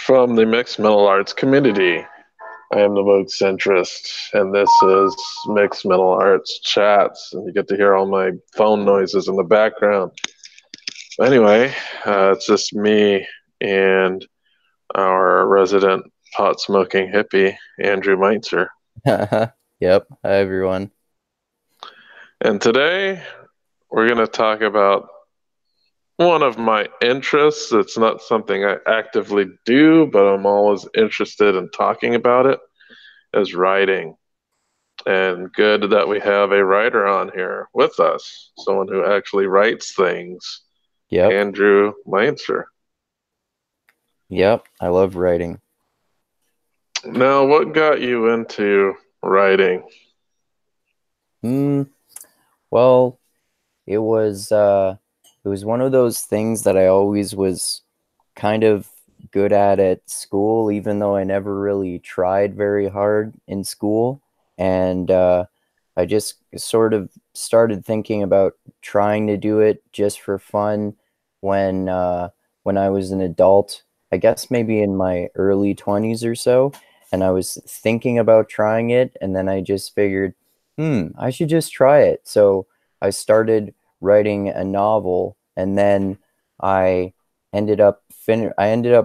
from the Mixed Metal Arts community. I am the Vogue Centrist, and this is Mixed Metal Arts Chats, and you get to hear all my phone noises in the background. Anyway, it's just me and our resident pot-smoking hippie, Andrew Meitzer. Yep. Hi, everyone. And today, we're going to talk about one of my interests. It's not something I actively do, but I'm always interested in talking about it, is writing. And good that we have a writer on here with us, someone who actually writes things, Yep. Andrew Meitzer. Yep. I love writing. Now, what got you into writing? Mm, well, it was uh it was one of those things that I always was kind of good at school, even though I never really tried very hard in school. And I just sort of started thinking about trying to do it just for fun when when I was an adult, I guess maybe in my early 20s or so, and I was thinking about trying it, and then I just figured, I should just try it. So I started writing a novel, and then I I ended up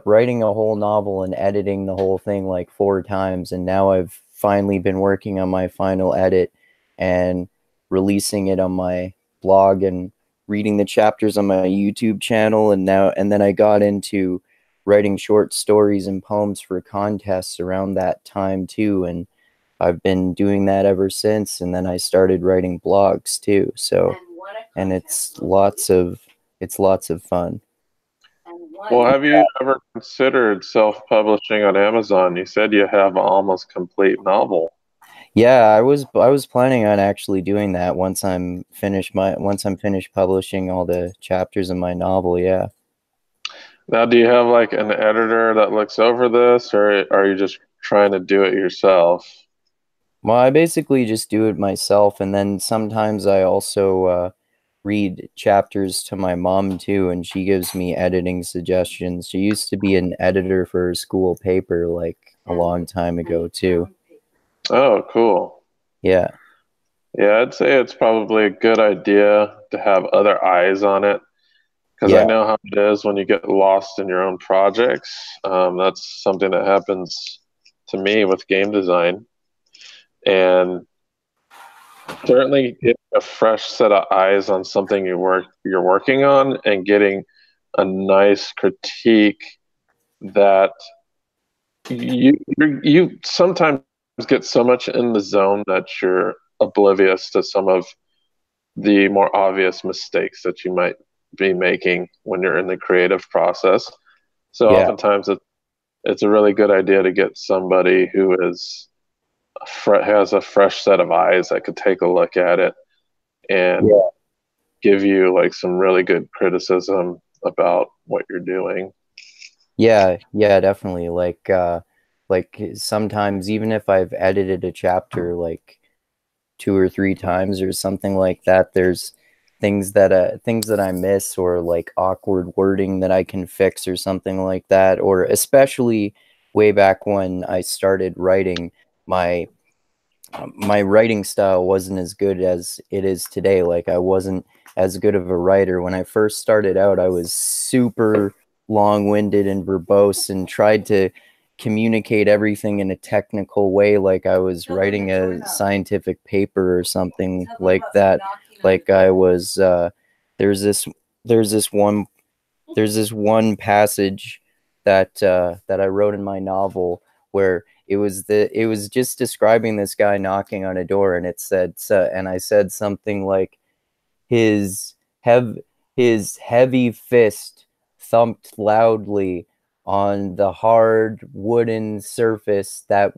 writing a whole novel and editing the whole thing like 4 times, and now I've finally been working on my final edit and releasing it on my blog and reading the chapters on my YouTube channel. And then I got into writing short stories and poems for contests around that time too, and I've been doing that ever since. And then I started writing blogs too. So, and it's lots of fun. Well, have you ever considered self-publishing on Amazon? You said you have an almost complete novel. Yeah, I was planning on actually doing that once I'm finished publishing all the chapters of my novel, yeah. Now, do you have like an editor that looks over this, or are you just trying to do it yourself? Well, I basically just do it myself, and then sometimes I also read chapters to my mom too, and she gives me editing suggestions. She used to be an editor for her school paper like a long time ago too. Oh, cool. Yeah. Yeah, I'd say it's probably a good idea to have other eyes on it because I Yeah. know how it is when you get lost in your own projects. That's something that happens to me with game design. And certainly getting a fresh set of eyes on something you're working on and getting a nice critique that you sometimes get so much in the zone that you're oblivious to some of the more obvious mistakes that you might be making when you're in the creative process. So Yeah. oftentimes it's a really good idea to get somebody who has a fresh set of eyes that could take a look at it and Yeah. give you like some really good criticism about what you're doing. Yeah, yeah, definitely. Like sometimes even if I've edited a chapter like 2 or 3 times or something like that, there's things that I miss, or like awkward wording that I can fix or something like that. Or especially way back when I started writing, my my writing style wasn't as good as it is today. Like I wasn't as good of a writer when I first started out. I was super long-winded and verbose and tried to communicate everything in a technical way, like I was writing a scientific paper or something like that. Like I was there's this there's this one there's this one passage that I wrote in my novel where it was just describing this guy knocking on a door, and it said and I said something like his hev his heavy fist thumped loudly on the hard wooden surface that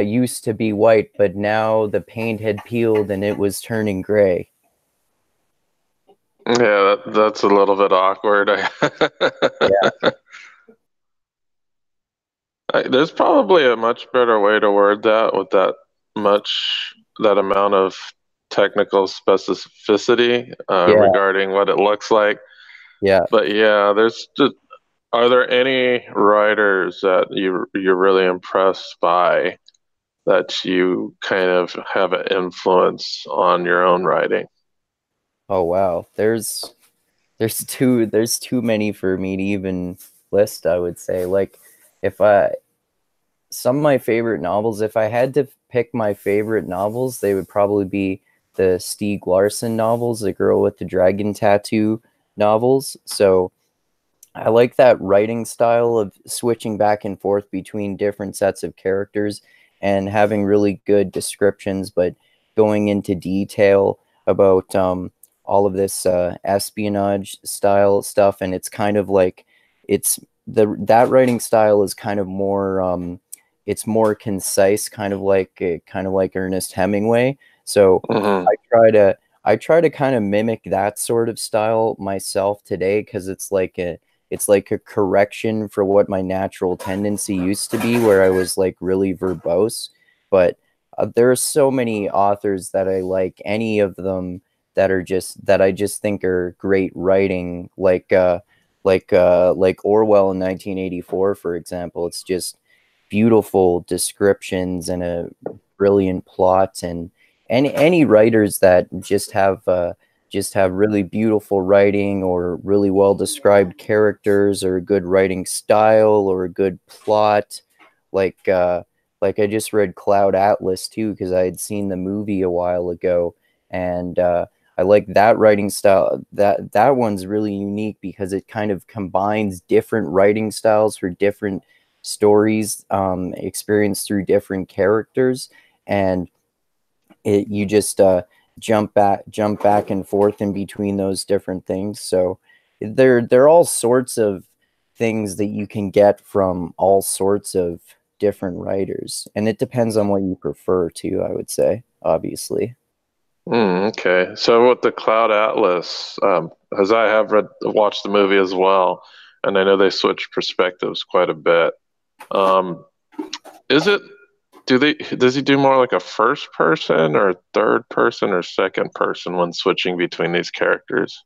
used to be white, but now the paint had peeled and it was turning gray. Yeah, that's a little bit awkward. Yeah. There's probably a much better way to word that with that amount of technical specificity Yeah. regarding what it looks like. Yeah. But yeah, Are there any writers that you're really impressed by that you kind of have an influence on your own writing? Oh wow, there's too many for me to even list, I would say. Like if I some of my favorite novels, if I had to pick my favorite novels, they would probably be the Stieg Larsson novels, The Girl with the Dragon Tattoo novels. So I like that writing style of switching back and forth between different sets of characters and having really good descriptions, but going into detail about all of this espionage style stuff. And it's kind of like it's that writing style is kind of more it's more concise, kind of like Ernest Hemingway. So Hmm. I try to kind of mimic that sort of style myself today because it's like a correction for what my natural tendency used to be, where I was like really verbose. But there are so many authors that I like, any of them that are just that I just think are great writing, like Orwell in 1984, for example. It's just beautiful descriptions and a brilliant plot, and any writers that just have really beautiful writing or really well described characters or a good writing style or a good plot. Like uh, like I just read Cloud Atlas too because I had seen the movie a while ago, and I like that writing style. That one's really unique because it kind of combines different writing styles for different stories, experienced through different characters, and you just jump back and forth in between those different things. So they're all sorts of things that you can get from all sorts of different writers, and it depends on what you prefer too, I would say, obviously. Okay. So with the Cloud Atlas, as I have watched the movie as well, and I know they switch perspectives quite a bit. Um, is it does he do more like a first person or third person or second person when switching between these characters?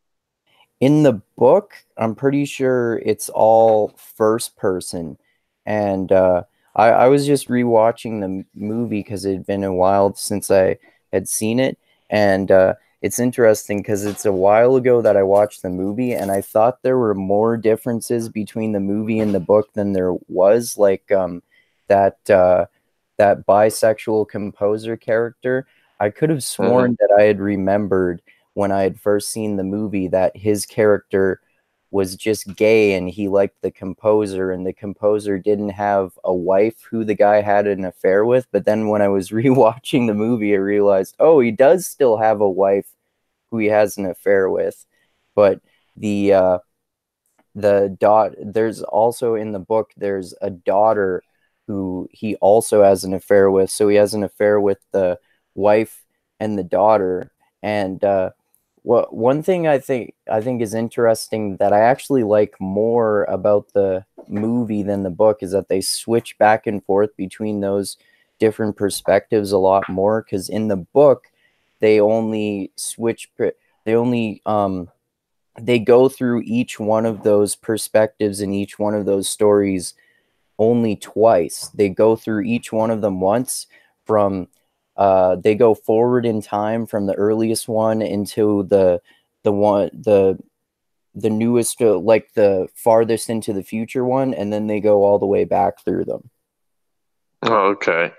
In the book, I'm pretty sure it's all first person. And I was just rewatching the movie because it had been a while since I had seen it. And it's interesting because it's a while ago that I watched the movie, and I thought there were more differences between the movie and the book than there was. Like that that bisexual composer character. I could have Hmm. sworn that I had remembered when I had first seen the movie that his character was just gay and he liked the composer, and the composer didn't have a wife who the guy had an affair with. But then when I was rewatching the movie, I realized, oh, he does still have a wife who he has an affair with. But there's also in the book there's a daughter who he also has an affair with. So he has an affair with the wife and the daughter. And what one thing I think is interesting that I actually like more about the movie than the book is that they switch back and forth between those different perspectives a lot more, because in the book they only they only they go through each one of those perspectives and each one of those stories only twice. They go through each one of them once from they go forward in time from the earliest one into the one the newest like the farthest into the future one, and then they go all the way back through them. Oh, okay.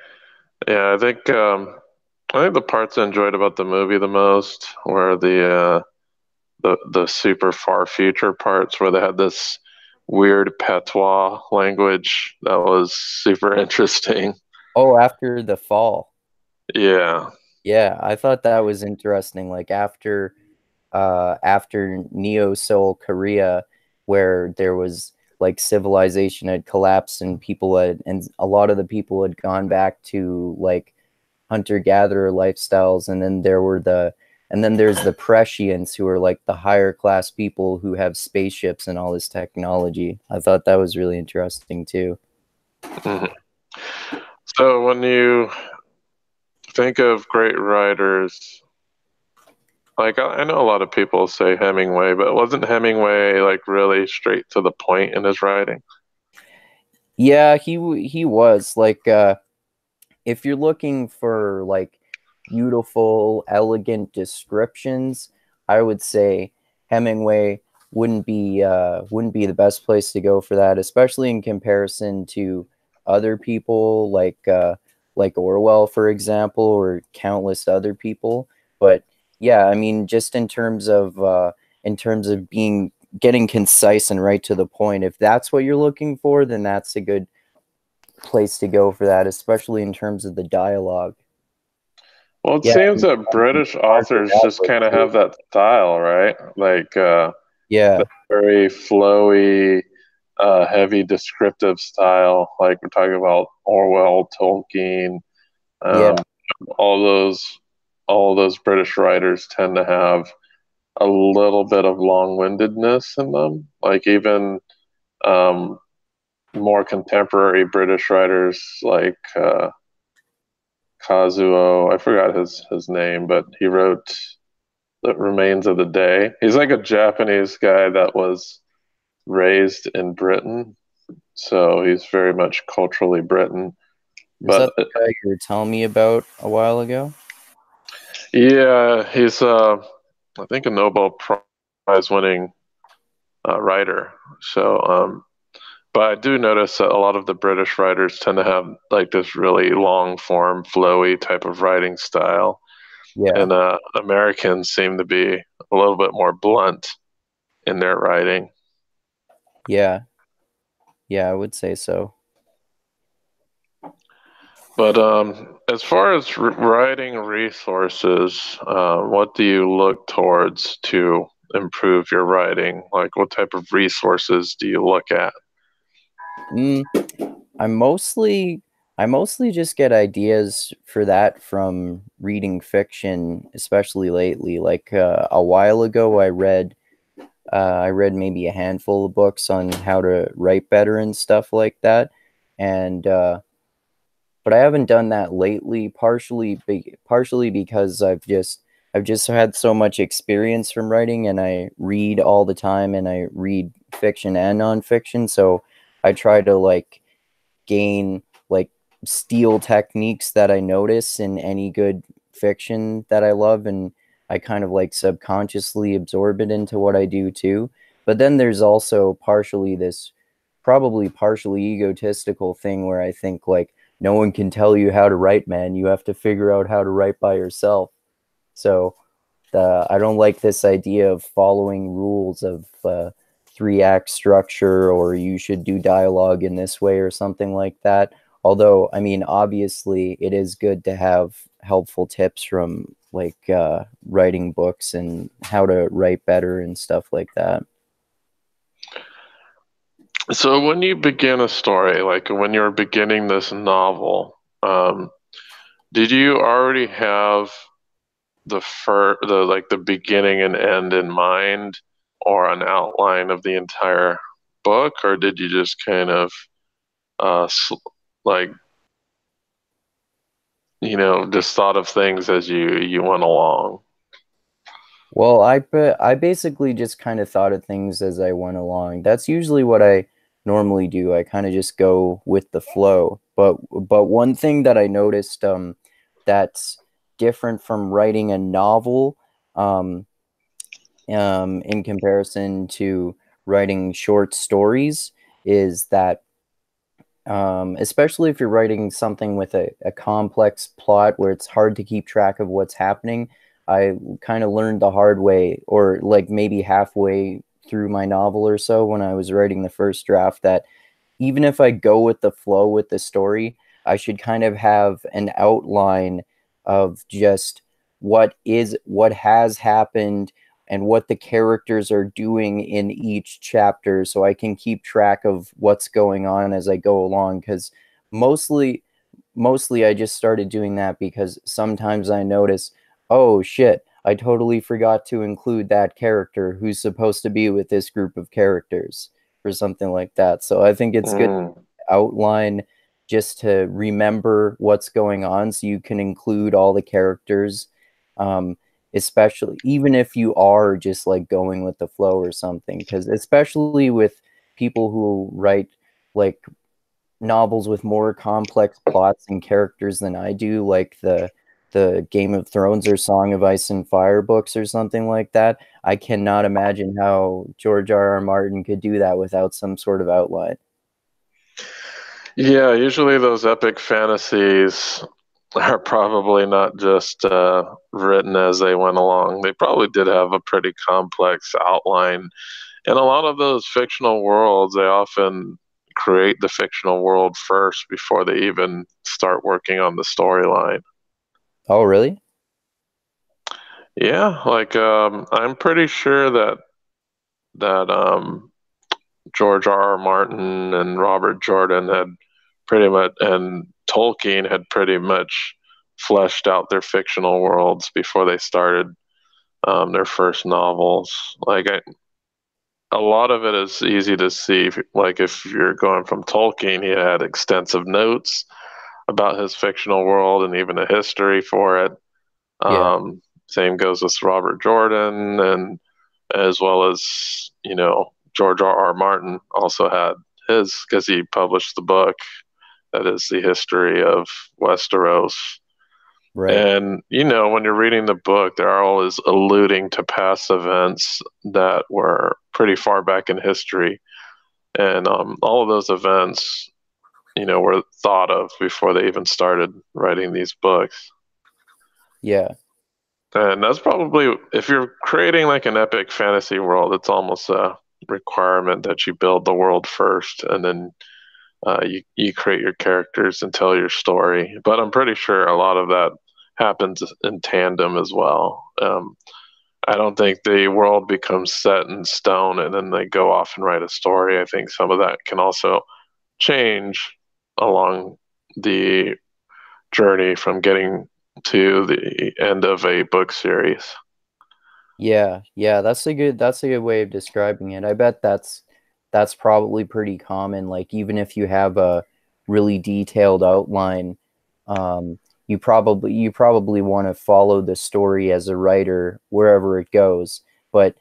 Yeah, I think the parts I enjoyed about the movie the most were the super far future parts where they had this weird patois language that was super interesting. Oh, after the fall. Yeah. Yeah, I thought that was interesting. Like after Neo Seoul Korea, where there was like civilization had collapsed and people had and a lot of the people had gone back to like hunter gatherer lifestyles, and then there's the prescients who are like the higher class people who have spaceships and all this technology. I thought that was really interesting too. Mhm. So when you think of great writers, Like I know a lot of people say Hemingway, but wasn't Hemingway like really straight to the point in his writing? Yeah, he was like if you're looking for like beautiful, elegant descriptions, I would say Hemingway wouldn't be the best place to go for that, especially in comparison to other people like Orwell, for example, or countless other people. But yeah, I mean, just in terms of being getting concise and right to the point, if that's what you're looking for, then that's a good place to go for that, especially in terms of the dialogue. Well, it Yeah, seems that British Margaret authors just Atwood kind of too. have that style, right? Like Yeah, the very flowy, heavy descriptive style. Like we're talking about Orwell, Tolkien, yeah, um, all those all those British writers tend to have a little bit of long-windedness in them. Like even um, more contemporary British writers like Kazuo, I forgot his name, but he wrote The Remains of the Day. He's like a Japanese guy that was raised in Britain, so he's very much culturally Britain. is But that the guy you were telling me about a while ago? yeah, he's I think a Nobel Prize winning writer. So but I do notice that a lot of the British writers tend to have like this really long form, flowy type of writing style, Yeah, and Americans seem to be a little bit more blunt in their writing. yeah, yeah, I would say so. But as far as writing resources, what do you look towards to improve your writing? Like, what type of resources do you look at? Mm, I mostly I mostly just get ideas for that from reading fiction, especially lately. Like a while ago, I read maybe a handful of books on how to write better and stuff like that, and but I haven't done that lately. Partially because I've just had so much experience from writing, and I read all the time, and I read fiction and nonfiction. So I try to like gain like steal techniques that I notice in any good fiction that I love, and I kind of like subconsciously absorb it into what I do too. But then there's also partially this probably partially egotistical thing where I think like no one can tell you how to write, man. You have to figure out how to write by yourself. So I don't like this idea of following rules of three-act structure, or you should do dialogue in this way or something like that. Although, I mean, obviously, it is good to have helpful tips from like writing books and how to write better and stuff like that. So, when you begin a story, like when you're beginning this novel, did you already have the like the beginning and end in mind, or an outline of the entire book, or did you just kind of uh, like just thought of things as you went along? Well, I basically just kind of thought of things as I went along. That's usually what I normally do. I kind of just go with the flow. But one thing that I noticed that's different from writing a novel um, in comparison to writing short stories is that especially if you're writing something with a complex plot where it's hard to keep track of what's happening. I kind of learned the hard way, or like maybe halfway through my novel or so when I was writing the first draft, that even if I go with the flow with the story, I should kind of have an outline of just what has happened and what the characters are doing in each chapter so I can keep track of what's going on as I go along, cuz mostly mostly I just started doing that because sometimes I notice, oh shit, I totally forgot to include that character who's supposed to be with this group of characters or something like that. So I think it's good Mm. to outline just to remember what's going on so you can include all the characters. Um, especially even if you are just like going with the flow or something, because especially with people who write like novels with more complex plots and characters than I do, like the Game of Thrones or Song of Ice and Fire books or something like that. I cannot imagine how George R. R. Martin could do that without some sort of outline. Yeah, usually those epic fantasies are probably not just written as they went along. They probably did have a pretty complex outline. And a lot of those fictional worlds, they often create the fictional world first before they even start working on the storyline. Oh, really? Yeah, like I'm pretty sure that George R. R. Martin and Robert Jordan had pretty much, and Tolkien had pretty much fleshed out their fictional worlds before they started their first novels. A lot of it is easy to see. Like if you're going from Tolkien, he had extensive notes about his fictional world and even a history for it. Yeah. Same goes with Robert Jordan, and as well as George R. R. Martin also had his because he published the book that is the history of Westeros. Right. And when you're reading the book, they're always alluding to past events that were pretty far back in history, and all of those events, were thought of before they even started writing these books. Yeah. And that's probably, if you're creating like an epic fantasy world, it's almost a requirement that you build the world first, and then you create your characters and tell your story. But I'm pretty sure a lot of that happens in tandem as well. I don't think the world becomes set in stone and then they go off and write a story. I think some of that can also change along the journey from getting to the end of a book series. Yeah, yeah, that's a good way of describing it. I bet that's probably pretty common. Like even if you have a really detailed outline, you probably want to follow the story as a writer wherever it goes. But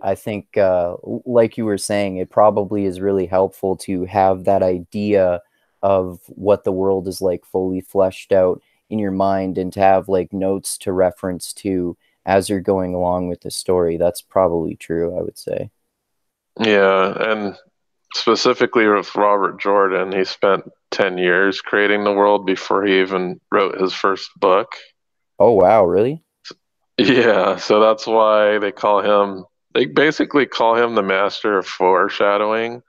I think, like you were saying, it probably is really helpful to have that idea of what the world is like fully fleshed out in your mind and to have like notes to reference to as you're going along with the story. That's probably true, I would say. Yeah, and specifically with Robert Jordan, he spent 10 years creating the world before he even wrote his first book. Oh, wow, really? Yeah, so that's why they basically call him the master of foreshadowing.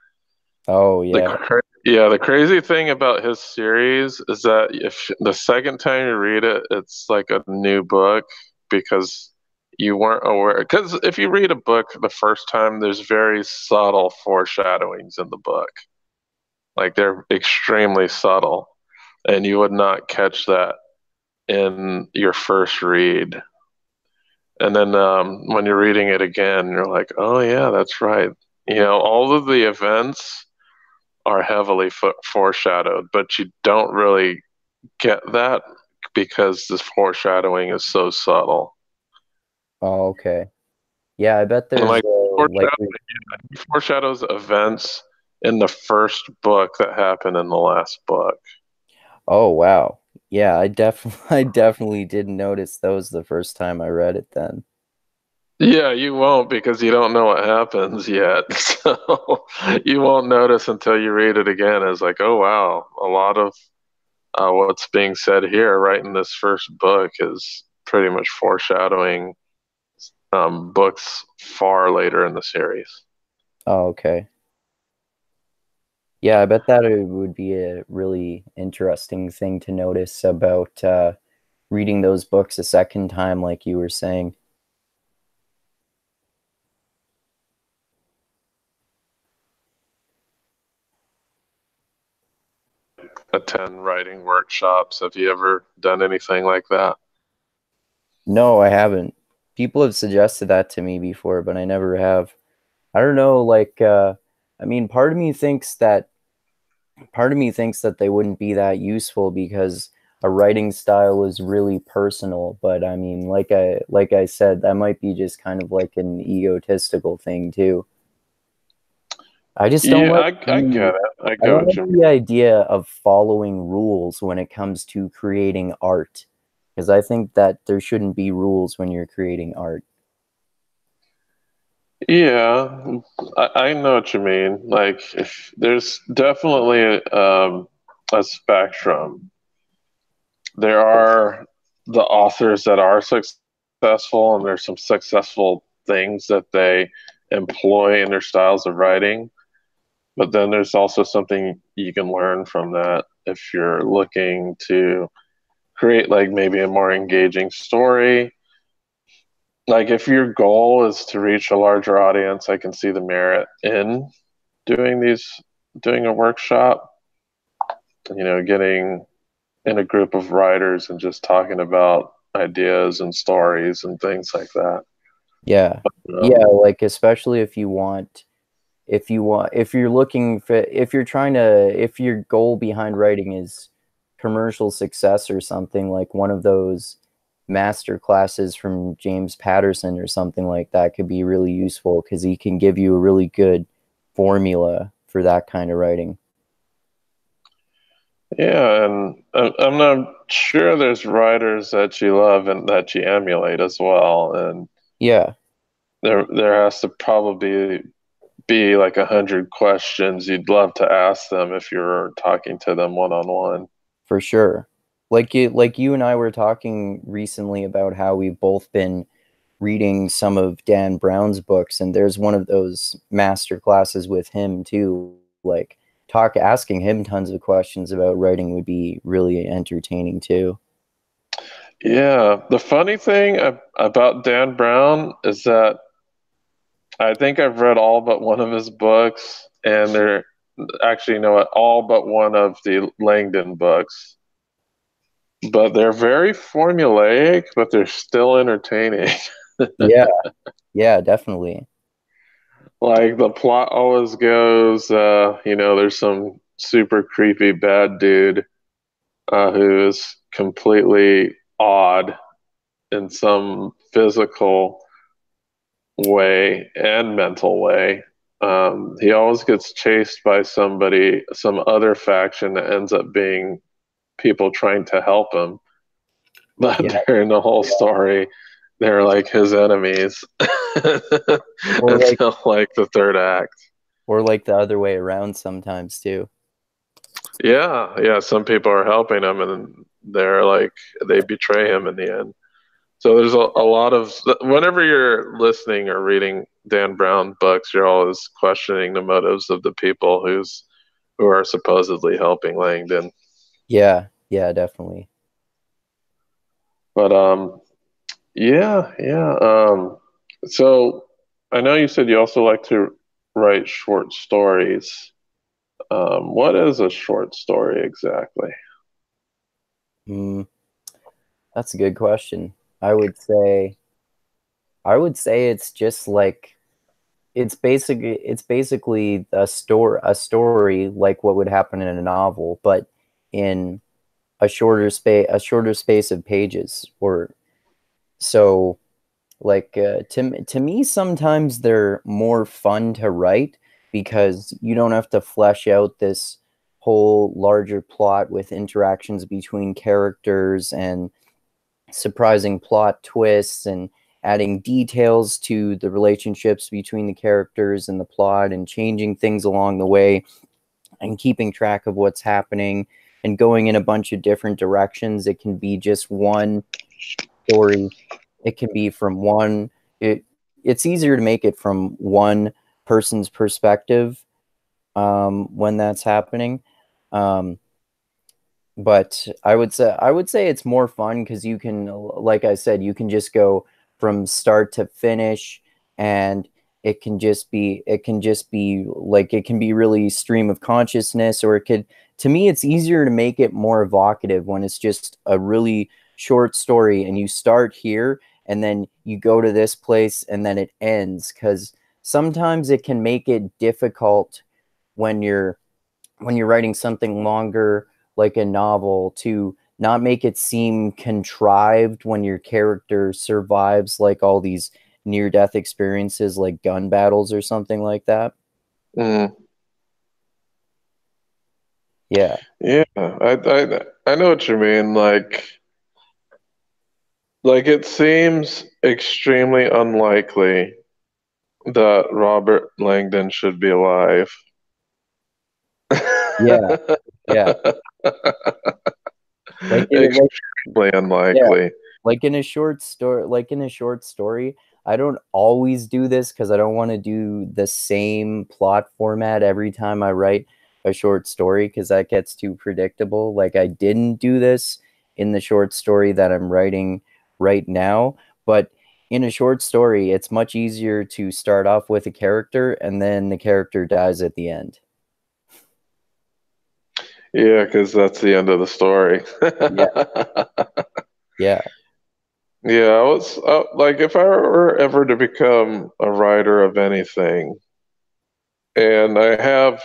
Oh, yeah. Yeah, the crazy thing about his series is that if the second time you read it, it's like a new book because you weren't aware. Because if you read a book the first time, there's very subtle foreshadowings in the book. Like they're extremely subtle, and you would not catch that in your first read. And then when you're reading it again, you're like, oh, yeah, that's right. All of the events are heavily foreshadowed, but you don't really get that because this foreshadowing is so subtle. Oh, okay. Yeah, I bet And there's like like he foreshadows events in the first book that happen in the last book. oh, wow. Yeah, I definitely I definitely didn't notice those the first time I read it then. Yeah, you won't because you don't know what happens yet. So you won't notice until you read it again. It's like, oh wow, a lot of what's being said here, right in this first book, is pretty much foreshadowing books far later in the series. Oh, okay. Yeah, I bet that it would be a really interesting thing to notice about reading those books a second time, like you were saying. Attend writing workshops. Have you ever done anything like that? No, I haven't. People have suggested that to me before, but I never have. I don't know, like I mean, part of me thinks that they wouldn't be that useful because a writing style is really personal. But I mean, like I said, that might be just kind of like an egotistical thing too. I just don't Yeah, like I get it. I I get don't what like you the mean. idea of following rules when it comes to creating art, because I think that there shouldn't be rules when you're creating art. Yeah, I know what you mean. Like, if there's definitely a spectrum. There are the authors that are successful, and there's some successful things that they employ in their styles of writing. But then there's also something you can learn from that if you're looking to create, like, maybe a more engaging story. Like, if your goal is to reach a larger audience, I can see the merit in doing doing a workshop, getting in a group of writers and just talking about ideas and stories and things like that. Yeah. Yeah, Um, like especially if you're looking for if you're trying to if your goal behind writing is commercial success or something, like one of those master classes from James Patterson or something like that could be really useful because he can give you a really good formula for that kind of writing. yeah, and I'm not sure there's writers that you love and that you emulate as well. And Yeah, there has to probably be like 100 questions you'd love to ask them if you're talking to them one on one. for sure. Like you and I were talking recently about how we've both been reading some of Dan Brown's books, and there's one of those master classes with him too. Like asking him tons of questions about writing would be really entertaining too. Yeah, the funny thing about Dan Brown is that I think I've read all but one of his books, and they're actually, you know what, all but one of the Langdon books. But they're very formulaic, but they're still entertaining. Yeah, yeah, definitely. Like, the plot always goes, there's some super creepy bad dude who is completely odd in some physical way and mental way. He always gets chased by some other faction that ends up being people trying to help him. But Yeah, during the whole story, they're like his enemies or like until like the third act. the other way around sometimes too. Yeah, yeah. Some people are helping him, and they're like they betray him in the end. So there's a lot of whenever you're listening or reading Dan Brown books, you're always questioning the motives of the people who are supposedly helping Langdon. Yeah, yeah, definitely. But yeah, yeah. So I know you said you also like to write short stories. What is a short story exactly? Mm, that's a good question. I would say I would say it's just like it's basically a story like what would happen in a novel, but in a shorter space of pages. Or so like to me sometimes they're more fun to write because you don't have to flesh out this whole larger plot with interactions between characters and surprising plot twists and adding details to the relationships between the characters and the plot and changing things along the way and keeping track of what's happening and going in a bunch of different directions. It can be just one story. It can be from one it it's easier to make it from one person's perspective when that's happening. Um, but I would say it's more fun because you can, like I said, you can just go from start to finish, and it can just be like it can be really stream of consciousness, or it could to me it's easier to make it more evocative when it's just a really short story and you start here and then you go to this place and then it ends, because sometimes it can make it difficult when you're writing something longer like a novel to not make it seem contrived when your character survives like all these near death experiences like gun battles or something like that. Mm. Yeah. Yeah, I know what you mean. Like it seems extremely unlikely that Robert Langdon should be alive. Yeah. Yeah. Like in like Extremely yeah, unlikely. like in a short story, I don't always do this because I don't want to do the same plot format every time I write a short story because that gets too predictable. Like I didn't do this in the short story that I'm writing right now, but in a short story, it's much easier to start off with a character and then the character dies at the end. Yeah, because that's the end of the story. Yeah. Yeah. Yeah, I was like, if I were ever to become a writer of anything, and I have,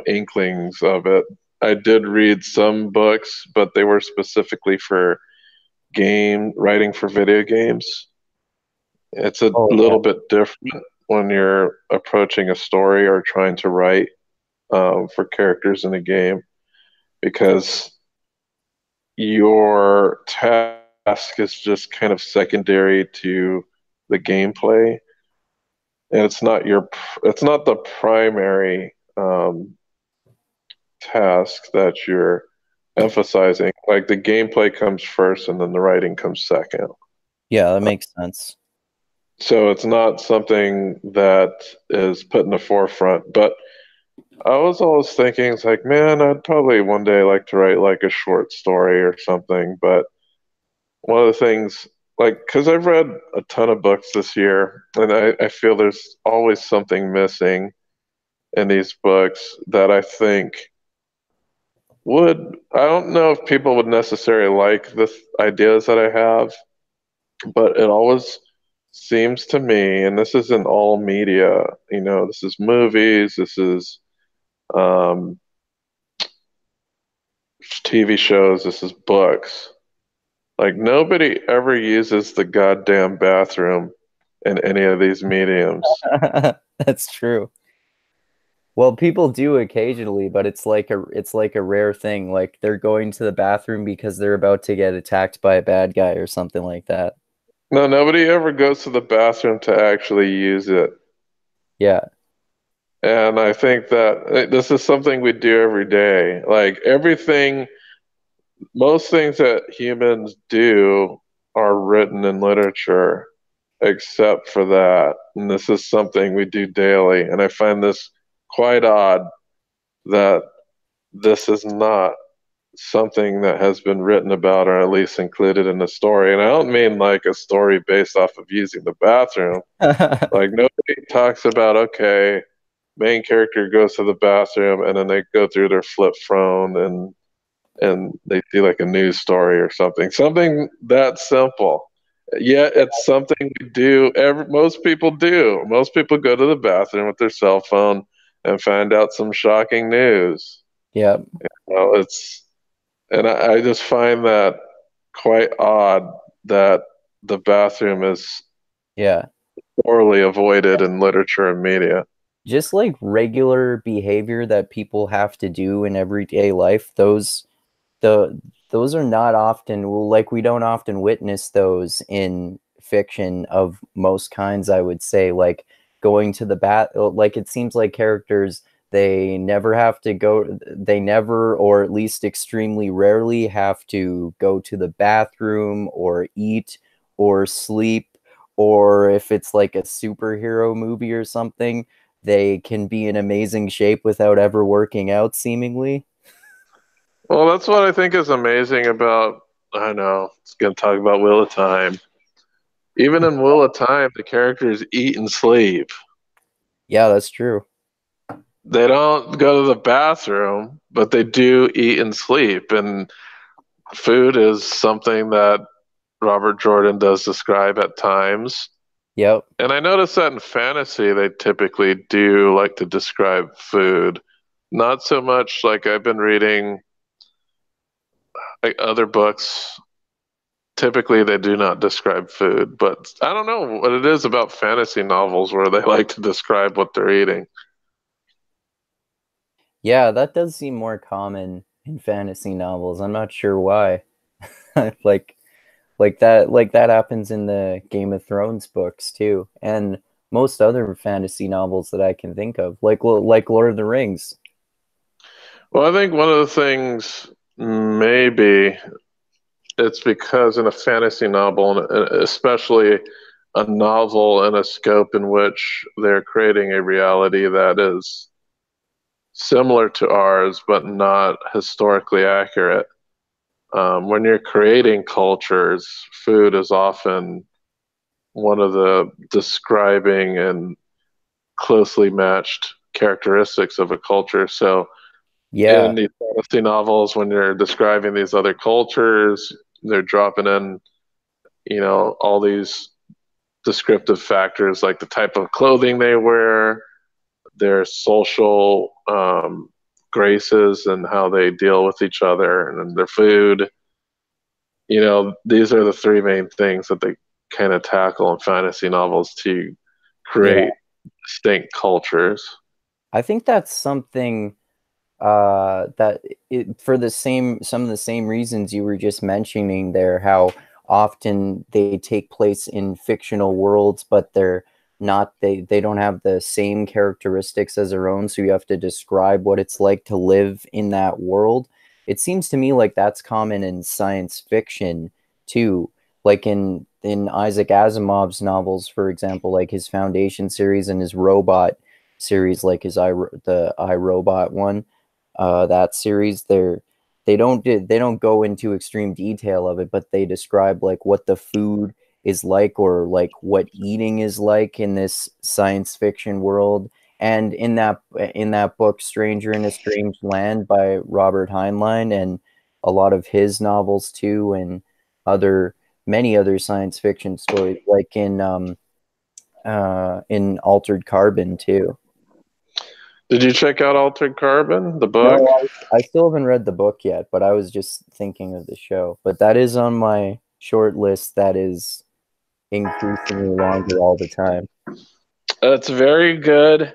inklings of it. I did read some books, but they were specifically for game writing for video games. It's a Oh yeah. little bit different when you're approaching a story or trying to write for characters in a game because your task is just kind of secondary to the gameplay, and it's not the primary task that you're emphasizing. Like the gameplay comes first, and then the writing comes second. Yeah, that makes sense. So it's not something that is put in the forefront. But I was always thinking, it's like, man, I'd probably one day like to write like a short story or something. But one of the things, like, because I've read a ton of books this year, and I feel there's always something missing in these books that I think I don't know if people would necessarily like the ideas that I have, but it always seems to me, and this isn't all media, this is movies, this is um, TV shows, this is books. Like nobody ever uses the goddamn bathroom in any of these mediums. That's true. Well, people do occasionally, but it's like a rare thing. Like they're going to the bathroom because they're about to get attacked by a bad guy or something like that. No, nobody ever goes to the bathroom to actually use it. Yeah. And I think that this is something we do every day. Like everything, most things that humans do are written in literature, except for that. And this is something we do daily. And I find this quite odd that this is not something that has been written about or at least included in the story. And I don't mean like a story based off of using the bathroom. Like nobody talks about, okay, main character goes to the bathroom and then they go through their flip phone and they see like a news story or something that simple. Yet it's something we do. Most people do. Most people go to the bathroom with their cell phone and find out some shocking news. Yeah. Well, I just find that quite odd that the bathroom is Yeah. poorly avoided in literature and media. Just like regular behavior that people have to do in everyday life, the those are not often, well, like we don't often witness those in fiction of most kinds, I would say, like going to the bath. Like it seems like characters, they never, or at least extremely rarely, have to go to the bathroom or eat or sleep, or if it's like a superhero movie or something, they can be in amazing shape without ever working out, seemingly. Well, that's what I think is amazing about. I know it's going to talk about Wheel of Time. Even in Wheel of Time, the characters eat and sleep. Yeah, that's true. They don't go to the bathroom, but they do eat and sleep. And food is something that Robert Jordan does describe at times. Yep. And I notice that in fantasy, they typically do like to describe food. Not so much like I've been reading like other books, typically they do not describe food, but I don't know what it is about fantasy novels where they like to describe what they're eating. Yeah, that does seem more common in fantasy novels. I'm not sure why. like like that happens in the Game of Thrones books too, and most other fantasy novels that I can think of, like Lord of the Rings. Well, I think one of the things maybe it's because in a fantasy novel, and especially a novel in a scope in which they're creating a reality that is similar to ours, but not historically accurate. When you're creating cultures, food is often one of the describing and closely matched characteristics of a culture. So, in Yeah, these fantasy novels, when you're describing these other cultures, they're dropping in, all these descriptive factors like the type of clothing they wear, their social graces, and how they deal with each other, and their food. These are the three main things that they kind of tackle in fantasy novels to yeah. create distinct cultures. I think that's something that for the same some of the same reasons you were just mentioning there, how often they take place in fictional worlds, but they don't have the same characteristics as their own, so you have to describe what it's like to live in that world. It seems to me like that's common in science fiction too, like in Isaac Asimov's novels, for example, like his Foundation series and his Robot series, like the I, Robot one, that series. They don't go into extreme detail of it, but they describe like what the food is like, or like what eating is like in this science fiction world. And in that book, Stranger in a Strange Land by Robert Heinlein, and a lot of his novels too, and other many other science fiction stories, like in Altered Carbon too. Did you check out Altered Carbon, the book? No, I still haven't read the book yet, but I was just thinking of the show. But that is on my short list that is increasingly longer all the time. It's very good.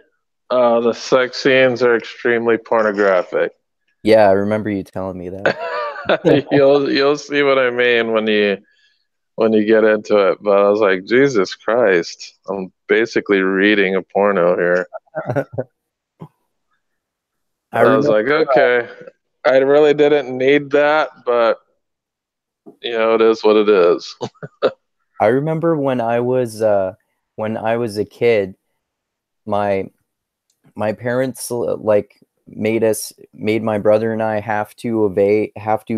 The sex scenes are extremely pornographic. Yeah, I remember you telling me that. You'll see what I mean when you get into it. But I was like, Jesus Christ, I'm basically reading a porno here. I I was remember like, okay, I really didn't need that, but it is what it is. I remember when I was a kid, my my parents like made my brother and I have to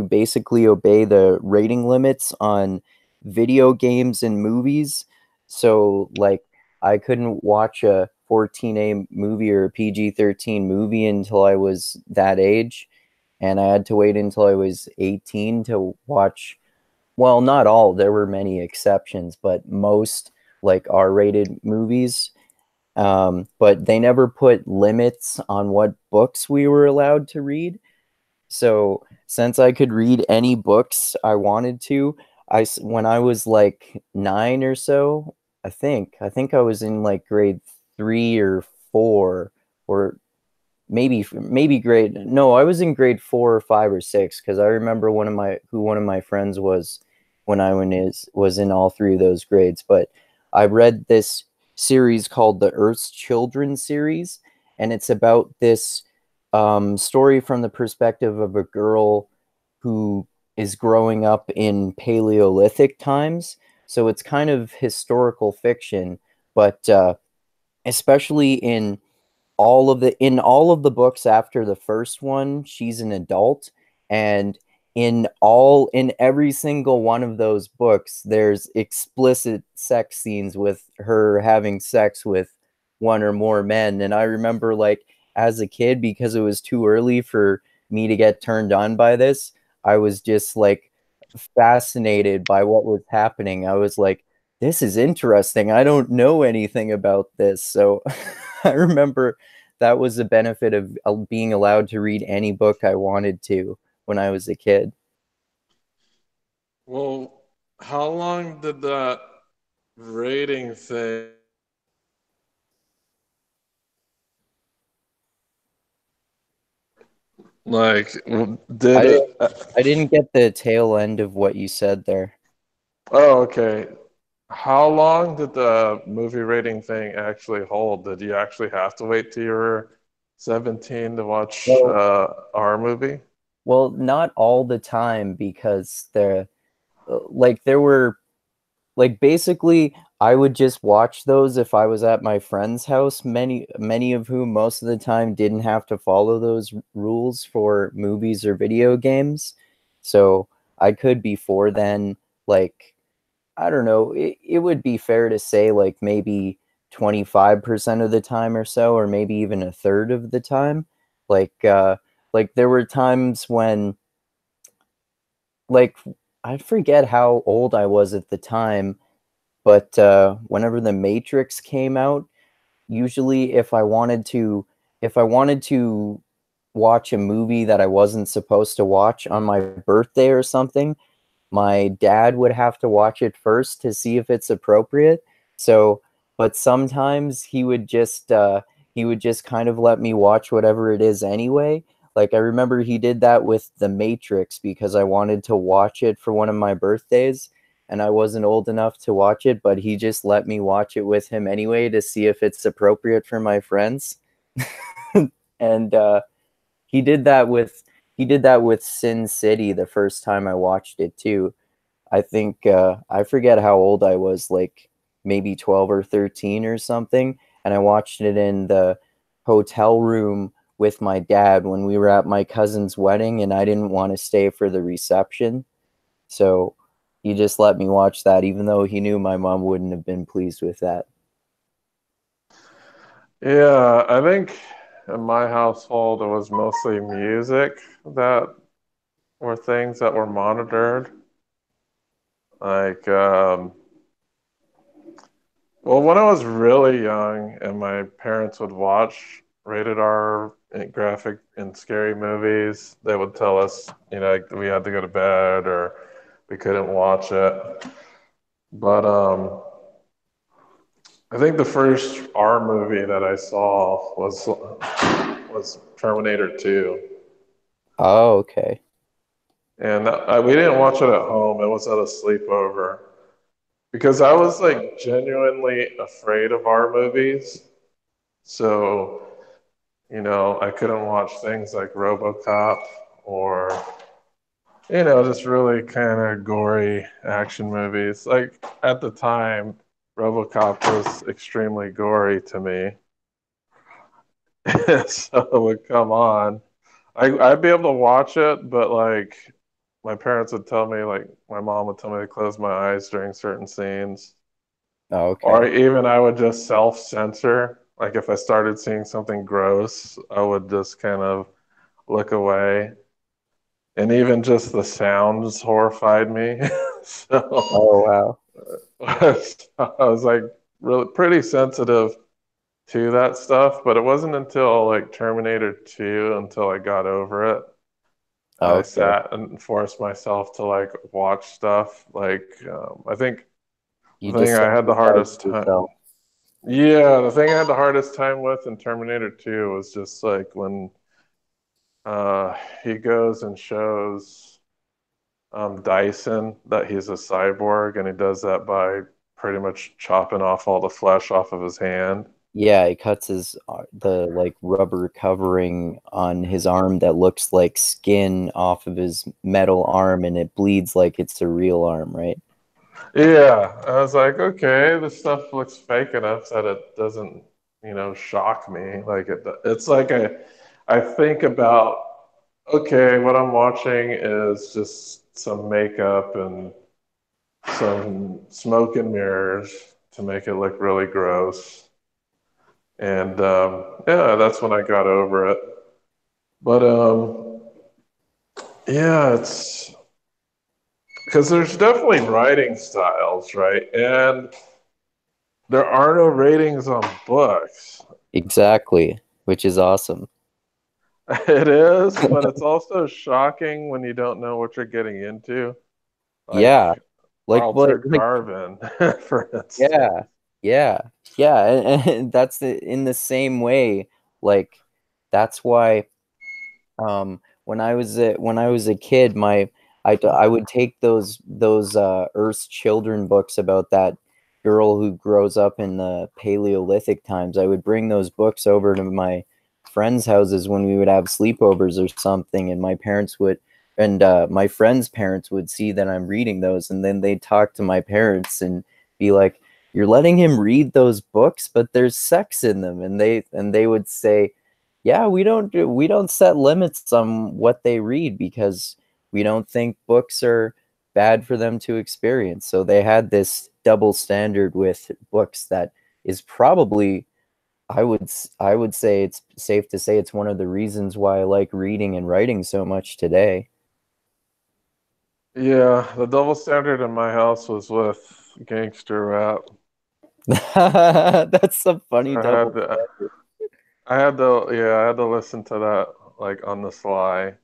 basically obey the rating limits on video games and movies. So like I couldn't watch a 14A movie or a PG-13 movie until I was that age, and I had to wait until I was 18 to watch, well, not all, there were many exceptions, but most like R-rated movies. But they never put limits on what books we were allowed to read. So since I could read any books I wanted to, when I was like 9 or so, I think I was in like grade 3 or 4, or maybe grade, no, I was in grade 4 or 5 or 6, because I remember one of my friends was when was in all three of those grades. But I read this series called the Earth's Children series, and it's about this story from the perspective of a girl who is growing up in Paleolithic times. So it's kind of historical fiction, but especially in all of the books after the first one, she's an adult, and in every single one of those books, there's explicit sex scenes with her having sex with one or more men. And I remember, like, as a kid, because it was too early for me to get turned on by this, I was just like fascinated by what was happening. I was like, this is interesting. I don't know anything about this. So I remember that was the benefit of being allowed to read any book I wanted to when I was a kid. Well, how long did that rating thing like did I it? didn't I didn't get the tail end of what you said there. Oh, okay. How long did the movie rating thing actually hold? Did you actually have to wait till you were 17 to watch Well, our movie? well, not all the time because there were like basically I would just watch those if I was at my friend's house, many of whom most of the time didn't have to follow those rules for movies or video games. So I could before then, like, I don't know, it would be fair to say like maybe 25% of the time or so, or maybe even a third of the time. Like like there were times when like I forget how old I was at the time, but whenever The Matrix came out, usually if I wanted to watch a movie that I wasn't supposed to watch on my birthday or something, my dad would have to watch it first to see if it's appropriate. So, but sometimes he would just kind of let me watch whatever it is anyway. Like I remember he did that with The Matrix because I wanted to watch it for one of my birthdays and I wasn't old enough to watch it, but he just let me watch it with him anyway to see if it's appropriate for my friends. And he did that with he did that with Sin City the first time I watched it too. I think I forget how old I was, like maybe 12 or 13 or something, and I watched it in the hotel room with my dad when we were at my cousin's wedding and I didn't want to stay for the reception. So he just let me watch that even though he knew my mom wouldn't have been pleased with that. Yeah, I think in my household it was mostly music that were things that were monitored. Like, well, when I was really young and my parents would watch rated R graphic and scary movies, they would tell us, like we had to go to bed or we couldn't watch it. But I think the first R movie that I saw was Terminator 2. Oh, okay. And we didn't watch it at home. It was at a sleepover because I was like genuinely afraid of R movies. So, I couldn't watch things like RoboCop or, just really kind of gory action movies. Like at the time, RoboCop was extremely gory to me. So it would come on. I'd be able to watch it, but like my parents would tell me, like my mom would tell me to close my eyes during certain scenes. Oh, Or okay. even I would just self-censor. Like if I started seeing something gross, I would just kind of look away. And even just the sounds horrified me. So Oh, wow. I was like really pretty sensitive to that stuff, but it wasn't until like Terminator 2 until I got over it. I Okay. sat and forced myself to like watch stuff. Like I think You the thing I had the desensitized hardest time. yourself. Yeah, the thing I had the hardest time with in Terminator 2 was just like when he goes and shows Dyson that he's a cyborg, and he does that by pretty much chopping off all the flesh off of his hand. Yeah, he cuts the like rubber covering on his arm that looks like skin off of his metal arm and it bleeds like it's a real arm, right? Yeah, I was like, okay, this stuff looks fake enough that it doesn't, shock me. Like it's like I think about, okay, what I'm watching is just some makeup and some smoke and mirrors to make it look really gross. And yeah, that's when I got over it. But yeah, it's because there's definitely writing styles, right? And there are no ratings on books. Exactly, which is awesome. It is, but it's also shocking when you don't know what you're getting into. like Yeah. Altered Like Carbon, for yeah. instance. Yeah. Yeah, and that's in the same way, like that's why when I was a kid, I would take those Earth's Children books about that girl who grows up in the Paleolithic times. I would bring those books over to my friends' houses when we would have sleepovers or something, and my friends' parents would see that I'm reading those, and then they'd talk to my parents and be like, "You're letting him read those books, but there's sex in them," and they would say, yeah, we don't set limits on what they read because we don't think books are bad for them to experience. So they had this double standard with books that is probably I would say it's safe to say it's one of the reasons why I like reading and writing so much today. Yeah, the double standard in my house was with gangster rap. That's a funny I double had to, standard. yeah, I had to listen to that like on the sly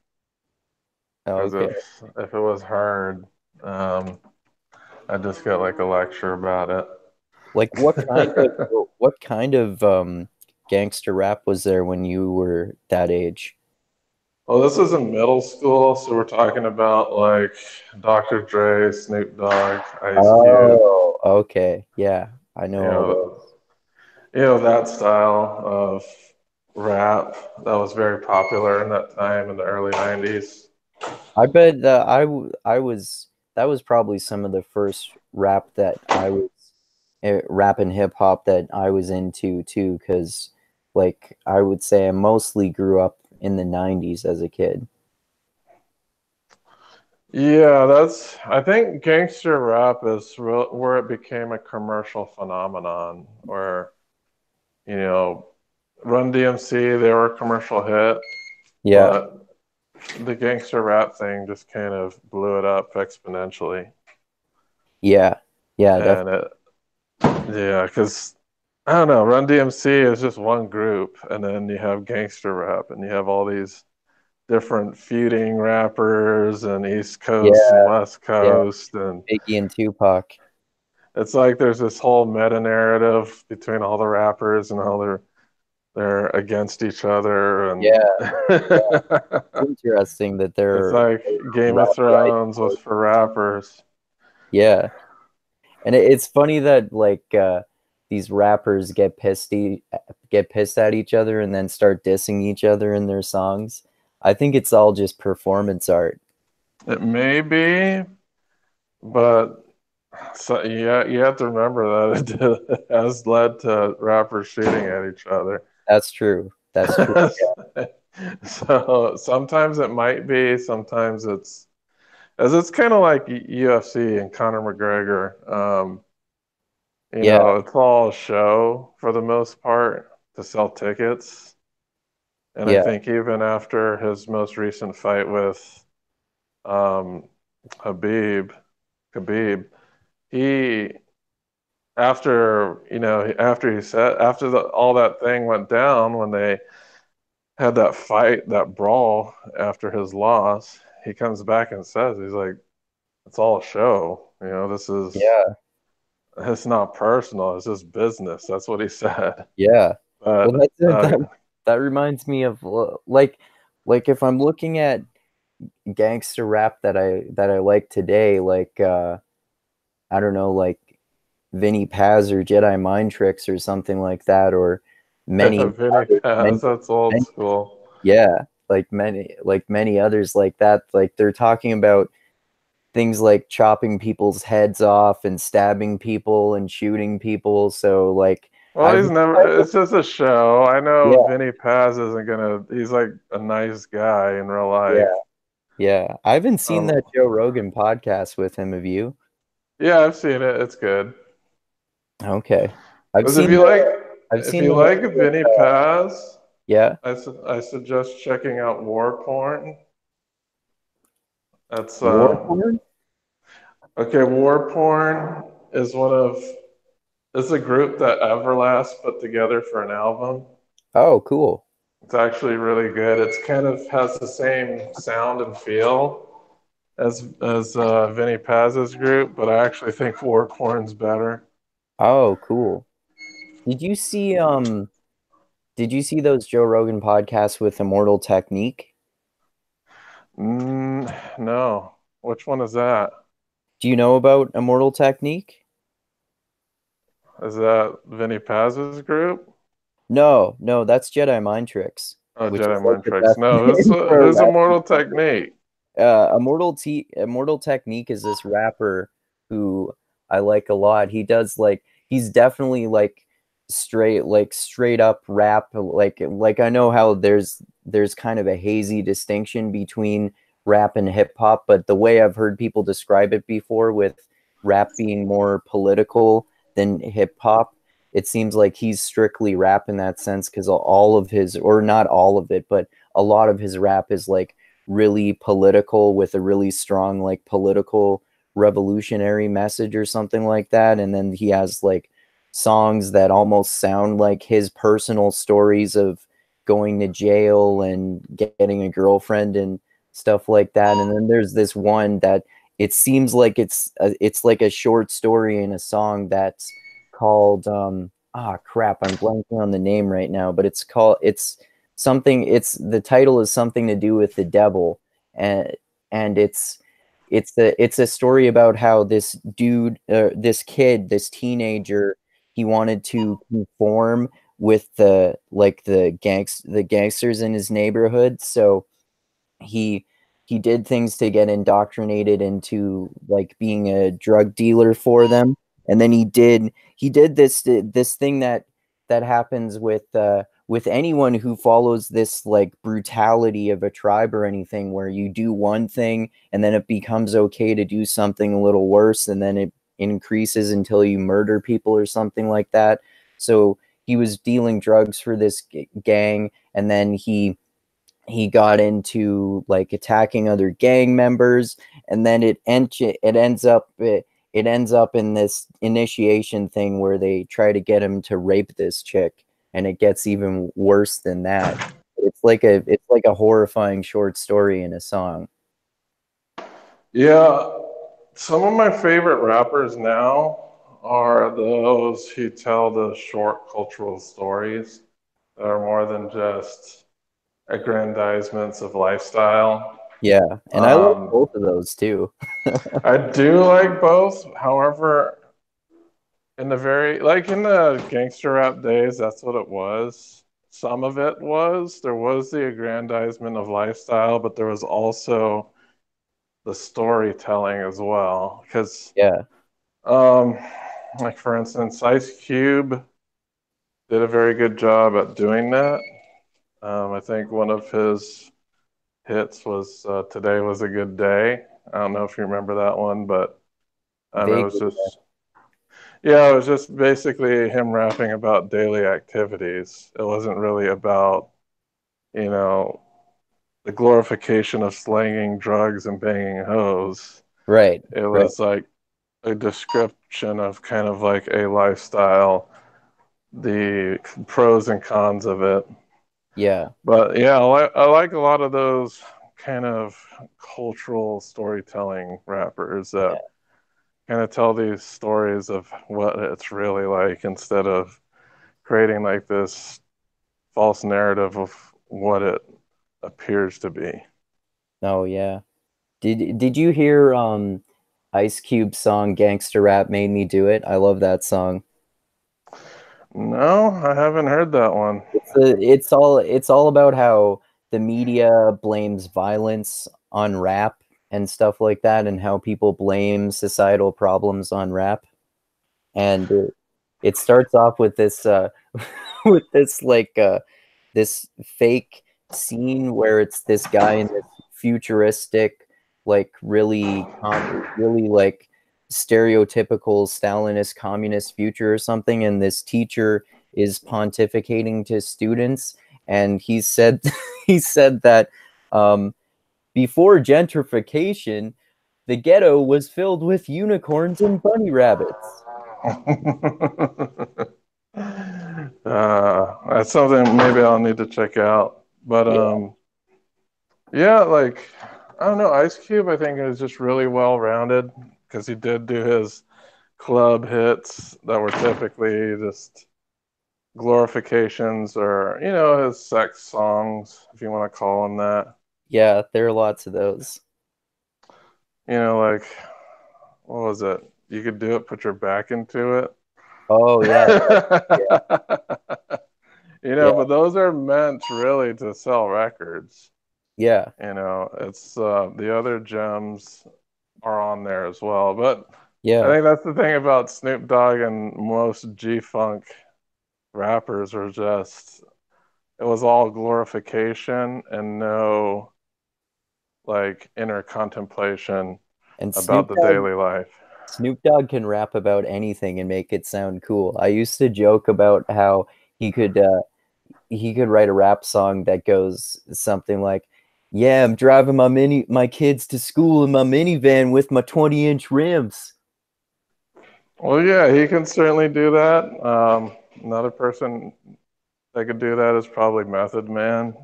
because Okay. if it was heard, um, I just get like a lecture about it. Like what kind of gangster rap was there when you were that age? Well, this is in middle school, so we're talking about like Dr. Dre, Snoop Dogg, Ice Cube, Oh, okay. Yeah, I you know all know, those. that style of rap that was very popular in that time in the early 90s. I bet I was that was probably some of the first rap that I was rap and hip hop that I was into too, because like I would say I mostly grew up in the 90s as a kid. Yeah, I think gangster rap is where it became a commercial phenomenon, where, you know, Run DMC, they were a commercial hit, Yeah, but the gangster rap thing just kind of blew it up exponentially. yeah, yeah, And yeah, because I don't know, Run DMC is just one group, and then you have gangster rap, and you have all these different feuding rappers and East Coast and yeah, West yeah. Coast, and Biggie and Tupac. it's like there's this whole meta narrative between all the rappers and how they're against each other, and Yeah, it's interesting that it's they're like Game of right. Thrones was for rappers. Yeah. And it's funny that like these rappers get pissed at each other and then start dissing each other in their songs. I think it's all just performance art. It may be, but so yeah, you have to remember that it has led to rappers shooting at each other. That's true. That's true. So sometimes it might be, sometimes as it's kind of like UFC and Conor McGregor. Yeah, It's all a show for the most part to sell tickets. And I yeah, think even after his most recent fight with um, Habib, Khabib, he after he said after all that thing went down when they had that fight, that brawl after his loss, he comes back and says, he's like, it's all a show. yeah, It's not personal. It's just business. That's what he said. yeah. Well, But that reminds me of like if I'm looking at gangster rap that I like today, like I don't know, like Vinny Paz or Jedi Mind Tricks or something like that, or many, Vinny Paz, many, that's old many school. yeah, like many others like that. Like they're talking about things like chopping people's heads off and stabbing people and shooting people. So like Well, I've he's never, it's just a show. I know yeah, Vinny Paz isn't gonna, he's like a nice guy in real life. yeah, yeah. I haven't seen Um, that Joe Rogan podcast with him. Have you? yeah, I've seen it. It's good. Okay. I've Because seen I've if seen you the like one with Vinny Paz, yeah. I suggest checking out War Porn. That's War porn? okay. War Porn is it's a group that Everlast put together for an album. Oh, cool. It's actually really good. It's kind of has the same sound and feel as Vinny Paz's group, but I actually think Warcorn's better. Oh, cool. Did you see did you see those Joe Rogan podcasts with Immortal Technique? No. Which one is that? Do you know about Immortal Technique? Is that Vinny Paz's group? No, no, that's Jedi Mind Tricks, Oh, which is Jedi like Mind the Tricks. best No, name for a who's rapping Immortal partner. Technique? Immortal Technique is this rapper who I like a lot. He does like he's definitely like straight up rap. Like I know how there's kind of a hazy distinction between rap and hip hop, but the way I've heard people describe it before, with rap being more political than hip hop, it seems like he's strictly rap in that sense, because all of his, or not all of it, but a lot of his rap is like really political, with a really strong like political revolutionary message or something like that. And then he has like songs that almost sound like his personal stories of going to jail and getting a girlfriend and stuff like that. And then there's this one that it seems like it's like a short story in a song that's called crap, I'm blanking on the name right now, but it's something, it's the title is something to do with the devil. And it's a story about how this dude, this kid, this teenager, he wanted to conform with the gangsters in his neighborhood. So he he did things to get indoctrinated into like being a drug dealer for them. And then he did this thing that happens with anyone who follows this like brutality of a tribe or anything, where you do one thing and then it becomes okay to do something a little worse, and then it increases until you murder people or something like that. So he was dealing drugs for this gang, and then he got into like attacking other gang members, and then it ends up in this initiation thing where they try to get him to rape this chick, and it gets even worse than that. It's like a horrifying short story in a song. Yeah, some of my favorite rappers now are those who tell the short cultural stories that are more than just aggrandizements of lifestyle. Yeah, and I like Um, both of those too. I do like both. However, in the very, like in the gangster rap days, that's what it was. Some of it was, there was the aggrandizement of lifestyle, but there was also the storytelling as well. Because, Yeah, um, like for instance, Ice Cube did a very good job at doing that. I think one of his hits was "Today Was a Good Day." I don't know if you remember that one, but it was vaguely. just, yeah, it was just basically him rapping about daily activities. It wasn't really about, you know, the glorification of slanging drugs and banging hoes. Right, It right. was like a description of kind of like a lifestyle, the pros and cons of it. Yeah, But yeah, I like a lot of those kind of cultural storytelling rappers that yeah. kind of tell these stories of what it's really like instead of creating like this false narrative of what it appears to be. Oh yeah. Did you hear Ice Cube's song Gangster Rap Made Me Do It? I love that song. No, I haven't heard that one. It's all about how the media blames violence on rap and stuff like that, and how people blame societal problems on rap. And it starts off with this with this fake scene where it's this guy in this futuristic, like really like stereotypical Stalinist communist future or something, and this teacher is pontificating to students, and he said he said that um, before gentrification, the ghetto was filled with unicorns and bunny rabbits. That's something maybe I'll need to check out. But Yeah, yeah, like I don't know. Ice Cube, I think, is just really well rounded because he did do his club hits that were typically just glorifications or, his sex songs, if you want to call them that. Yeah, there are lots of those. Like, what was it? You could do it, put your back into it. Oh yeah, yeah, yeah, But those are meant really to sell records. yeah, It's the other gems are on there as well. But I yeah. think that's the thing about Snoop Dogg and most G-Funk rappers are just it was all glorification and no like inner contemplation And about the daily life. Snoop Dogg can rap about anything and make it sound cool. I used to joke about how he could uh, he could write a rap song that goes something like, "Yeah, I'm driving my kids to school in my minivan with my 20-inch rims." Well, yeah, he can certainly do that. Another person that could do that is probably Method Man.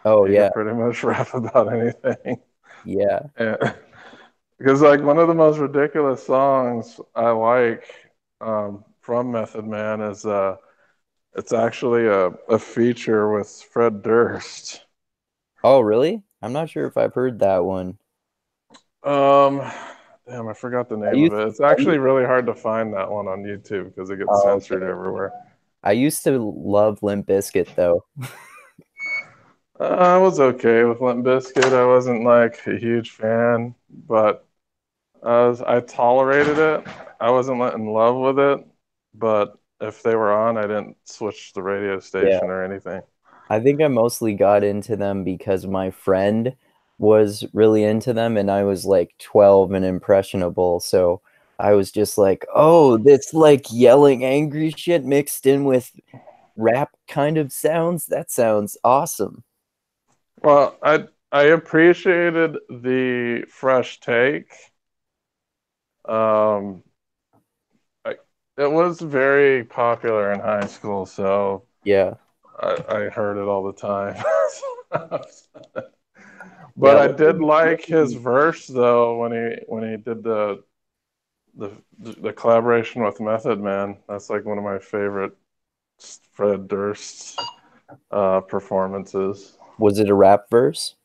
Oh He yeah, could pretty much rap about anything. yeah. And, because like one of the most ridiculous songs I like from Method Man is it's actually a feature with Fred Durst. Oh really? I'm not sure if I've heard that one. Um, damn, I forgot the I name of used, it. It's I actually used, really hard to find that one on YouTube because it gets oh, censored okay. everywhere. I used to love Limp Bizkit though. I was okay with Limp Bizkit. I wasn't like a huge fan, but I tolerated it. I wasn't in love with it, but if they were on, I didn't switch the radio Yeah. station or anything. I think I mostly got into them because my friend was really into them and I was like 12 and impressionable. So I was just like, oh, this like yelling angry shit mixed in with rap kind of sounds. That sounds awesome. Well, I appreciated the fresh take. Um, I, it was very popular in high school, so Yeah. I heard it all the time. But Yeah. I did like his verse though when he did the the collaboration with Method Man. That's like one of my favorite Fred Durst performances. Was it a rap verse?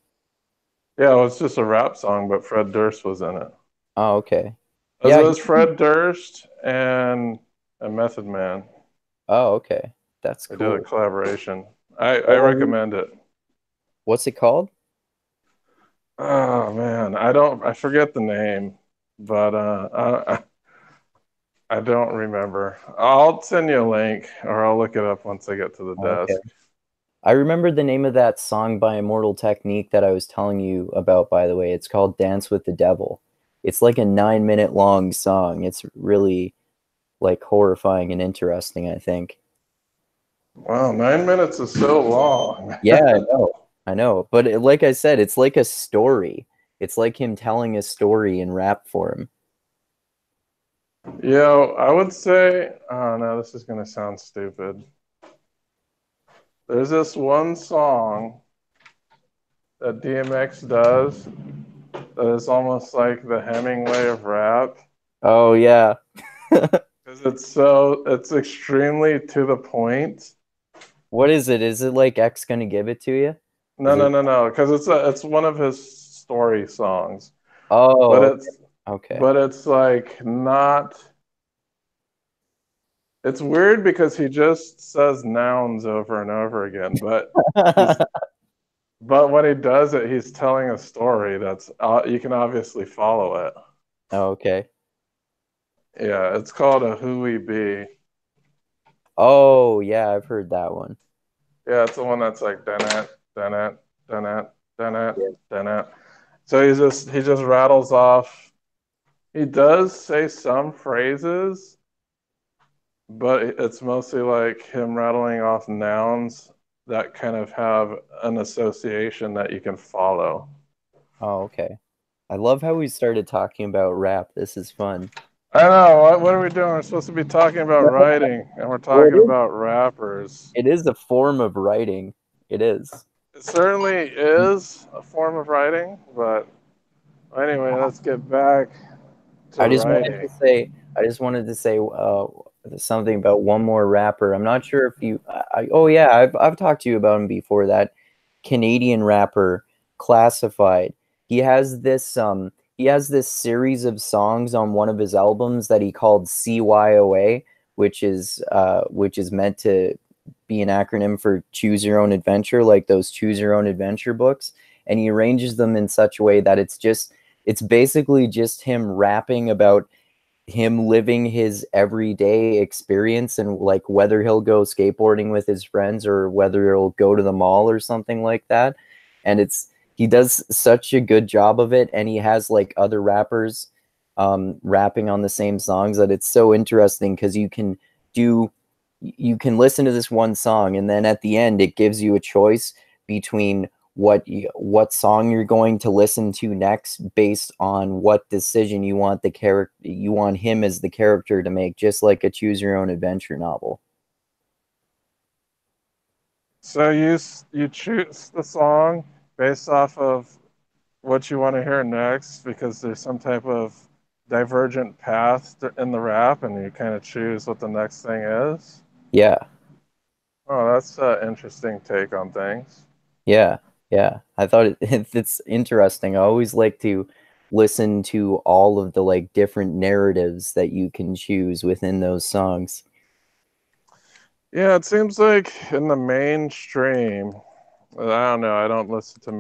Yeah, it was just a rap song, but Fred Durst was in it. Oh, okay. As Yeah. well as Fred Durst and Method Man. Oh, okay. That's They did a cool. collaboration. I Um, recommend it. what's it called? Oh man, I forget the name, but I don't remember. I'll send you a link or I'll look it up once I get to the Oh, okay. desk. I remember the name of that song by Immortal Technique that I was telling you about, by the way. It's called Dance with the Devil. It's like a 9 minute long song. It's really like horrifying and interesting, I think. Wow, 9 minutes is so long. Yeah, I know. I know. But like I said, it's like a story. It's like him telling a story in rap form. I would say, oh no, this is gonna sound stupid. There's this one song that DMX does that is almost like the Hemingway of rap Oh, yeah. because it's extremely to the point. What is it? Is it like X gonna give it to you? No, Is no, it? no, no, because it's one of his story songs, but Oh, okay. it's Okay. but it's like not. It's weird because he just says nouns over and over again, he's but when he does it, he's telling a story that's you can obviously follow it. Oh, okay. Yeah, it's called a Who We Be. Oh, yeah, I've heard that one. Yeah, it's the one that's like dun it, dun it, dun it, dun it, Yeah. dun it. So he just rattles off. He does say some phrases, but it's mostly like him rattling off nouns that kind of have an association that you can follow. Oh, okay. I love how we started talking about rap. This is fun. I know. What are we doing? We're supposed to be talking about writing, and we're Well, talking about rappers. it is a form of writing. It is. It certainly is a form of writing, but anyway, let's get back to I just wanted writing. to say, I just wanted to say something about one more rapper. I'm not sure if you, oh yeah, I've talked to you about him before. That Canadian rapper, Classified. He has this series of songs on one of his albums that he called CYOA, which is meant to be an acronym for Choose Your Own Adventure, like those Choose Your Own Adventure books. And he arranges them in such a way that it's basically just him rapping about him living his everyday experience, and like whether he'll go skateboarding with his friends or whether he'll go to the mall or something like that. And he does such a good job of it, and he has like other rappers rapping on the same songs, that it's so interesting because you can listen to this one song, and then at the end it gives you a choice between what song you're going to listen to next, based on what decision you want him as the character to make, just like a choose your own adventure novel. So you choose the song based off of what you want to hear next because there's some type of divergent path in the rap, and you kind of choose what the next thing is. Yeah, Oh, that's an interesting take on things. yeah, yeah. I thought it's interesting. I always like to listen to all of the like different narratives that you can choose within those songs. Yeah, it seems like in the mainstream, I don't know, I don't listen to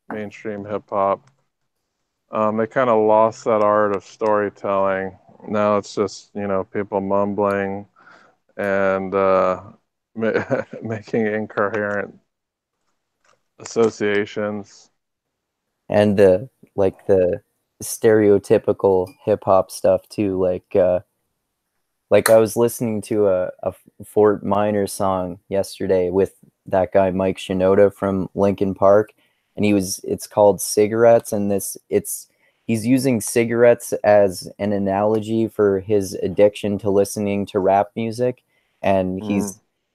mainstream hip hop. They kind of lost that art of storytelling. Now it's just, people mumbling and making incoherent associations. And the stereotypical hip hop stuff too, like I was listening to a Fort Minor song yesterday with that guy Mike Shinoda from Linkin Park, and it's called Cigarettes, and he's using cigarettes as an analogy for his addiction to listening to rap music, and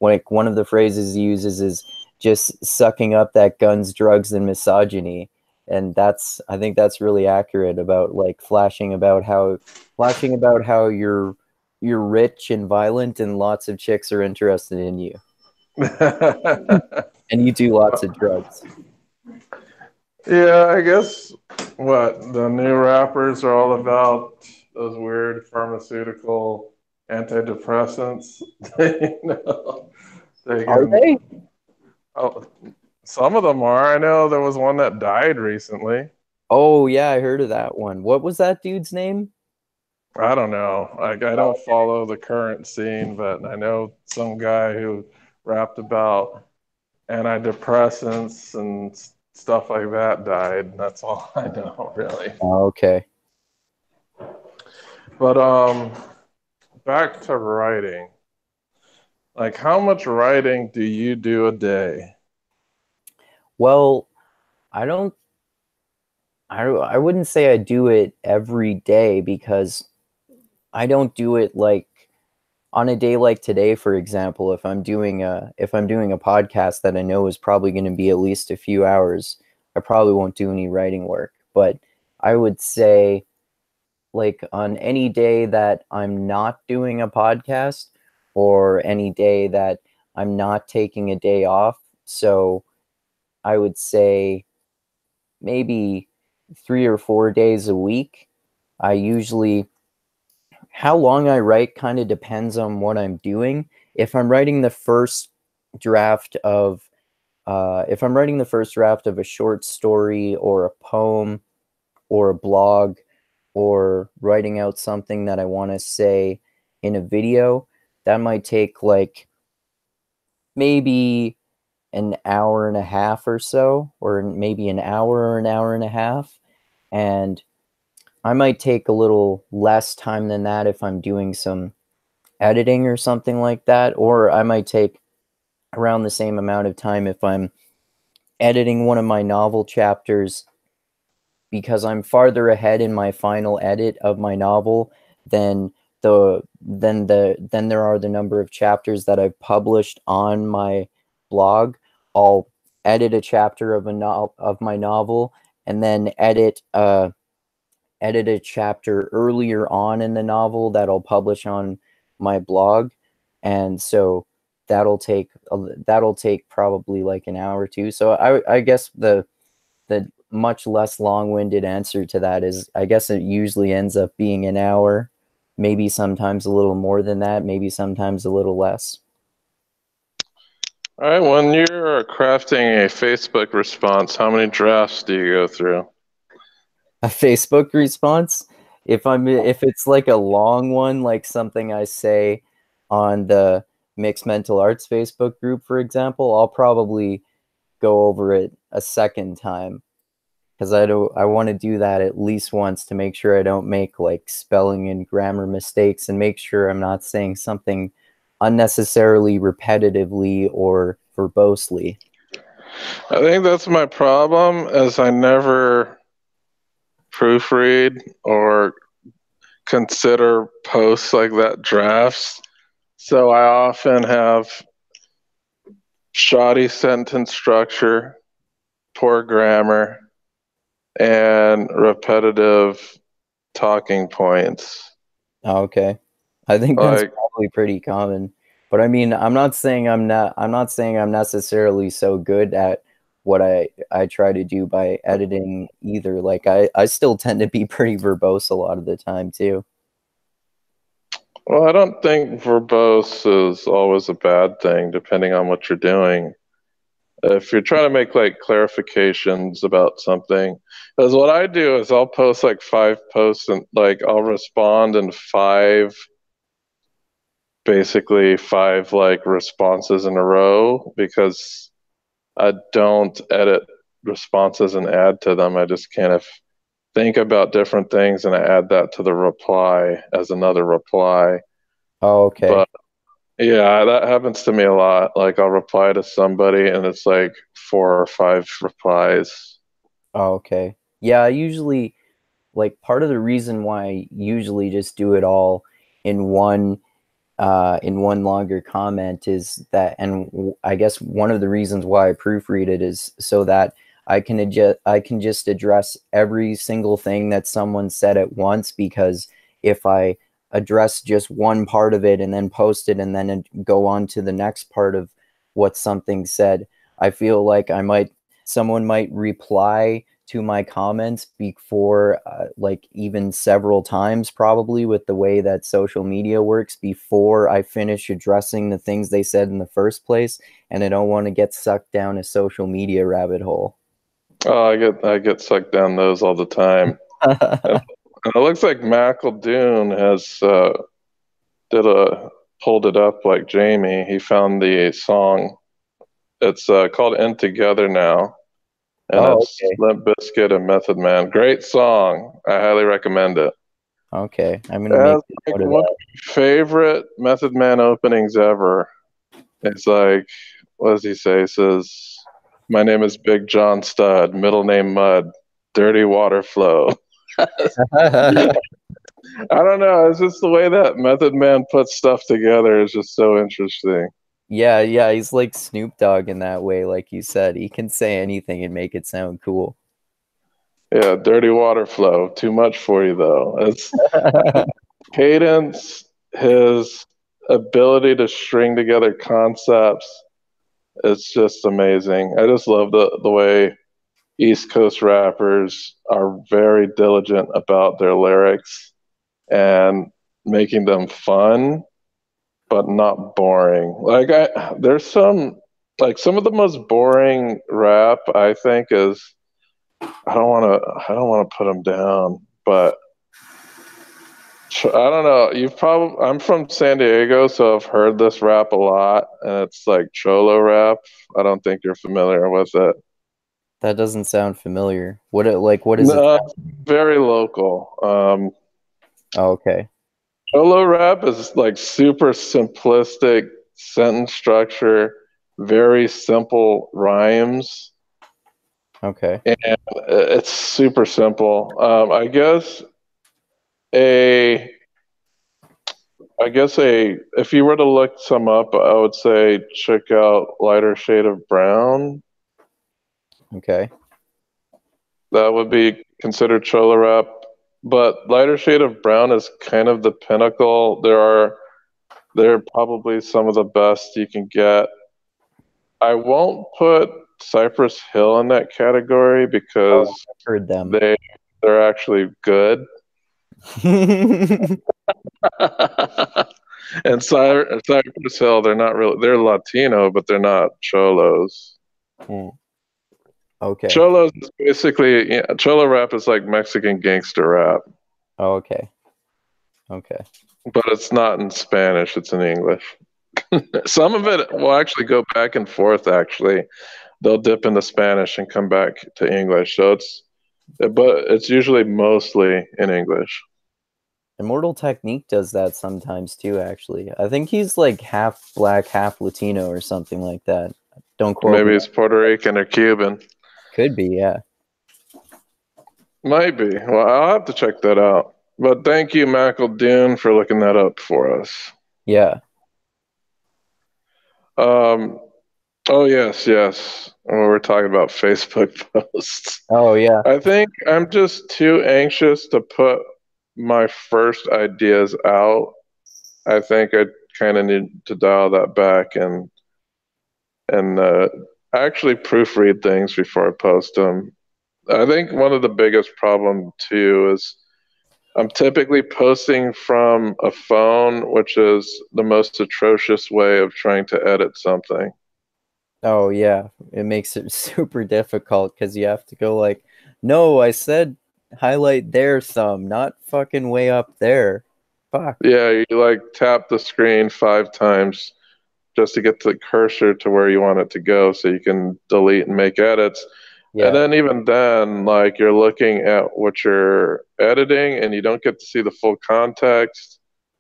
like one of the phrases he uses is just sucking up that guns, drugs, and misogyny. And I think that's really accurate about like flashing about how you're rich and violent and lots of chicks are interested in you, and you do lots of drugs. Yeah, I guess what the new rappers are all about those weird pharmaceutical antidepressants. you know, they Are can. they? Oh, some of them are. I know there was one that died recently. Oh yeah, I heard of that one. What was that dude's name? I don't know. Like I don't follow the current scene, but I know some guy who rapped about antidepressants and stuff like that died. That's all I know, really. Oh, okay. But back to writing. Like, how much writing do you do a day? Well, I don't I wouldn't say I do it every day, because I don't do it like on a day like today, for example. If I'm doing a podcast that I know is probably going to be at least a few hours, I probably won't do any writing work. But I would say, like, on any day that I'm not doing a podcast, or any day that I'm not taking a day off, so I would say maybe 3 or 4 days a week. I usually How long I write kind of depends on what I'm doing. If I'm writing the first draft of if I'm writing the first draft of a short story or a poem or a blog, or writing out something that I want to say in a video, that might take like maybe an hour and a half or so, or maybe an hour or an hour and a half. And I might take a little less time than that if I'm doing some editing or something like that, or I might take around the same amount of time if I'm editing one of my novel chapters, because I'm farther ahead in my final edit of my novel than there are the number of chapters that I've published on my blog. I'll edit a chapter of my novel, and then edit a chapter earlier on in the novel that I'll publish on my blog, and so that'll take probably like an hour or two. So I guess the much less long-winded answer to that is, I guess it usually ends up being an hour, maybe sometimes a little more than that, maybe sometimes a little less. All right, when you're crafting a Facebook response, how many drafts do you go through? A Facebook response, if it's like a long one, like something I say on the Mixed Mental Arts Facebook group, for example, I'll probably go over it a second time, because I want to do that at least once to make sure I don't make like spelling and grammar mistakes, and make sure I'm not saying something unnecessarily repetitively or verbosely. I think that's my problem, as I never proofread or consider posts like that drafts. So I often have shoddy sentence structure, poor grammar, and repetitive talking points. Oh, okay. I think that's probably pretty common. But I mean, I'm not saying I'm necessarily so good at what I try to do by editing either. Like I still tend to be pretty verbose a lot of the time too. Well, I don't think verbose is always a bad thing, depending on what you're doing. If you're trying to make like clarifications about something, because what I do is I'll post like 5 posts, and like I'll respond in basically five like responses in a row, because I don't edit responses and add to them. I just kind of think about different things and I add that to the reply as another reply. Oh, okay. But yeah, that happens to me a lot. Like I'll reply to somebody and it's like 4 or 5 replies. Oh, okay. Yeah, I usually, like, part of the reason why I usually just do it all in one longer comment is that, and I guess one of the reasons why I proofread it is so that I can just address every single thing that someone said at once, because if I address just one part of it and then post it and then go on to the next part of what something said, I feel like someone might reply to my comments before, like even several times, probably, with the way that social media works, before I finish addressing the things they said in the first place, and I don't want to get sucked down a social media rabbit hole. Oh, I get sucked down those all the time. And it looks like Mackle has pulled it up like Jamie. He found the song. It's called "In Together Now," and Oh, it's okay. Limp Bizkit and Method Man. Great song. I highly recommend it. Okay, I'm gonna make a Like note of one of that. my favorite Method Man openings ever. It's like, what does he say? He says, "My name is Big John Stud, middle name Mud, dirty water flow." I don't know. It's just the way that Method Man puts stuff together is just so interesting. Yeah, he's like Snoop Dogg in that way, like you said. He can say anything and make it sound cool. Yeah, dirty water flow. Too much for you though. It's Cadence, his ability to string together concepts. It's just amazing. I just love the way East Coast rappers are very diligent about their lyrics and making them fun but not boring. There's some of the most boring rap I think is, I don't want to put them down, but I don't know. I'm from San Diego, so I've heard this rap a lot, and it's like Cholo rap. I don't think you're familiar with it. That doesn't sound familiar. What is it? No, very local. Oh, okay. Cholo rap is like super simplistic sentence structure, very simple rhymes, Okay. and it's super simple. I guess a I guess if you were to look some up, I would say check out Lighter Shade of Brown. Okay. That would be considered Chola Rap, but Lighter Shade of Brown is kind of the pinnacle. They're probably some of the best you can get. I won't put Cypress Hill in that category because Oh, I've heard them. they're actually good. And Cypress Hill, they're not really, they're Latino, but they're not cholos. Okay. Cholos is basically, cholo rap is like Mexican gangster rap, Oh, okay. Okay. but it's not in Spanish, it's in English. Some of it will actually go back and forth, actually. They'll dip into Spanish and come back to English. But it's usually mostly in English. Immortal Technique does that sometimes too, actually. I think he's like half black, half Latino or something like that. Don't quote Maybe me. he's Puerto Rican or Cuban. Could be, yeah. Might be. Well, I'll have to check that out. But thank you, Mackle Dune, for looking that up for us. Yeah. Oh, yes. We're talking about Facebook posts. Oh, yeah. I think I'm just too anxious to put my first ideas out. I think I kind of need to dial that back and actually proofread things before I post them. I think one of the biggest problem too is I'm typically posting from a phone, which is the most atrocious way of trying to edit something. Oh, yeah. It makes it super difficult because you have to go like, no, I said highlight there some, not fucking way up there. Fuck. Yeah, you like tap the screen 5 times just to get the cursor to where you want it to go so you can delete and make edits. Yeah. And then even then, like you're looking at what you're editing and you don't get to see the full context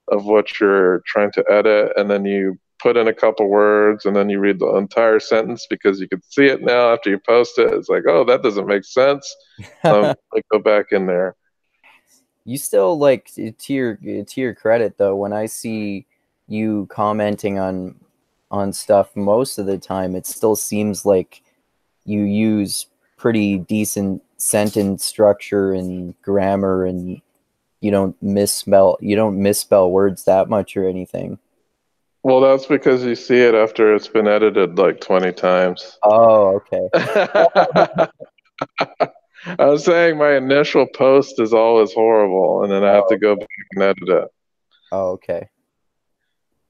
of what you're trying to edit. And then you put in a couple words and then you read the entire sentence because you can see it now after you post it. It's like, oh, that doesn't make sense. So I go back in there. You still like to your credit though, when I see you commenting on stuff most of the time, it still seems like you use pretty decent sentence structure and grammar, and you don't misspell words that much or anything. Well, that's because you see it after it's been edited like 20 times. Oh, okay. I was saying my initial post is always horrible, and then I have to go back and edit it. Oh, okay.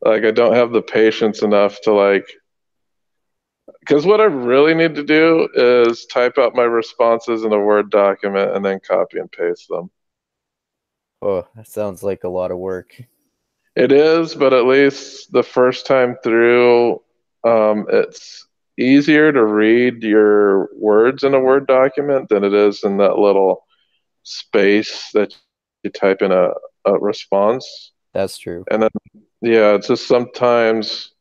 Like, I don't have the patience enough to, like, because what I really need to do is type out my responses in a Word document and then copy and paste them. Oh, that sounds like a lot of work. It is, but at least the first time through, it's easier to read your words in a Word document than it is in that little space that you type in a response. That's true. And then, yeah, it's just sometimes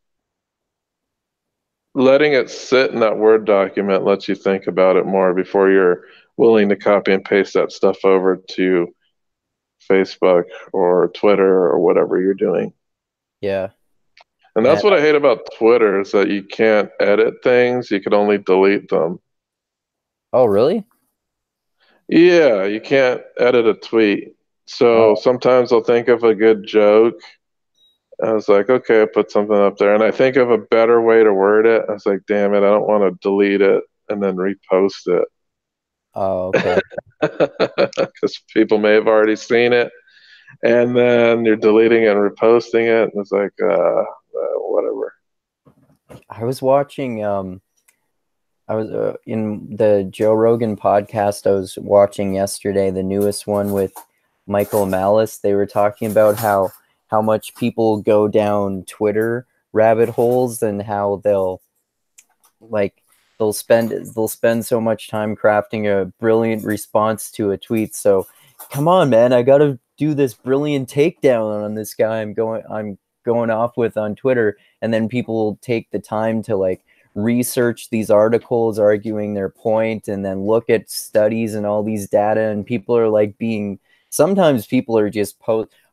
letting it sit in that Word document lets you think about it more before you're willing to copy and paste that stuff over to Facebook or Twitter or whatever you're doing. Yeah. And that's what I hate about Twitter is that you can't edit things, you can only delete them. Oh, really? Yeah, you can't edit a tweet. So sometimes I'll think of a good joke. I was like, okay, I put something up there. And I think of a better way to word it. I was like, damn it, I don't want to delete it and then repost it. Oh, okay. Because people may have already seen it. And then you're deleting it and reposting it. And it's like, whatever. I was watching I was in the Joe Rogan podcast I was watching yesterday, the newest one with Michael Malice. They were talking about how much people go down Twitter rabbit holes and how they'll spend so much time crafting a brilliant response to a tweet. So come on, man, I gotta do this brilliant takedown on this guy I'm going off with on Twitter, and then people take the time to like research these articles arguing their point and then look at studies and all these data, and people are like sometimes people are just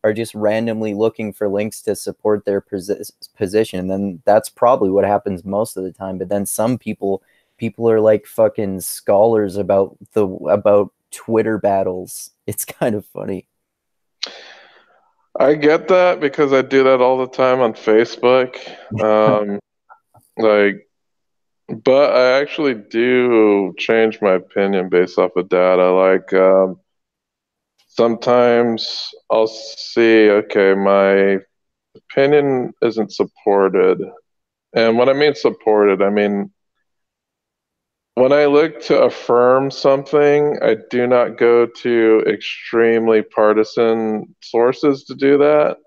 are just randomly looking for links to support their position. And then that's probably what happens most of the time. But then some people are like fucking scholars about Twitter battles. It's kind of funny. I get that because I do that all the time on Facebook. Like, but I actually do change my opinion based off of data. Like, sometimes I'll see, okay, my opinion isn't supported. And when I mean supported, I mean when I look to affirm something, I do not go to extremely partisan sources to do that,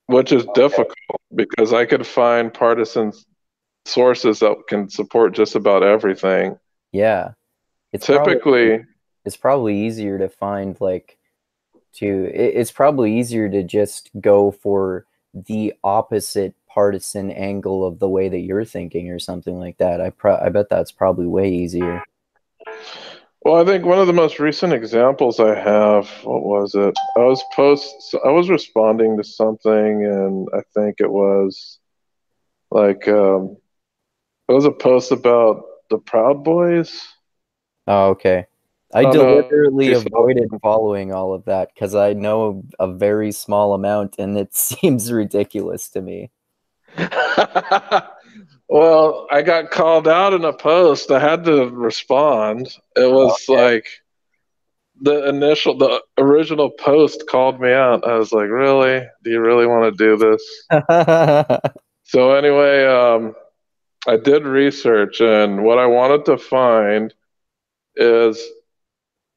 which is difficult because I could find partisan sources that can support just about everything. Yeah. Typically, it's probably easier to find like it's probably easier to just go for the opposite partisan angle of the way that you're thinking or something like that. I bet that's probably way easier. well, I think one of the most recent examples I have, what was it? I was responding to something, and I think it was like it was a post about the Proud Boys. Oh, okay. I don't know deliberately if you saw avoided following all of that because I know a very small amount and it seems ridiculous to me. Well, I got called out in a post. I had to respond. It was like the original post called me out. I was like, really? Do you really want to do this? So anyway, I did research, and what I wanted to find is,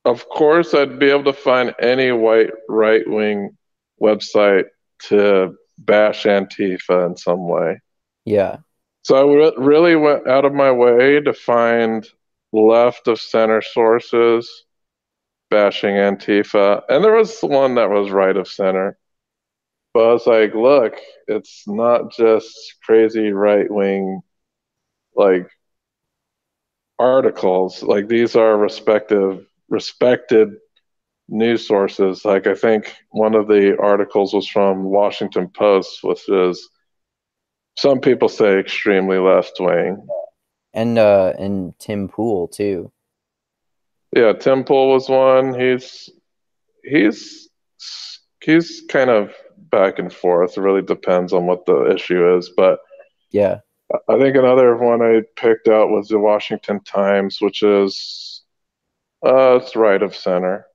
of course, I'd be able to find any white right wing website to bash Antifa in some way. Yeah. So I really went out of my way to find left of center sources bashing Antifa. And there was one that was right of center. But I was like, look, it's not just crazy right wing like articles. Like these are respected news sources. Like I think one of the articles was from Washington Post, which is some people say extremely left wing. And Tim Pool too. Yeah, Tim Pool was one. He's he's kind of back and forth. It really depends on what the issue is. But yeah, I think another one I picked out was the Washington Times, which is it's right of center.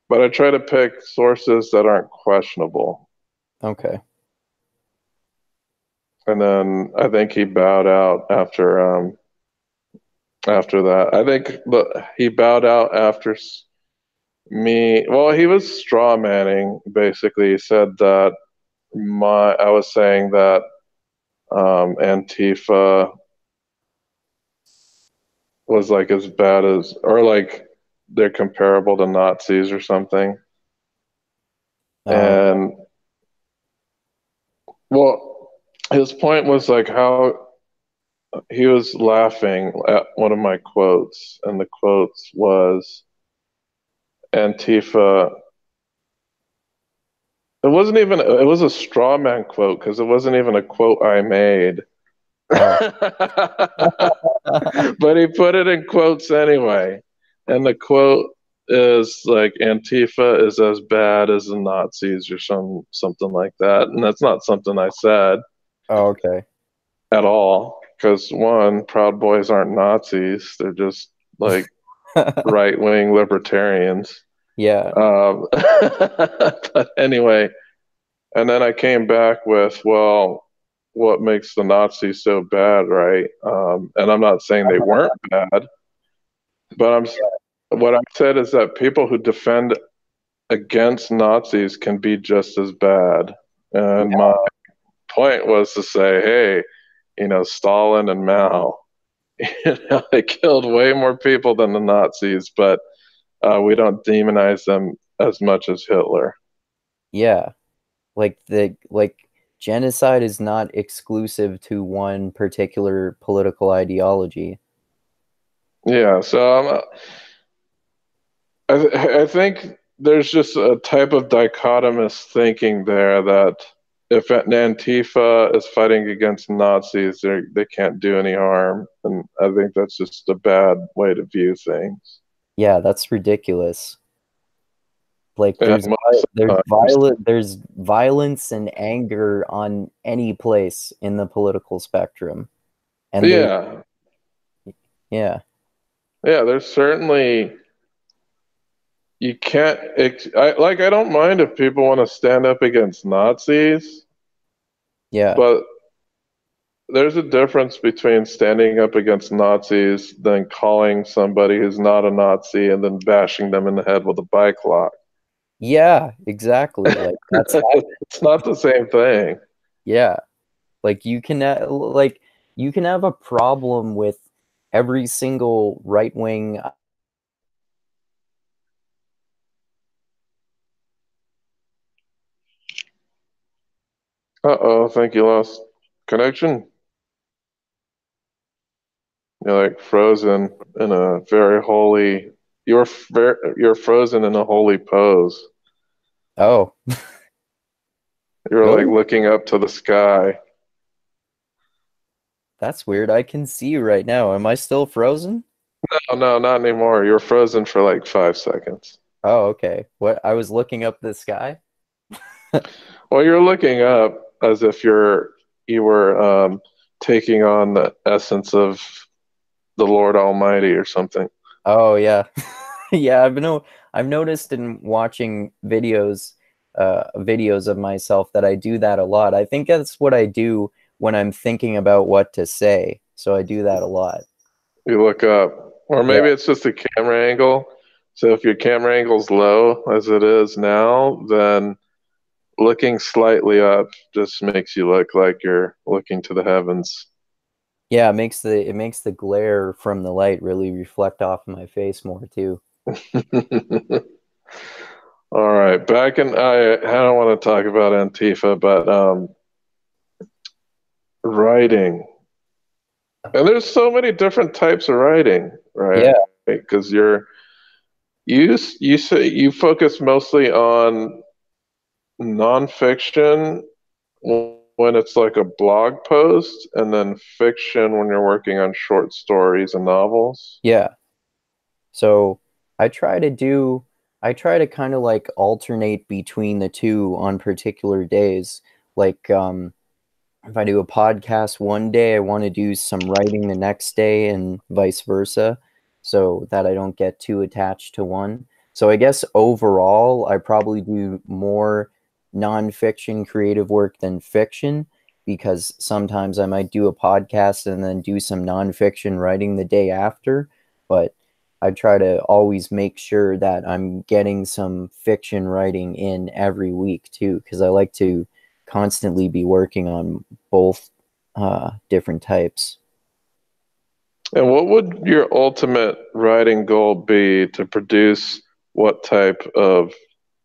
But I try to pick sources that aren't questionable. okay. And then I think he bowed out after that. I think he bowed out after me. Well, he was straw manning. Basically, he said that I was saying that Antifa was like as bad as, or like they're comparable to Nazis or something. And well, his point was like how he was laughing at one of my quotes, and the quotes was Antifa. It was a straw man quote because it wasn't even a quote I made. But he put it in quotes anyway. And the quote is like Antifa is as bad as the Nazis or something like that. And that's not something I said. Oh, okay. At all. Because one, Proud Boys aren't Nazis. They're just like right wing libertarians. Yeah. But anyway, and then I came back with, well, what makes the Nazis so bad, right? And I'm not saying they weren't bad, but what I said is that people who defend against Nazis can be just as bad. And my point was to say, hey, Stalin and Mao, they killed way more people than the Nazis, but we don't demonize them as much as Hitler. Yeah. Like genocide is not exclusive to one particular political ideology. Yeah, so I think there's just a type of dichotomous thinking there that if an Antifa is fighting against Nazis, they can't do any harm, and I think that's just a bad way to view things. Yeah, that's ridiculous. Like Yeah, most there's times. violence and anger on any place in the political spectrum. And there's Yeah, yeah. yeah. There's certainly you can't. I don't mind if people want to stand up against Nazis, Yeah. but there's a difference between standing up against Nazis than calling somebody who's not a Nazi and then bashing them in the head with a bike lock. Yeah, exactly. Like that's It's not the same thing. yeah. Like you can have a problem with every single right wing. Uh-oh, I think you lost connection. You're like frozen in a very holy. You're frozen in a holy pose. Oh, You're like really? looking up to the sky. That's weird. I can see you right now. Am I still frozen? Oh no, not anymore. You're frozen for like 5 seconds. Oh, okay. What I was looking up the sky? Well, you're looking up as if you were taking on the essence of the Lord Almighty or something. Oh yeah. Yeah, I've noticed in watching videos of myself that I do that a lot. I think that's what I do when I'm thinking about what to say. So I do that a lot. You look up, or Yeah. maybe it's just a camera angle. So if your camera angle's low as it is now, then looking slightly up just makes you look like you're looking to the heavens. Yeah, it makes the glare from the light really reflect off of my face more too. All right, I don't want to talk about Antifa, but writing. And there's so many different types of writing, Yeah. right? Because you say you focus mostly on nonfiction when it's like a blog post, and then fiction when you're working on short stories and novels. Yeah. So I try to do, I try to kind of like alternate between the two on particular days. Like, if I do a podcast one day, I want to do some writing the next day and vice versa, so that I don't get too attached to one. So I guess overall, I probably do more nonfiction creative work than fiction because sometimes I might do a podcast and then do some nonfiction writing the day after. But I try to always make sure that I'm getting some fiction writing in every week too, because I like to constantly be working on both different types. And what would your ultimate writing goal be to produce what type of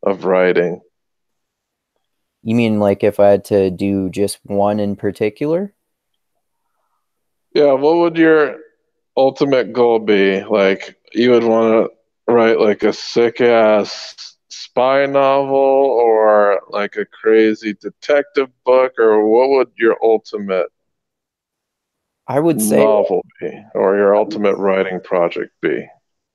writing? You mean like if I had to do just one in particular? Yeah, what would your ultimate goal be? Like you would want to write like a sick ass spy novel or like a crazy detective book, or what would your ultimate I would say novel be or your ultimate writing project be?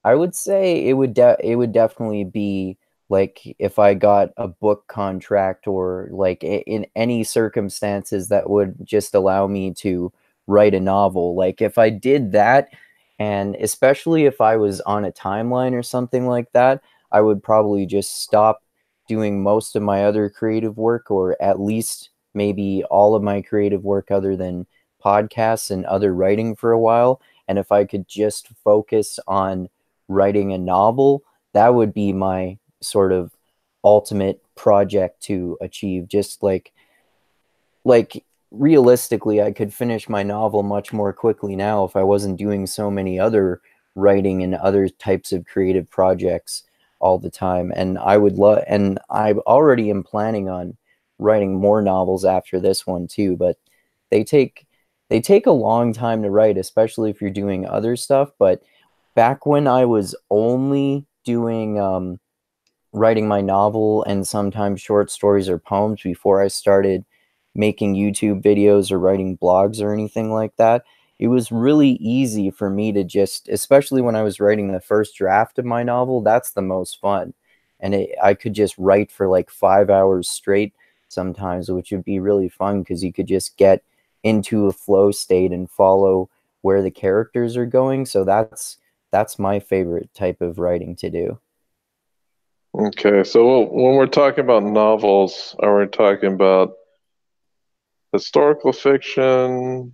I would say it would definitely be like if I got a book contract or like in any circumstances that would just allow me to write a novel. Like if I did that, and especially if I was on a timeline or something like that, I would probably just stop doing most of my other creative work, or at least maybe all of my creative work other than podcasts and other writing for a while. And if I could just focus on writing a novel, that would be my sort of ultimate project to achieve. Just like realistically, I could finish my novel much more quickly now if I wasn't doing so many other writing and other types of creative projects all the time. And I would love, and I already am planning on writing more novels after this one too, but they take they take a long time to write, especially if you're doing other stuff. But back when I was only doing writing my novel and sometimes short stories or poems before I started making YouTube videos or writing blogs or anything like that, it was really easy for me to just, especially when I was writing the first draft of my novel, that's the most fun. And I could just write for like 5 hours straight sometimes, which would be really fun because you could just get into a flow state and follow where the characters are going. So that's my favorite type of writing to do. Okay, so when we're talking about novels, are we talking about historical fiction,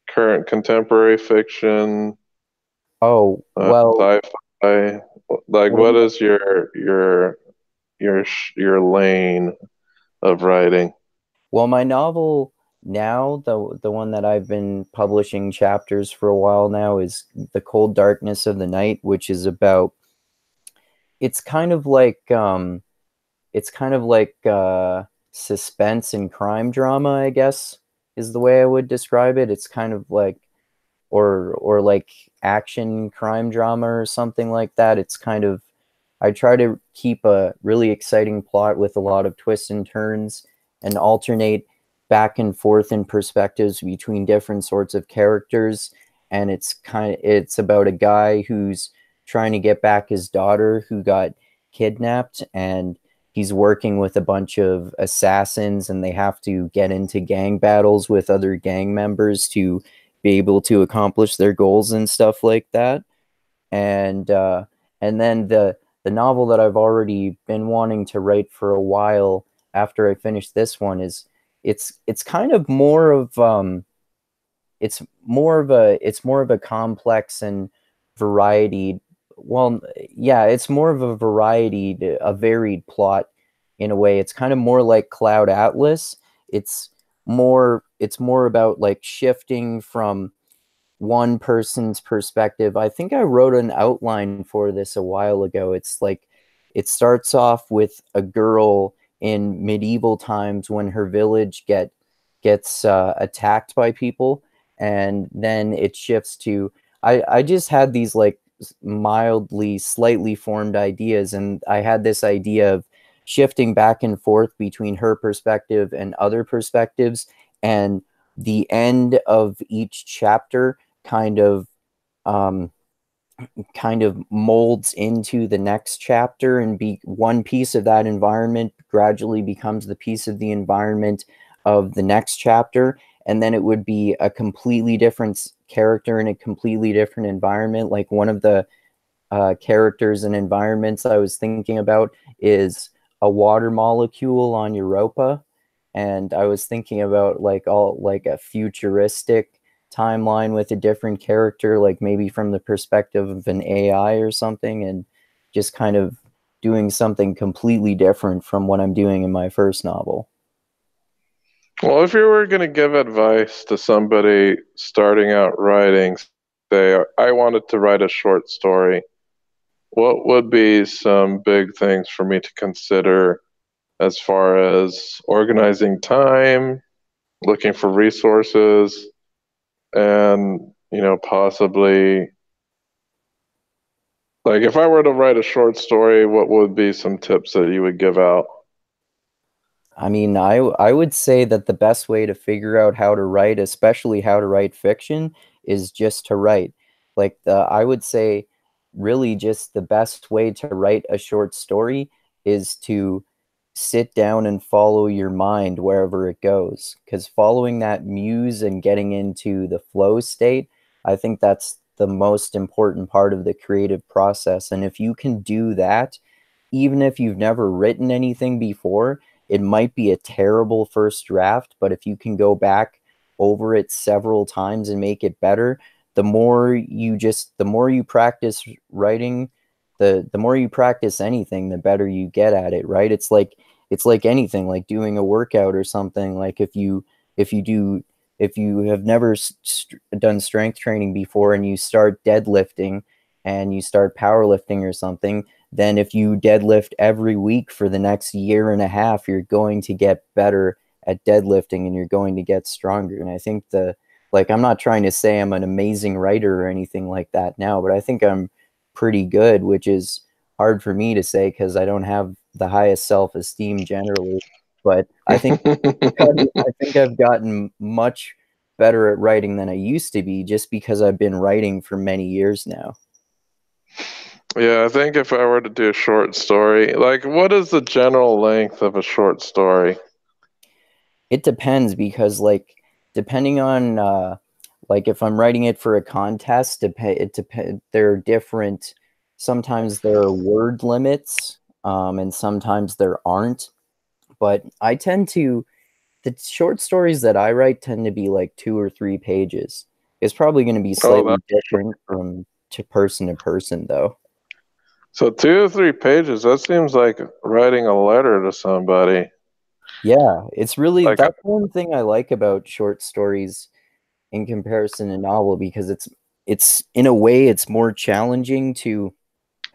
current contemporary fiction, Oh, well, sci-fi? Like, well, what is your lane of writing? well, my novel now, the one that I've been publishing chapters for a while now, is The Cold Darkness of the Night, which is about, it's kind of like it's kind of like suspense and crime drama, I guess, is the way I would describe it. It's kind of like, or like action crime drama or something like that. It's kind of, I try to keep a really exciting plot with a lot of twists and turns and alternate back and forth in perspectives between different sorts of characters. And it's about a guy who's trying to get back his daughter who got kidnapped, and he's working with a bunch of assassins, and they have to get into gang battles with other gang members to be able to accomplish their goals and stuff like that. And and then the novel that I've already been wanting to write for a while after I finish this one is, it's kind of more of it's more of a complex and variety, well, yeah, it's more of a variety, a varied plot in a way. It's kind of more like Cloud Atlas. It's more about like shifting from one person's perspective. I think I wrote an outline for this a while ago. It's like, it starts off with a girl in medieval times when her village gets attacked by people, and then it shifts to, I just had these like mildly slightly formed ideas, and I had this idea of shifting back and forth between her perspective and other perspectives, and the end of each chapter kind of um, kind of molds into the next chapter, and be one piece of that environment gradually becomes the piece of the environment of the next chapter, and then it would be a completely different character in a completely different environment. Like one of the characters and environments I was thinking about is a water molecule on Europa, and I was thinking about like all like a futuristic timeline with a different character, like maybe from the perspective of an AI or something, and just kind of doing something completely different from what I'm doing in my first novel. Well, if you were going to give advice to somebody starting out writing, say, I wanted to write a short story, what would be some big things for me to consider as far as organizing time, looking for resources, and, possibly, like, if I were to write a short story, what would be some tips that you would give out? I mean, I would say that the best way to figure out how to write, especially how to write fiction, is just to write. Like I would say really just the best way to write a short story is to sit down and follow your mind wherever it goes. Because following that muse and getting into the flow state, I think that's the most important part of the creative process. And if you can do that, even if you've never written anything before, it might be a terrible first draft, but if you can go back over it several times and make it better, the more you practice writing, the more you practice anything, the better you get at it, right? It's like anything, like doing a workout or something. Like if you have never done strength training before and you start deadlifting and you start powerlifting or something, then if you deadlift every week for the next year and a half, you're going to get better at deadlifting and you're going to get stronger. And I think like, I'm not trying to say I'm an amazing writer or anything like that now, but I think I'm pretty good, which is hard for me to say because I don't have the highest self-esteem generally. But I think I've gotten much better at writing than I used to be just because I've been writing for many years now. Yeah, I think if I were to do a short story, like what is the general length of a short story? It depends because depending on like if I'm writing it for a contest, there are different, sometimes there are word limits, and sometimes there aren't. But the short stories that I write tend to be like 2 or 3 pages. It's probably going to be Oh, slightly that's different from to person, though. so 2 or 3 pages. That seems like writing a letter to somebody. Yeah, it's really Like, that's one thing I like about short stories in comparison to novel because it's in a way it's more challenging to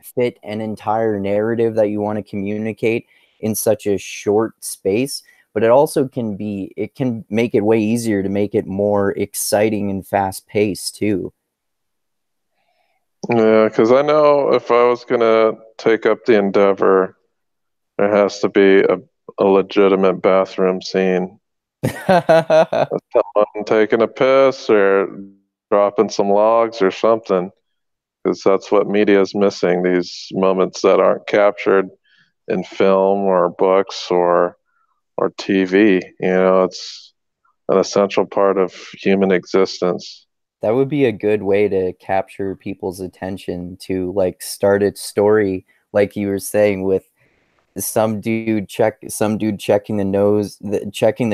fit an entire narrative that you want to communicate in such a short space, but it can make it way easier to make it more exciting and fast paced too. yeah, because I know if I was gonna take up the endeavor, there has to be a legitimate bathroom scene. Someone taking a piss or dropping some logs or something, because that's what media is missing, these moments that aren't captured in film or books or TV. It's an essential part of human existence. That would be a good way to capture people's attention to like start a story like you were saying with some dude checking the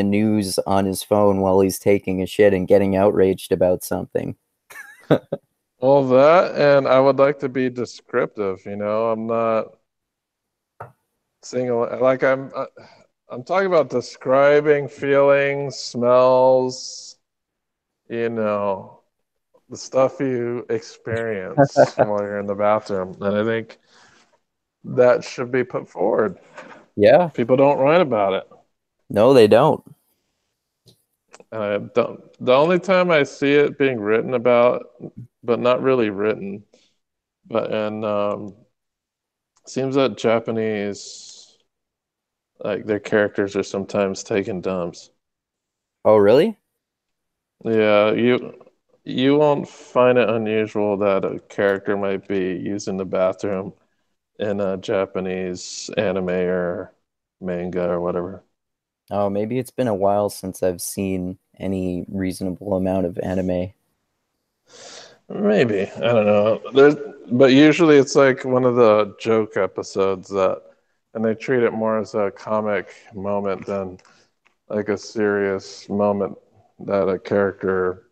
news on his phone while he's taking a shit and getting outraged about something. Well, that, and I would like to be descriptive. I'm not single. Like I'm talking about describing feelings, smells, you know, the stuff you experience while you're in the bathroom. And I think that should be put forward. Yeah, People don't write about it. no, they don't. And I don't, the only time I see it being written about, but not really written, but and seems that Japanese, like their characters are sometimes taking dumps. Oh, really? Yeah, you won't find it unusual that a character might be using the bathroom in a Japanese anime or manga or whatever. Oh, maybe it's been a while since I've seen any reasonable amount of anime. Maybe, I don't know. But usually it's like one of the joke episodes and they treat it more as a comic moment than like a serious moment that a character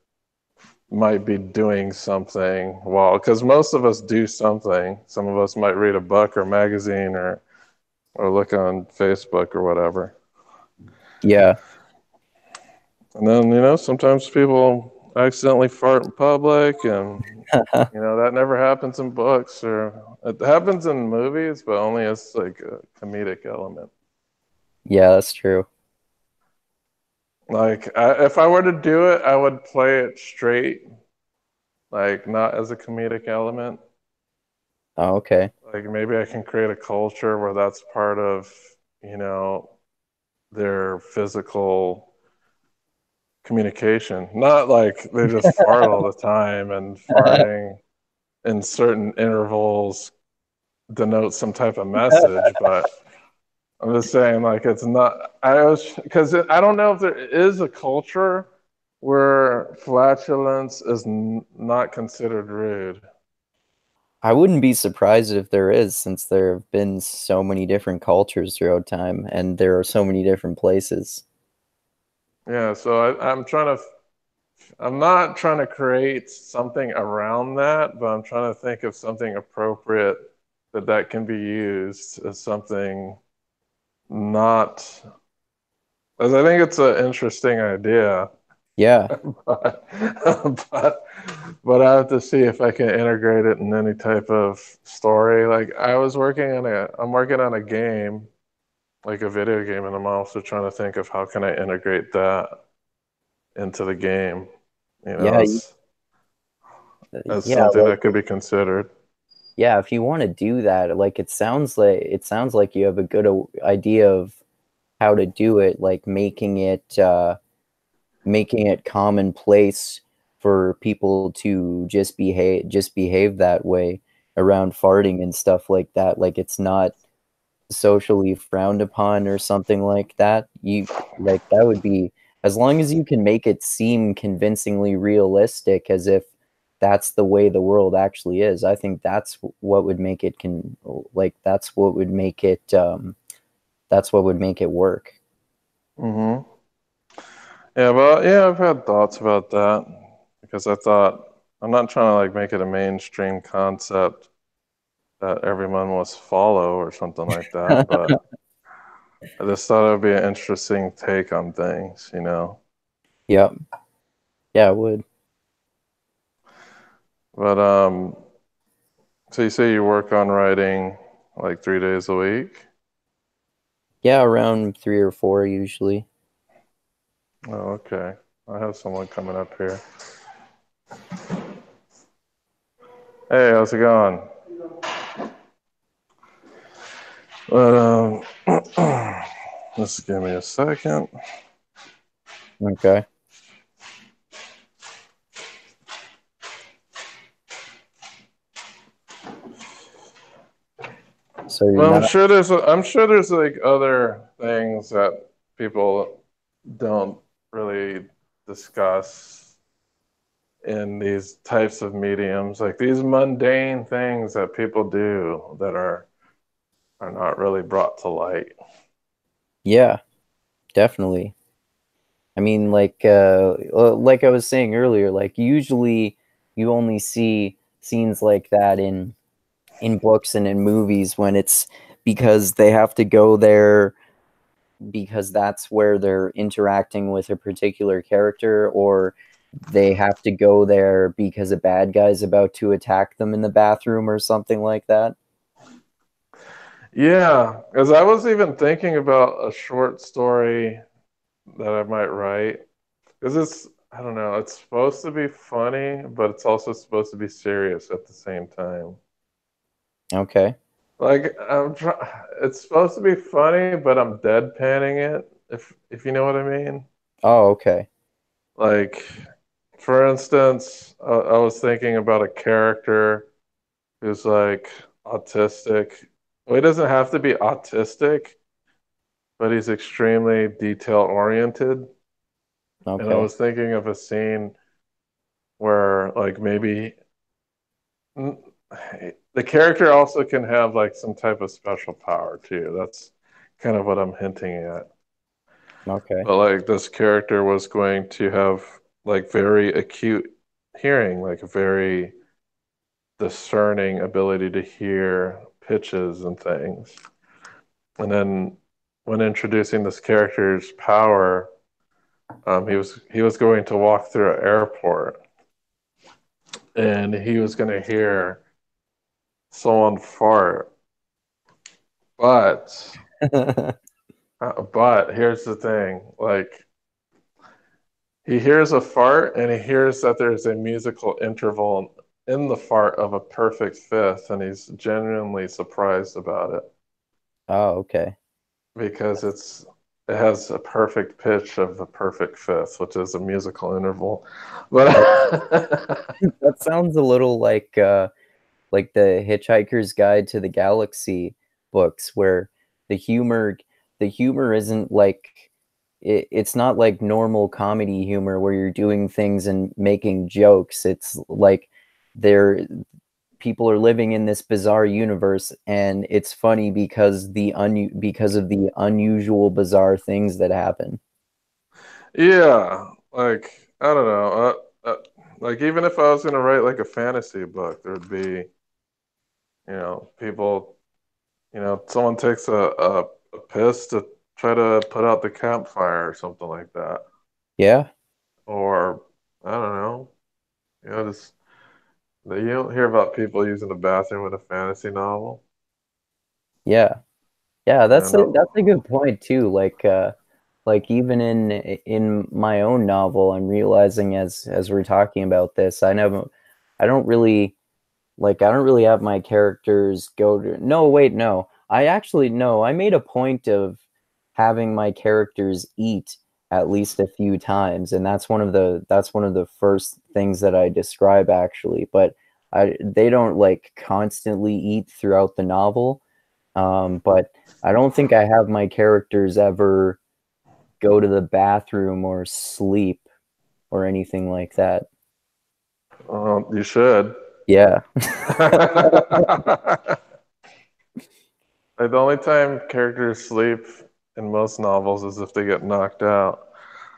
might be doing something while, because most of us do something. Some of us might read a book or magazine or look on Facebook or whatever. Yeah. And then, sometimes people accidentally fart in public, and that never happens in books, or it happens in movies, but only as like a comedic element. Yeah, that's true. Like if I were to do it, I would play it straight, like not as a comedic element. Oh, okay. Like maybe I can create a culture where that's part of, you know, their physical communication. Not like they just fart all the time, and farting in certain intervals denotes some type of message, but I'm just saying, like, it's not. Because I don't know if there is a culture where flatulence is not considered rude. I wouldn't be surprised if there is, since there have been so many different cultures throughout time and there are so many different places. Yeah, so I'm not trying to create something around that, but I'm trying to think of something appropriate that can be used as something not, as I think it's an interesting idea. Yeah. but, but but I have to see if I can integrate it in any type of story. Like I'm working on a game, like a video game, and I'm also trying to think of how can I integrate that into the game, Yeah. as Yeah. something that could be considered. yeah, if you want to do that, like it sounds like you have a good idea of how to do it, like making it commonplace for people to just behave that way around farting and stuff like that. Like it's not socially frowned upon or something like that. You like that would be, as long as you can make it seem convincingly realistic as if that's the way the world actually is. I think that's what would make it that's what would make it work. Mm-hmm. Yeah, but yeah, I've had thoughts about that because I thought I'm not trying to like make it a mainstream concept that everyone must follow or something like that, but I just thought it would be an interesting take on things, you know. Yeah. Yeah, it would. But so you say you work on writing like 3 days a week? Yeah, around 3 or 4 usually. Oh, okay. I have someone coming up here. Hey, how's it going? But just give me a second. Okay. So you're Well, not. I'm sure there's like other things that people don't really discuss in these types of mediums, like these mundane things that people do that are not really brought to light. Yeah, definitely. I mean, like I was saying earlier, like usually you only see scenes like that in books and in movies when it's because they have to go there because that's where they're interacting with a particular character, or they have to go there because a bad guy's about to attack them in the bathroom or something like that. Yeah, because I was even thinking about a short story that I might write. Because I don't know, it's supposed to be funny, but it's also supposed to be serious at the same time. Okay. Like it's supposed to be funny, but I'm deadpanning it, if you know what I mean. Oh, okay. Like, for instance, I was thinking about a character who's like autistic. Well, he doesn't have to be autistic, but he's extremely detail oriented. And I Okay. was thinking of a scene where, like, maybe mm, the character also can have like some type of special power too. That's kind of what I'm hinting at. Okay. But like this character was going to have like very acute hearing, like a very discerning ability to hear pitches and things. And then when introducing this character's power, he was going to walk through an airport and he was going to hear someone fart. But but here's the thing, like he hears a fart and he hears that there's a musical interval in the fart of a perfect fifth, and he's genuinely surprised about it Oh, okay. because it has a perfect pitch of the perfect fifth, which is a musical interval. That But that sounds a little like the Hitchhiker's Guide to the Galaxy books, where the humor the humor isn't like it's not like normal comedy humor where you're doing things and making jokes. It's like they're people are living in this bizarre universe, and it's funny because because of the unusual bizarre things that happen. yeah, like I don't know, like even if I was gonna write like a fantasy book, there'd be people, someone takes a piss to try to put out the campfire or something like that. Yeah. Or I don't know, just you don't hear about people using the bathroom in a fantasy novel. Yeah. Yeah, No. that's a good point too. Like even in my own novel, I'm realizing as we're talking about this, I don't really like I don't really have my characters go to. No, wait, no. I actually no. I made a point of having my characters eat at least a few times, and that's one of the first things that I describe actually. But they don't like constantly eat throughout the novel. But I don't think I have my characters ever go to the bathroom or sleep or anything like that. You should. Yeah. Like the only time characters sleep in most novels is if they get knocked out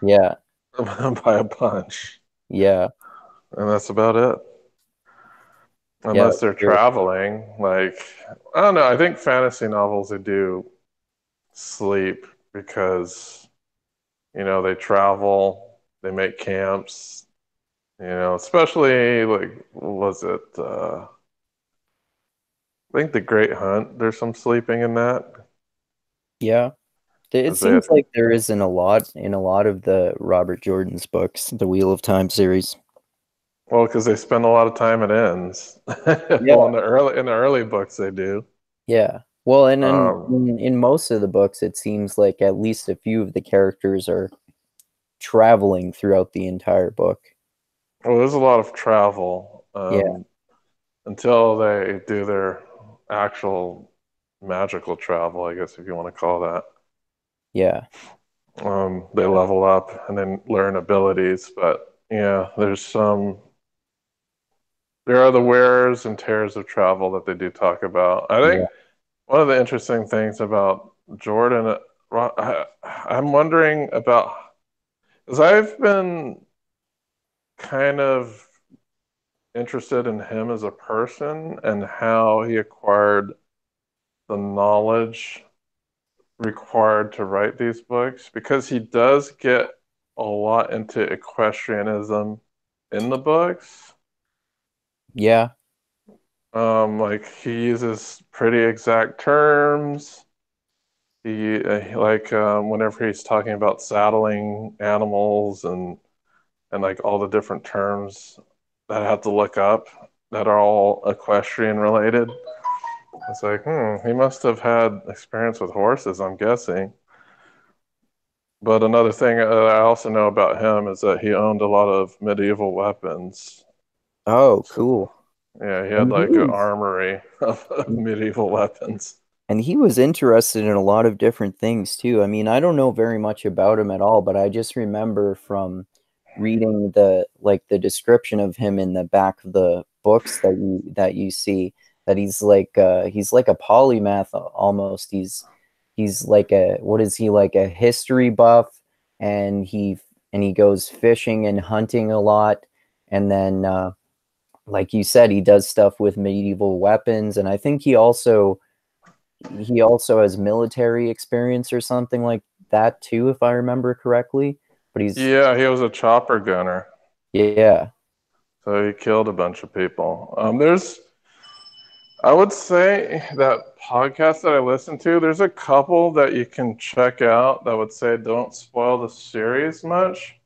Yeah. by a punch, Yeah. and that's about it. Yeah. Unless they're Sure. traveling, like I don't know. I think fantasy novels they do sleep because they travel, they make camps. Especially like was it? I think The Great Hunt. There's some sleeping in that. Yeah. It Is it? seems like there isn't a lot in a lot of the Robert Jordan's books, the Wheel of Time series. Well, because they spend a lot of time at ends. Well, Yeah. in the early books they do. Yeah. Well, and Um, in most of the books, it seems like at least a few of the characters are traveling throughout the entire book. well, there's a lot of travel Yeah. until they do their actual magical travel, I guess if you want to call that. Yeah. They level up and then learn abilities, but yeah, there are the wears and tears of travel that they do talk about. I think Yeah. one of the interesting things about Jordan, I'm wondering about, because I've been kind of interested in him as a person and how he acquired the knowledge required to write these books, because he does get a lot into equestrianism in the books. Yeah. Like he uses pretty exact terms. Like whenever he's talking about saddling animals and like all the different terms that I have to look up that are all equestrian related. It's like, he must have had experience with horses, I'm guessing. But another thing I also know about him is that he owned a lot of medieval weapons. Oh, So, cool. yeah, he had And he like an was armory of medieval weapons. And he was interested in a lot of different things too. I mean, I don't know very much about him at all, but I just remember from reading the description of him in the back of the books that you see that he's like a polymath almost. He's like a what is he like a history buff and he goes fishing and hunting a lot and then like you said he does stuff with medieval weapons and I think he also has military experience or something like that too, if I remember correctly. But he's Yeah, he was a chopper gunner, yeah. so he killed a bunch of people. I would say that podcast that I listen to, there's a couple that you can check out that would say don't spoil the series much.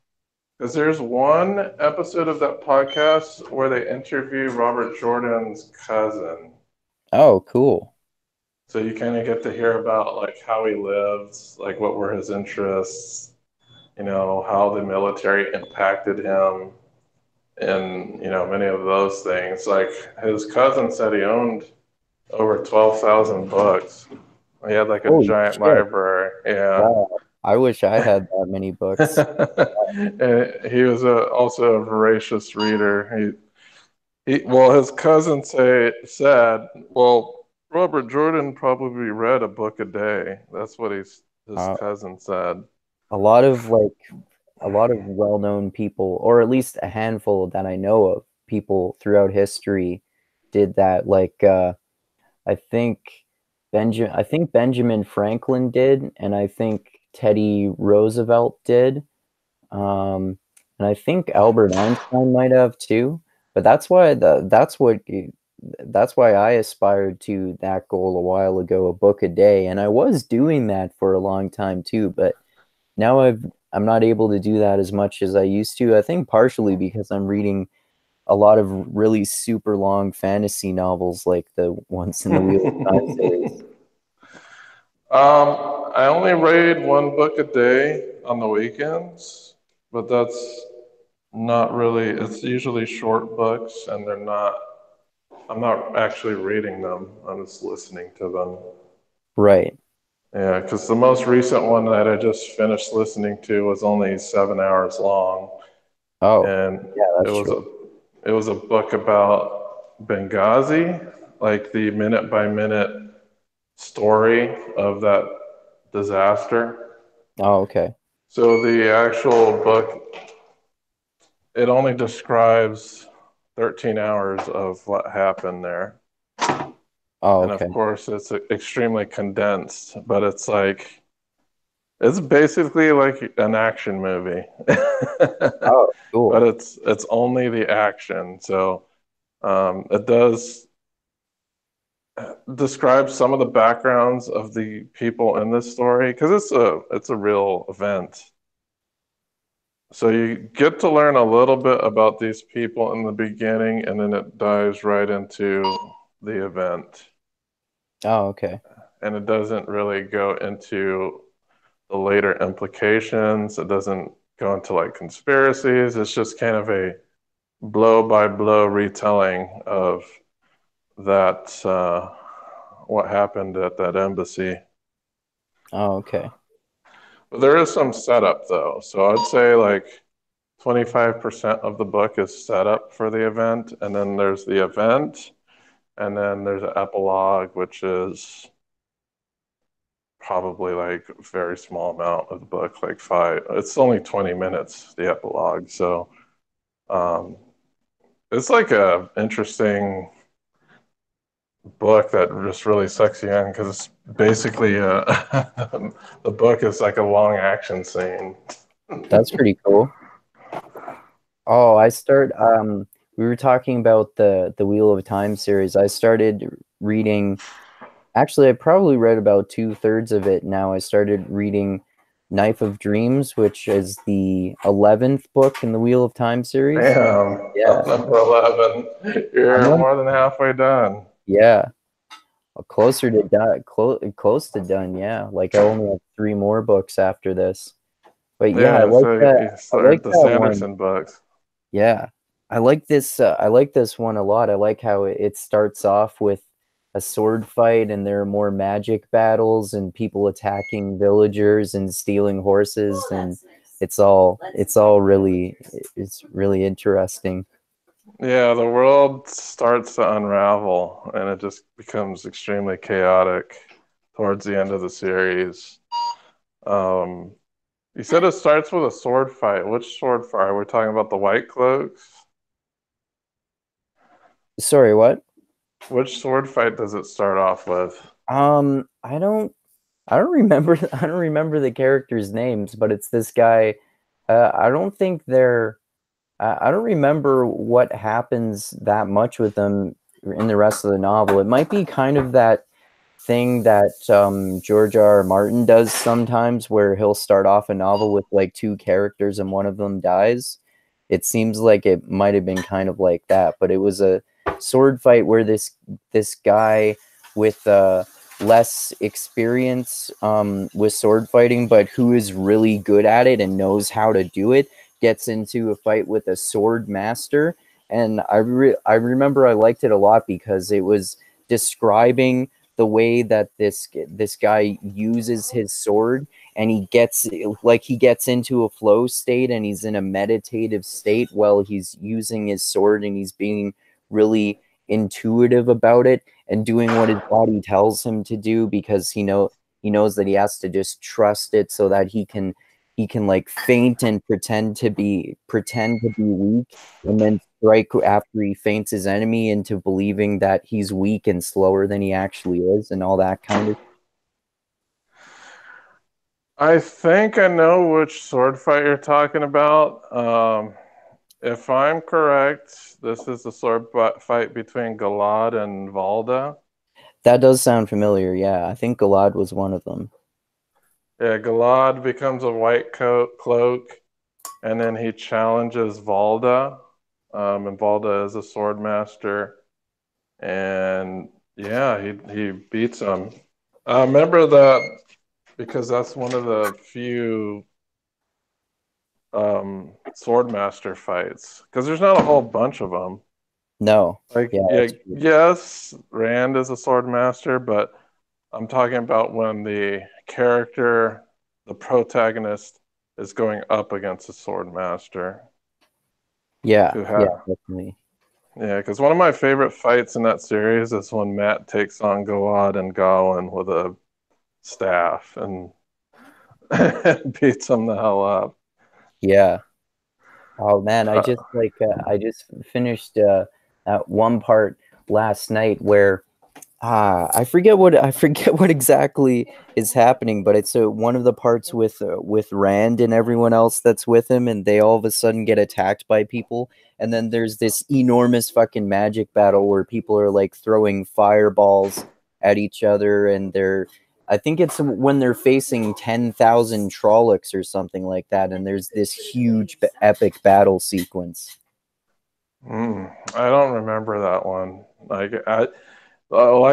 Because there's one episode of that podcast where they interview Robert Jordan's cousin. Oh, cool. So you kind of get to hear about like how he lives, like what were his interests, how the military impacted him, and many of those things. Like his cousin said he owned over 12,000 books. He had like a Holy giant shit. library. Yeah. Wow. I wish I had that many books. And he was also a voracious reader. Well, his cousin said, well, Robert Jordan probably read a book a day. That's what his Uh, cousin said. a lot of well-known people, or at least a handful that I know of people throughout history did that. Like I think Benjamin Franklin did, and I think Teddy Roosevelt did. Um, and I think Albert Einstein might have too. But that's why I aspired to that goal a while ago, a book a day, and I was doing that for a long time too. But now I'm not able to do that as much as I used to. I think partially because I'm reading a lot of really super long fantasy novels like the ones in the Wheel of Time series? I only read one book a day on the weekends, but that's not really, it's usually short books and I'm not actually reading them, I'm just listening to them. Right. Yeah, because the most recent one that I just finished listening to was only 7 hours long, Oh, and yeah, it that's was true. a book about Benghazi, like the minute by minute story of that disaster. Oh, okay. So the actual book, it only describes 13 hours of what happened there. Oh, And of okay. course, it's extremely condensed, but it's basically like an action movie. Oh, But cool. it's only the action. So it does describe some of the backgrounds of the people in this story because it's a real event. So you get to learn a little bit about these people in the beginning, and then it dives right into the event. Oh, okay. And it doesn't really go into the later implications. It doesn't go into like conspiracies. It's just kind of a blow by blow retelling of that what happened at that embassy. Oh, okay. But there is some setup though. So I'd say like 25% of the book is set up for the event, and then there's the event, and then there's an epilogue, which is probably like a very small amount of the book, like five. It's only 20 minutes, the epilogue. So um, it's like a interesting book that just really sucks you in because it's basically the book is like a long action scene. That's pretty cool. Oh, we were talking about the Wheel of Time series. I started reading, actually I probably read about two-thirds of it now. I started reading Knife of Dreams, which is the 11th book in the Wheel of Time series. Damn, Yeah. I'm number 11. I'm You're on, more than halfway done. yeah, closer to done, close to done, yeah. Like I only have three more books after this. But yeah, Yeah, so you I like started the that one. Sanderson books. Yeah. I like this one a lot. I like how it starts off with a sword fight and there are more magic battles and people attacking villagers and stealing horses, and it's really interesting. Yeah, the world starts to unravel and it just becomes extremely chaotic towards the end of the series. Um, you said it starts with a sword fight. Which sword fight? We're talking about the White Cloaks. Sorry, what? Which sword fight does it start off with? Um, I don't I don't remember I don't remember the characters' names, but it's this guy. I don't think they're I don't remember what happens that much with them in the rest of the novel. It might be kind of that thing that George R. R. Martin does sometimes, where he'll start off a novel with like two characters and one of them dies. It seems like it might have been kind of like that, but it was a sword fight where this guy with less experience with sword fighting, but who is really good at it and knows how to do it, gets into a fight with a sword master. And I remember I liked it a lot because it was describing the way that this guy uses his sword, and he gets into a flow state and he's in a meditative state while he's using his sword, and he's being really intuitive about it and doing what his body tells him to do, because he knows that he has to just trust it so that he can like faint and pretend to be weak, and then strike after he faints his enemy into believing that he's weak and slower than he actually is, and all that kind of. I think I know which sword fight you're talking about. If I'm correct, this is the sword fight between Galad and Valda. That does sound familiar. Yeah, I think Galad was one of them. Yeah, Galad becomes a white coat cloak, and then he challenges Valda. and Volda is a sword master, and yeah, he beats him. I remember that because that's one of the few swordmaster fights because there's not a whole bunch of them. No. Like, Yeah, yeah, that's true. yes, Rand is a swordmaster, but I'm talking about when the character, the protagonist, is going up against a swordmaster Yeah, who yeah, had. definitely. Yeah, because one of my favorite fights in that series is when Matt takes on Galad and Gawain with a staff and beats them the hell up. Yeah. Oh man, Uh, I just finished that one part last night where I forget what exactly is happening, but it's one of the parts with Rand and everyone else that's with him, and they all of a sudden get attacked by people, and then there's this enormous fucking magic battle where people are like throwing fireballs at each other, and I think it's when they're facing 10,000 Trollocs or something like that, and there's this huge epic battle sequence. I don't remember that one. Like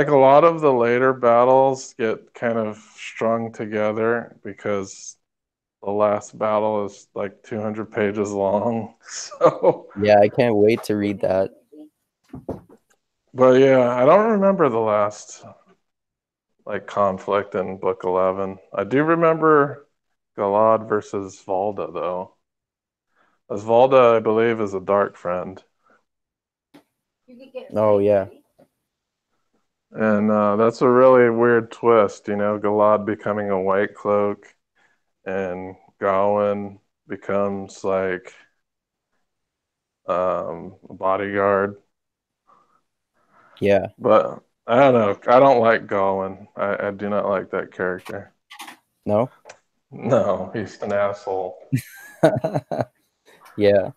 a lot of the later battles get kind of strung together because the last battle is like 200 pages long. So, Yeah, I can't wait to read that. but yeah, I don't remember the last like conflict in book 11. I do remember Galad versus Valda though. As Valda, I believe, is a dark friend. Oh yeah. And that's a really weird twist, Galad becoming a white cloak and Gawain becomes like a bodyguard. Yeah. But I don't know. I don't like Gawain. I do not like that character. No? No, he's an asshole. Yeah.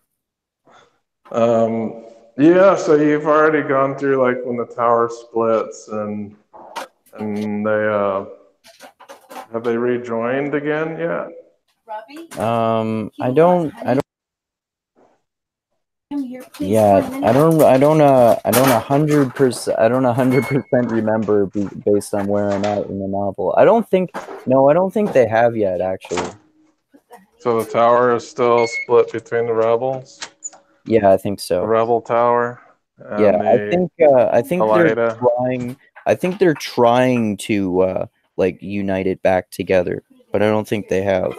Yeah, so you've already gone through like when the tower splits and they have they rejoined again yet? I don't yeah, I don't 100%, I don't 100% remember based on where I'm at in the novel. No, I don't think they have yet, actually. So the tower is still split between the rebels, Yeah, I think the so. rebel tower, Yeah, and the I think Aleida. they're trying to like unite it back together, but I don't think they have.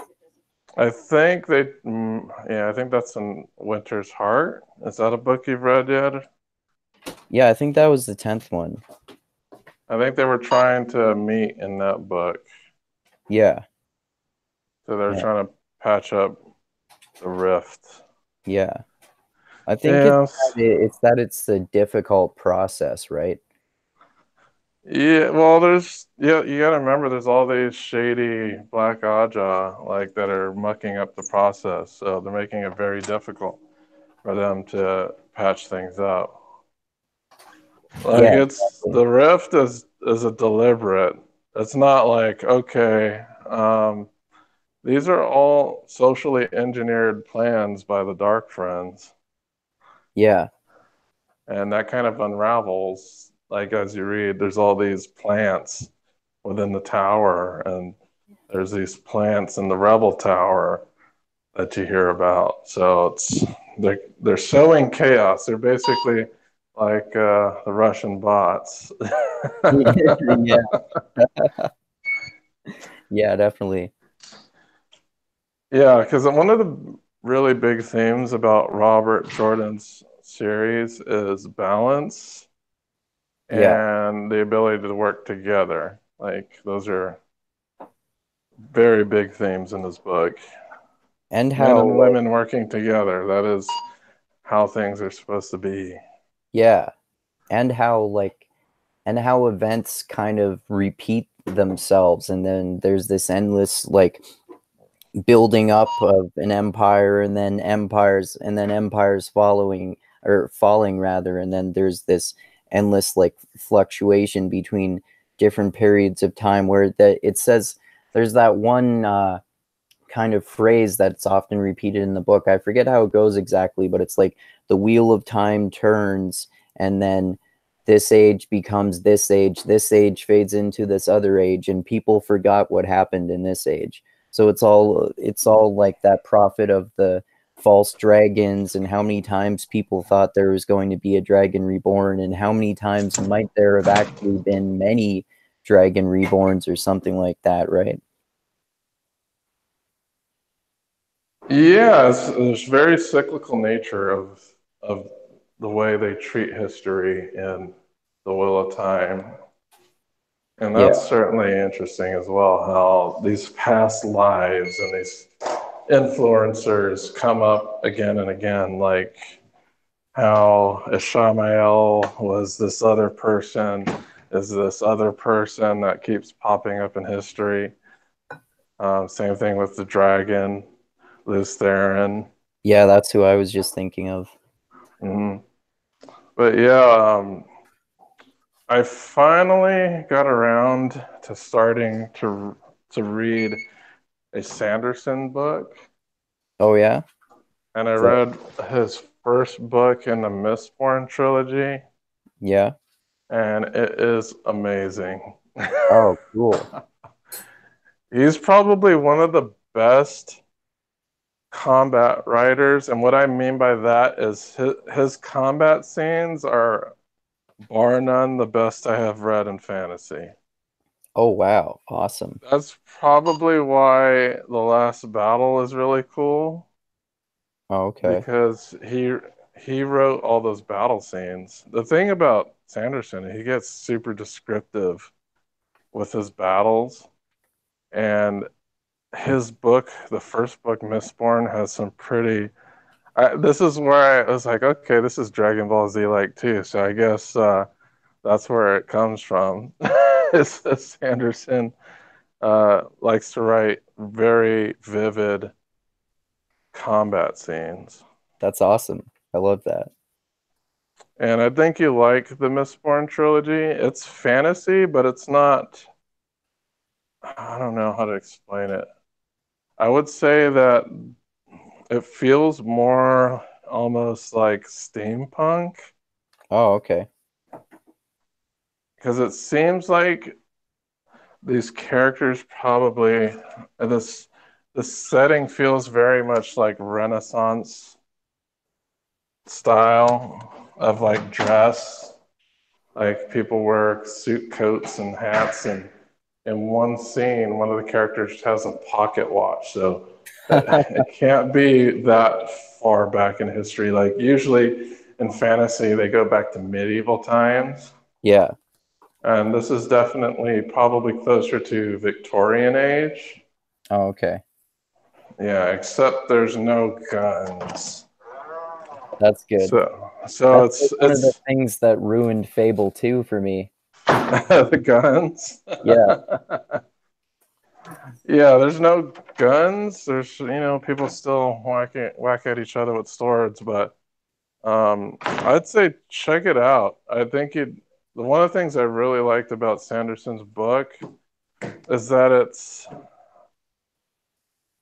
I think yeah, I think that's in Winter's Heart. Is that a book you've read yet? Yeah, I think that was the 10th one. I think they were trying to meet in that book. Yeah. So they're Yeah. trying to patch up the rift. Yeah. I think Yes. it's a difficult process, right? Yeah, well, yeah, you gotta remember there's all these shady Black Aja like that are mucking up the process. So they're making it very difficult for them to patch things up. Like Yeah, it's exactly. the rift is a deliberate. It's not like, okay, these are all socially engineered plans by the Dark Friends, Yeah. and that kind of unravels. Like as you read, there's all these plants within the tower, and there's these plants in the Rebel Tower that you hear about. So they're sowing chaos. They're basically like the Russian bots. Yeah. Yeah, definitely. Yeah, because one of the really big themes about Robert Jordan's series is balance Yeah. and the ability to work together. Like those are very big themes in this book. And Men how and women working together. That is how things are supposed to be. yeah, and how events kind of repeat themselves, and then there's this endless like building up of an empire, and then empires following or falling rather, and then there's this endless like fluctuation between different periods of time where it says there's that one kind of phrase that's often repeated in the book. I forget how it goes exactly, but it's like the wheel of time turns, and then this age becomes this age fades into this other age, and people forgot what happened in this age. So it's all like that prophet of the false dragons, and how many times people thought there was going to be a dragon reborn, and how many times might there have actually been many dragon reborns or something like that, right? Yeah, there's very cyclical nature of the way they treat history in The Wheel of Time. And Yeah. that's certainly interesting as well, how these past lives and these influencers come up again and again, like how Ishmael was this other person, is this other person that keeps popping up in history. Same thing with the dragon, Lews Therin. Yeah, that's who I was just thinking of. Hmm. But yeah, I finally got around to starting to read a Sanderson book, Oh yeah. and I So read his first book in the Mistborn trilogy, yeah. and it is amazing. Oh, cool. He's probably one of the best combat writers, and what I mean by that is his combat scenes are bar none the best I have read in fantasy. Oh wow, awesome. That's probably why The Last Battle is really cool, Oh, okay. because he wrote all those battle scenes. The thing about Sanderson, he gets super descriptive with his battles, and his book, the first book, Mistborn, has some pretty. This is where I was like, okay, this is Dragon Ball Z like too. So I guess that's where it comes from. Is that Sanderson likes to write very vivid combat scenes. That's awesome. I love that. And I think you like the Mistborn trilogy. It's fantasy, but it's not. I don't know how to explain it. I would say that it feels more almost like steampunk, Oh, okay. because it seems like these characters probably this the setting feels very much like Renaissance style of like dress. Like people wear suit coats and hats, and in one scene, one of the characters has a pocket watch. So it can't be that far back in history. Like usually in fantasy, they go back to medieval times. Yeah. And this is definitely probably closer to Victorian age. Oh, okay. Yeah, except there's no guns. That's good. So That's it's like one of the it's things that ruined Fable 2 for me. the guns. Yeah. Yeah, there's no guns. There's people still whack at each other with swords, but I'd say check it out. I think it. One of the things I really liked about Sanderson's book is that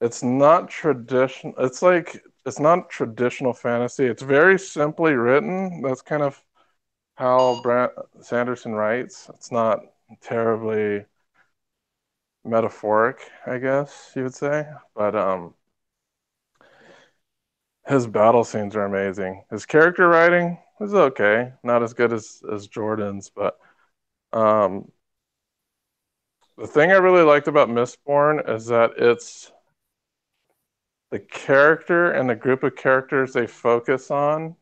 it's not tradition. It's not traditional fantasy. It's very simply written. That's kind of how Sanderson writes. It's not terribly metaphoric, I guess you would say. But his battle scenes are amazing. His character writing is okay, not as good as Jordan's, but um, the thing I really liked about Mistborn is that it's the character and the group of characters they focus on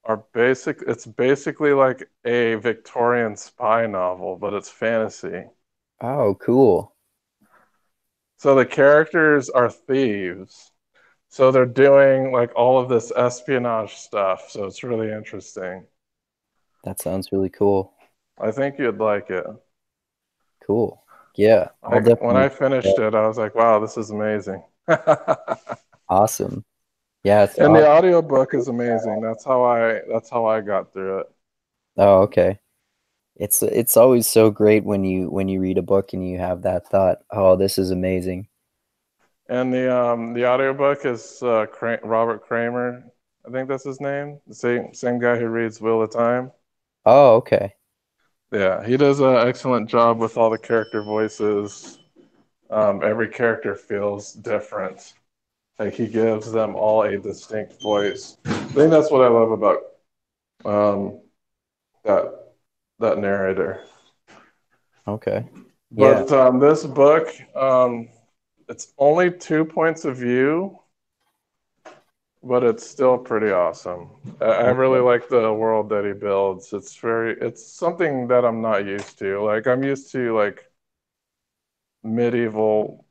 are basic. It's basically like a Victorian spy novel, but it's fantasy. Oh, cool. So the characters are thieves. So they're doing like all of this espionage stuff. So it's really interesting. That sounds really cool. I think you'd like it. Cool. Yeah, I'll Like when definitely I check it finished out. it, I was like, wow, this is amazing. And Awesome. Yeah, it's the awesome. audiobook is amazing. That's how I got through it. Oh, okay. It's always so great when you read a book and you have that thought, "Oh, this is amazing." And the audiobook is Robert Kramer. I think that's his name. The same guy who reads Wheel of Time. Oh, okay. Yeah, he does an excellent job with all the character voices. Every character feels different. Like he gives them all a distinct voice. I think that's what I love about um, that narrator. Okay. Yeah. But this book, it's only 2 points of view, but it's still pretty awesome. I really Okay. like the world that he builds. It's something that I'm not used to. Like I'm used to like medieval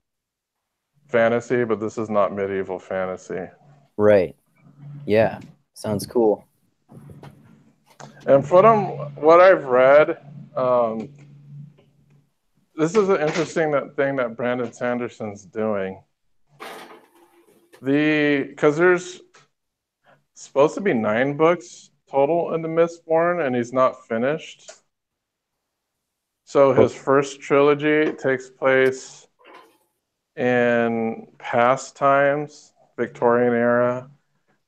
fantasy, but this is not medieval fantasy. Right. Yeah. Sounds cool. And from what I've read, um, this is an interesting thing that Brandon Sanderson's doing. Because there's supposed to be 9 books total in the Mistborn, and he's not finished. So his first trilogy takes place in past times, Victorian era.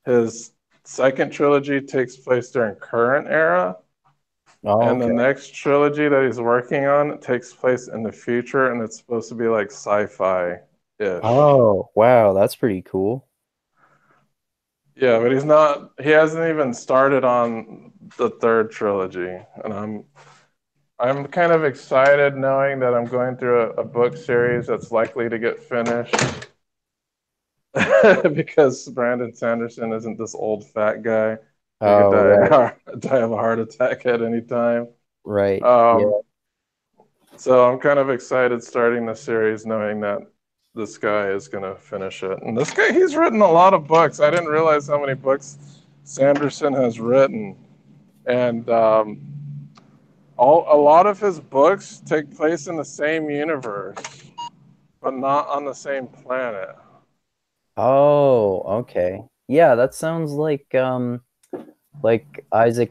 His second trilogy takes place during current era. Oh, And the okay. next trilogy that he's working on takes place in the future, and it's supposed to be like sci-fi-ish. Oh, wow. That's pretty cool. Yeah, but he hasn't even started on the third trilogy. And I'm kind of excited knowing that I'm going through a book series that's likely to get finished because Brandon Sanderson isn't this old fat guy who could Oh, right. die of a heart attack at any time. Right. Yeah. Um, so I'm kind of excited starting the series knowing that this guy is going to finish it. And this guy, he's written a lot of books. I didn't realize how many books Sanderson has written. And a lot of his books take place in the same universe, but not on the same planet. Oh, okay. Yeah, that sounds like Isaac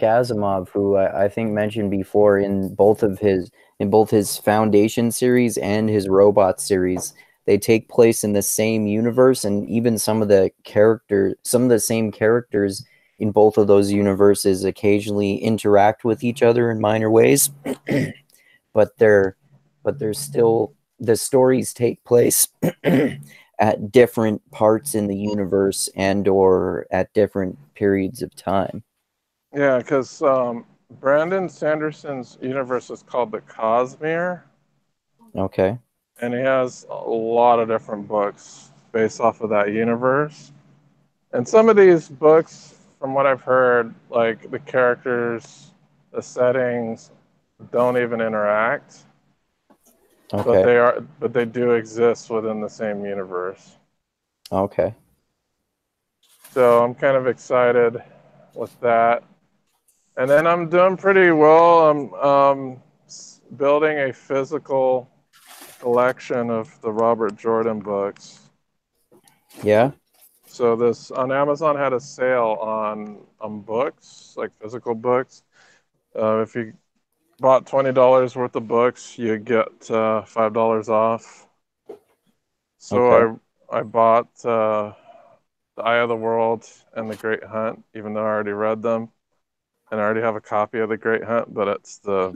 Asimov, who I think mentioned before in both his Foundation series and his Robot series. They take place in the same universe, and even some of the same characters in both of those universes occasionally interact with each other in minor ways. but they're still the stories take place at different parts in the universe and or at different periods of time. Yeah, because Brandon Sanderson's universe is called the Cosmere, Okay. and he has a lot of different books based off of that universe. And some of these books, from what I've heard, like the characters, the settings, don't even interact, Okay. but they do exist within the same universe. Okay. So I'm kind of excited with that. And then I'm doing pretty well. I'm building a physical collection of the Robert Jordan books. Yeah. So this on Amazon had a sale on books, like physical books. If you bought $20 worth of books, you get $5 off. Okay. So I bought The Eye of the World and The Great Hunt, even though I already read them, and I already have a copy of The Great Hunt, but it's the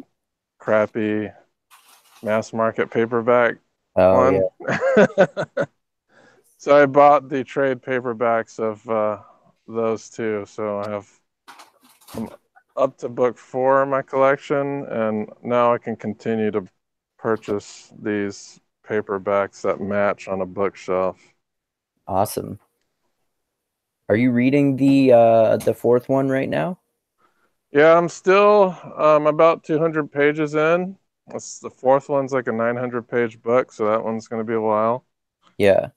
crappy mass market paperback Oh yeah. one. So I bought the trade paperbacks of those two. So I'm up to book 4 in my collection, and now I can continue to purchase these paperbacks that match on a bookshelf. Awesome. Are you reading the fourth one right now? Yeah, I'm still about 200 pages in. The fourth one's like a 900-page book, so that one's going to be a while. Yeah.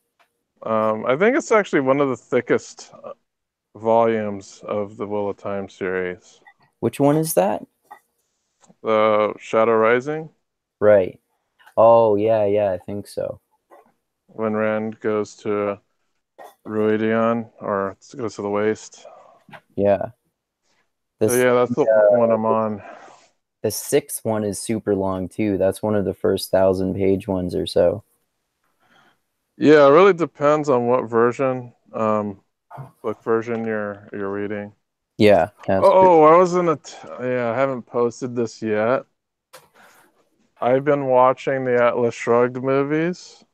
I think it's actually one of the thickest volumes of the Wheel of Time series. Which one is that? The Shadow Rising, Right. Oh yeah, yeah, I think so. when Rand goes to Ruidion, or goes to the Waste. Yeah. So This yeah, that's the one I'm on. the sixth one is super long too. That's one of the first 1,000-page ones or so. Yeah, it really depends on what version. book version you're reading? Yeah, has to. Oh, I was yeah, I haven't posted this yet. I've been watching the Atlas Shrugged movies.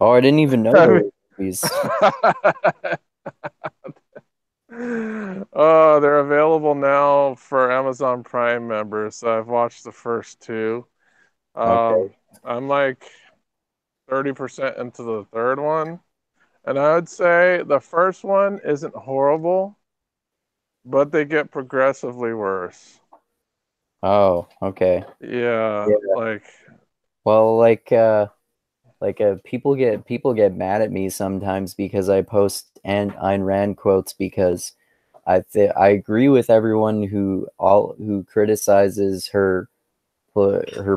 Oh, I didn't even know I there mean, were movies. oh, they're available now for Amazon Prime members. So I've watched the first two. Okay. I'm like 30% into the third one. And I would say the first one isn't horrible, but they get progressively worse. Oh, okay. Yeah, Yeah. like Well, people get mad at me sometimes because I post and Ayn Rand quotes because I agree with everyone who criticizes her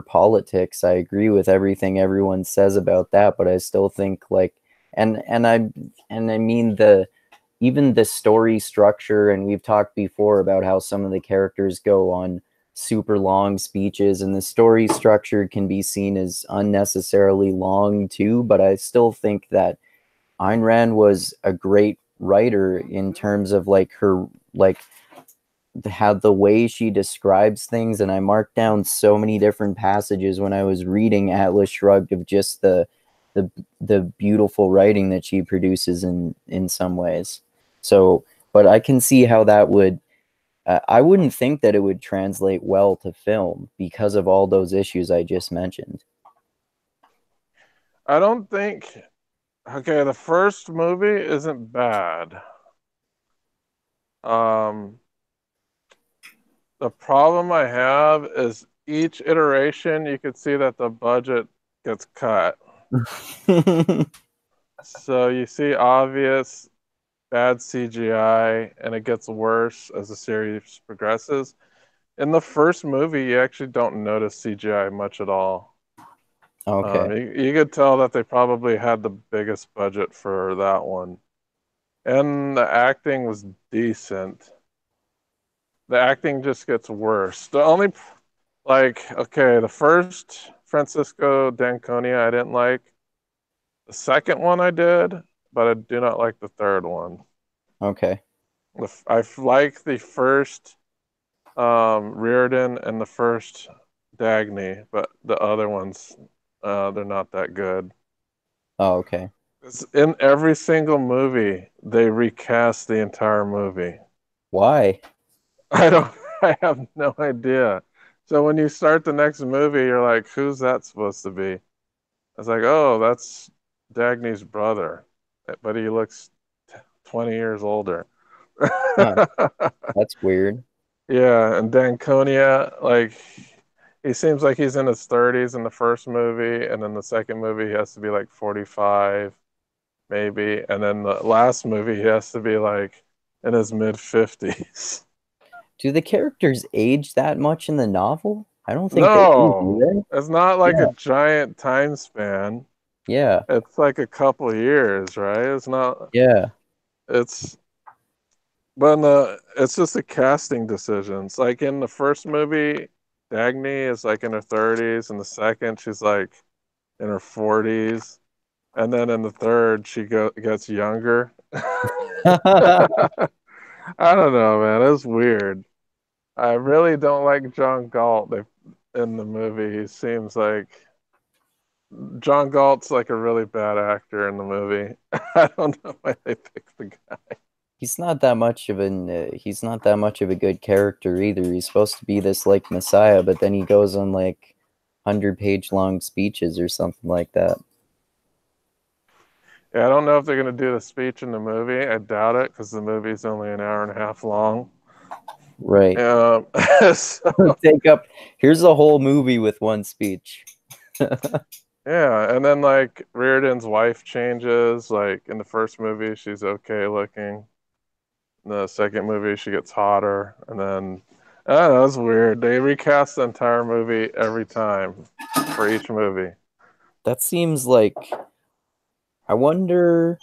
politics. I agree with everything everyone says about that, but I still think like and I mean the even the story structure, and we've talked before about how some of the characters go on super long speeches, and the story structure can be seen as unnecessarily long too, but I still think that Ayn Rand was a great writer in terms of like her like how the way she describes things, and I marked down so many different passages when I was reading Atlas Shrugged of just the beautiful writing that she produces in some ways. So, but I can see how that would I wouldn't think that it would translate well to film because of all those issues I just mentioned. I don't think okay, the first movie isn't bad. Um, the problem I have is each iteration you could see that the budget gets cut. So you see obvious bad CGI and it gets worse as the series progresses. In the first movie, you actually don't notice CGI much at all. Okay. You could tell that they probably had the biggest budget for that one. And the acting was decent. The acting just gets worse. The only, like, okay, the first Francisco d'Anconia I didn't like. The second one I did, but I do not like the third one. Okay. I like the first Reardon and the first Dagny, but the other ones, they're not that good. Oh, okay. It's in every single movie, they recast the entire movie. Why? I don't, I have no idea. So when you start the next movie, you're like, who's that supposed to be? It's like, oh, that's Dagny's brother, but he looks 20 years older. Huh. That's weird. Yeah, and Danconia, like he seems like he's in his 30s in the first movie, and then the second movie he has to be like 45, maybe, and then the last movie he has to be like in his mid 50s. Do the characters age that much in the novel? I don't think they do No, they? it's not like a Yeah. giant time span. Yeah. It's like a couple years, right? It's not. Yeah. It's but in it's just the casting decisions. Like in the first movie, Dagny is like in her 30s, and the second she's like in her 40s, and then in the third gets younger. I don't know, man. It's weird. I really don't like John Galt in the movie. He seems like John Galt's like a really bad actor in the movie. I don't know why they picked the guy. He's not that much of a good character either. He's supposed to be this like messiah, but then he goes on like 100-page long speeches or something like that. Yeah, I don't know if they're gonna do the speech in the movie. I doubt it because the movie's only an hour and a half long. Right. Um, so, Take up Here's a whole movie with one speech. yeah, and then like Reardon's wife changes. Like in the first movie, she's okay looking. In the second movie, she gets hotter, and then I don't know, it's weird. They recast the entire movie every time for each movie. That seems like I wonder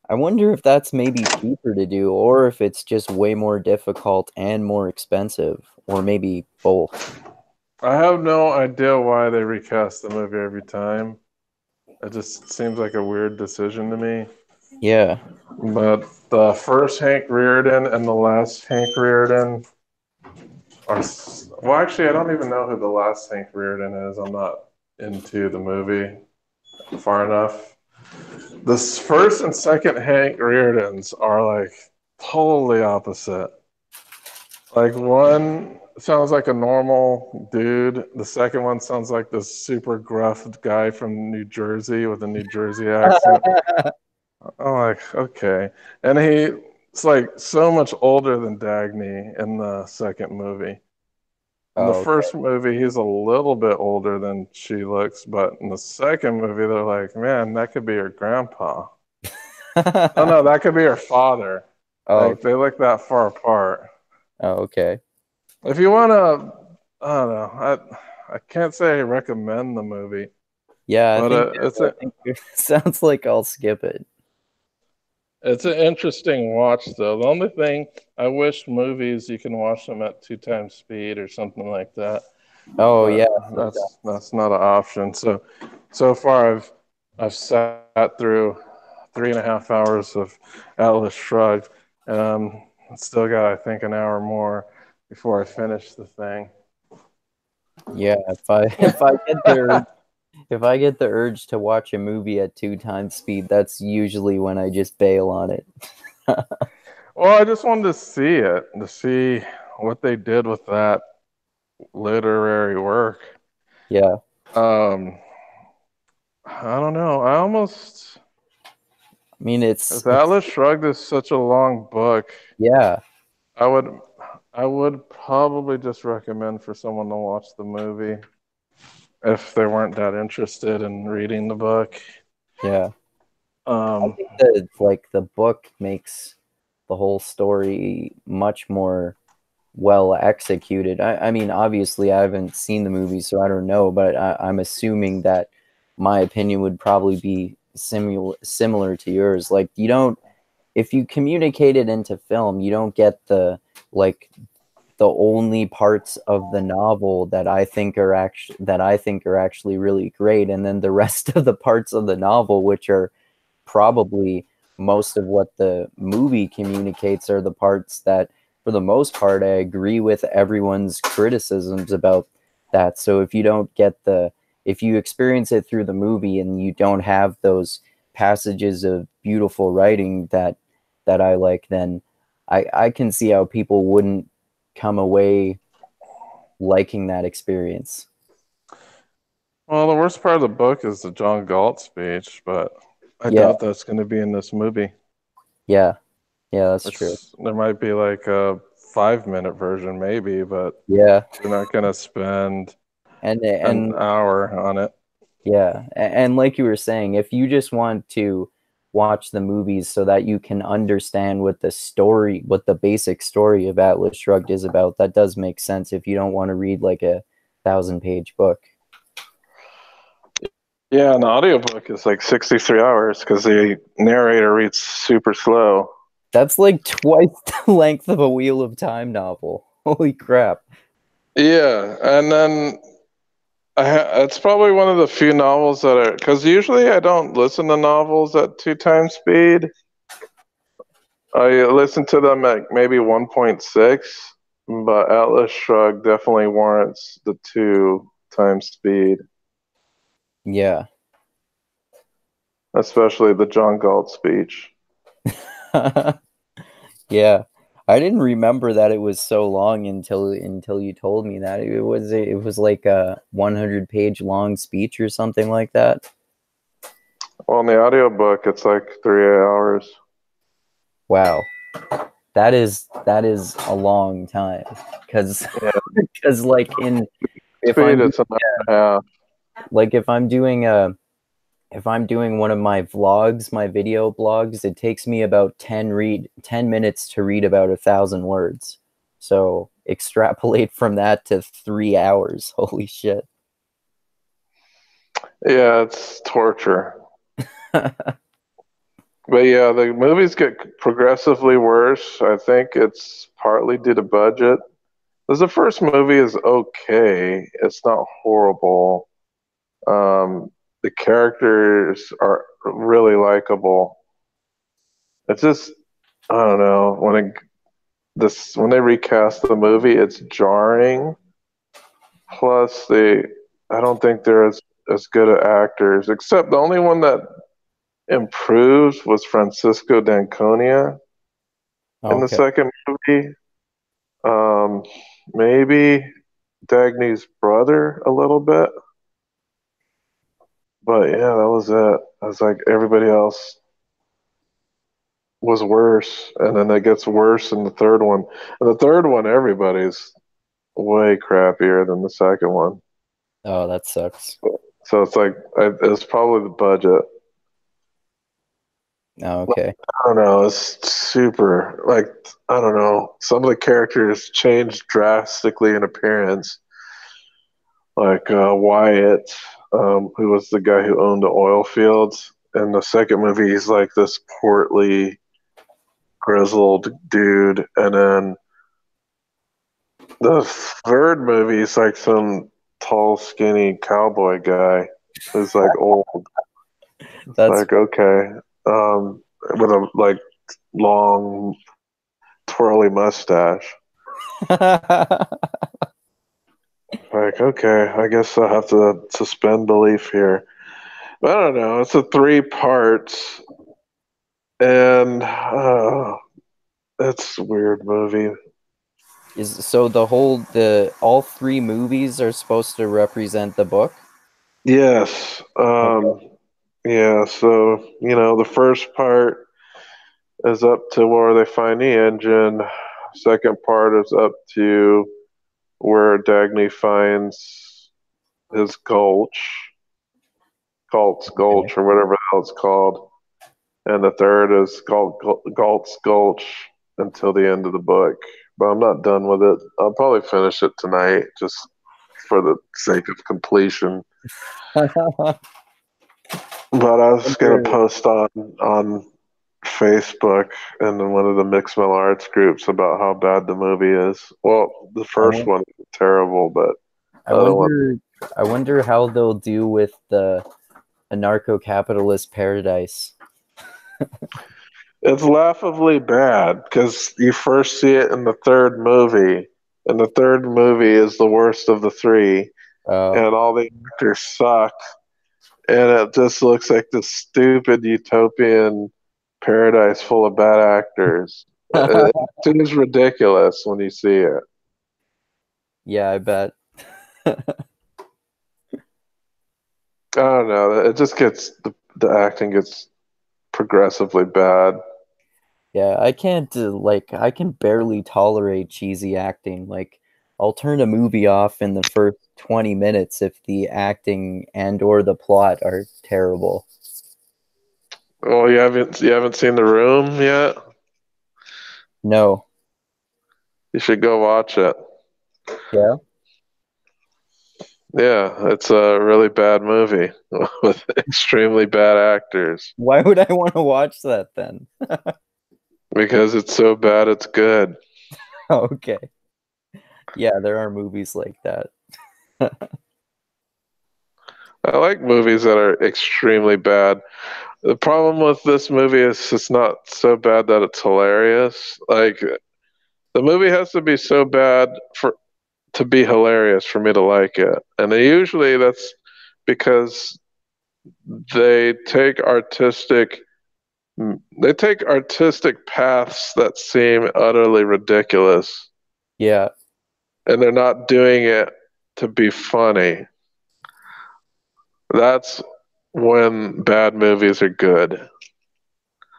I wonder if that's maybe cheaper to do or if it's just way more difficult and more expensive or maybe both. I have no idea why they recast the movie every time. It just seems like a weird decision to me. Yeah. But the first Hank Reardon and the last Hank Reardon are well. Actually, I don't even know who the last Hank Reardon is. I'm not into the movie far enough. This first and second Hank Reardons are like totally opposite. Like one sounds like a normal dude. The second one sounds like this super gruff guy from New Jersey with a New Jersey accent. I'm like, okay. And he's like so much older than Dagny in the second movie. In the Oh, first movie, he's a little bit older than she looks, but in the second movie, they're like, man, that could be her grandpa. Oh okay. no, that could be her father. Oh, Like they look that far apart. oh, okay. If you want to, I don't know. I can't say I recommend the movie, Yeah, but I think it sounds like I'll skip it. it's an interesting watch though. The only thing I wish movies you can watch them at 2 times speed or something like that, Oh, but yeah. that's not an option. So far I've sat through 3.5 hours of Atlas Shrugged, and still got I think an hour more before I finish the thing. Yeah, if I get the urge to watch a movie at 2 times speed, that's usually when I just bail on it. Well, I just wanted to see it, to see what they did with that literary work. Yeah. Um, I don't know. I almost, I mean, if it's Atlas Shrugged is such a long book, yeah. I would I would probably just recommend for someone to watch the movie if they weren't that interested in reading the book. Yeah. I Um, think that like the book makes the whole story much more well executed. I mean, obviously, I haven't seen the movie, so I don't know, but I'm assuming that my opinion would probably be similar to yours. Like, you don't, if you communicate it into film, you don't get like the only parts of the novel that I think are actually really great, and then the rest of the parts of the novel, which are probably most of what the movie communicates, are the parts that, for the most part, I agree with everyone's criticisms about that. So if you experience it through the movie and you don't have those passages of beautiful writing that I like, then I can see how people wouldn't come away liking that experience. well, the worst part of the book is the John Galt speech, but I Yeah, doubt that's going to be in this movie. yeah, yeah, that's true. There might be like a 5 minute version, maybe, but Yeah, they're not going to spend an and hour on it. yeah, and like you were saying, if you just want to watch the movies so that you can understand what the basic story of Atlas Shrugged is about, that does make sense if you don't want to read like a 1,000-page book. Yeah, an audiobook is like 63 hours because the narrator reads super slow. That's like twice the length of a Wheel of Time novel. Holy crap. Yeah, and then it's probably one of the few novels that are because usually I don't listen to novels at 2 times speed. I listen to them at maybe 1.6, but Atlas Shrugged definitely warrants the 2 times speed, Yeah. especially the John Galt speech. Yeah. I didn't remember that it was so long until you told me that. It was like a 100-page long speech or something like that. Well, in the audiobook, it's like 3 hours. Wow. That is a long time cuz Yeah, cuz like in if speed, I'm it's an hour and a half. like if I'm doing one of my vlogs, my video blogs, it takes me about 10 minutes to read about 1,000 words. So extrapolate from that to 3 hours. Holy shit. Yeah, it's torture. But yeah, the movies get progressively worse. I think it's partly due to budget. Because the first movie is okay. It's not horrible. The characters are really likable. It's just I don't know when they recast the movie, it's jarring. Plus, I don't think they're as good at actors. Except the only one that improved was Francisco d'Anconia in the Okay. second movie. Um, maybe Dagny's brother a little bit, but yeah, that was it. I was like everybody else was worse, and then it gets worse in the third one. And the third one, everybody's way crappier than the second one. Oh, that sucks. So it's like it's probably the budget. Oh, okay. I don't know. It's super like I don't know. Some of the characters changed drastically in appearance. Like Wyatt, who was the guy who owned the oil fields. In the second movie, he's like this portly, grizzled dude, and then the third movie is like some tall, skinny cowboy guy who's like old. It's That's like okay, with a like long, twirly mustache. Like okay, I guess I'll have to suspend belief here. But I don't know. It's a three parts, and it's a weird movie. is so the all three movies are supposed to represent the book? Yes. Okay. Yeah. So the first part is up to where they find the engine. Second part is up to where Dagny finds his Okay. Gulch, or whatever the hell it's called. And the third is Galt's Gulch until the end of the book. But I'm not done with it. I'll probably finish it tonight just for the sake of completion. But I was gonna Wonder- post on Facebook and in one of the mixed martial arts groups about how bad the movie is. Well, the I first won- one is terrible, but I the other one, wonder I wonder how they'll do with the anarcho-capitalist paradise. it's laughably bad because you first see it in the third movie, and the third movie is the worst of the three, Uh, and all the actors suck, and it just looks like this stupid utopian paradise full of bad actors. It seems ridiculous when you see it. yeah, I bet. I don't know. It just gets the acting gets progressively bad. Yeah, I can't I can barely tolerate cheesy acting. Like I'll turn a movie off in the first 20 minutes if the acting and or the plot are terrible. Well, you haven't seen The Room yet. No. You should go watch it. Yeah. Yeah, it's a really bad movie with extremely bad actors Why would I want to watch that then? because it's so bad it's good. Okay. Yeah, there are movies like that. I like movies that are extremely bad. The problem with this movie is it's not so bad that it's hilarious. Like the movie has to be so bad for to be hilarious for me to like it. And usually that's because they take artistic they take artistic paths that seem utterly ridiculous Yeah, and they're not doing it to be funny. That's when bad movies are good.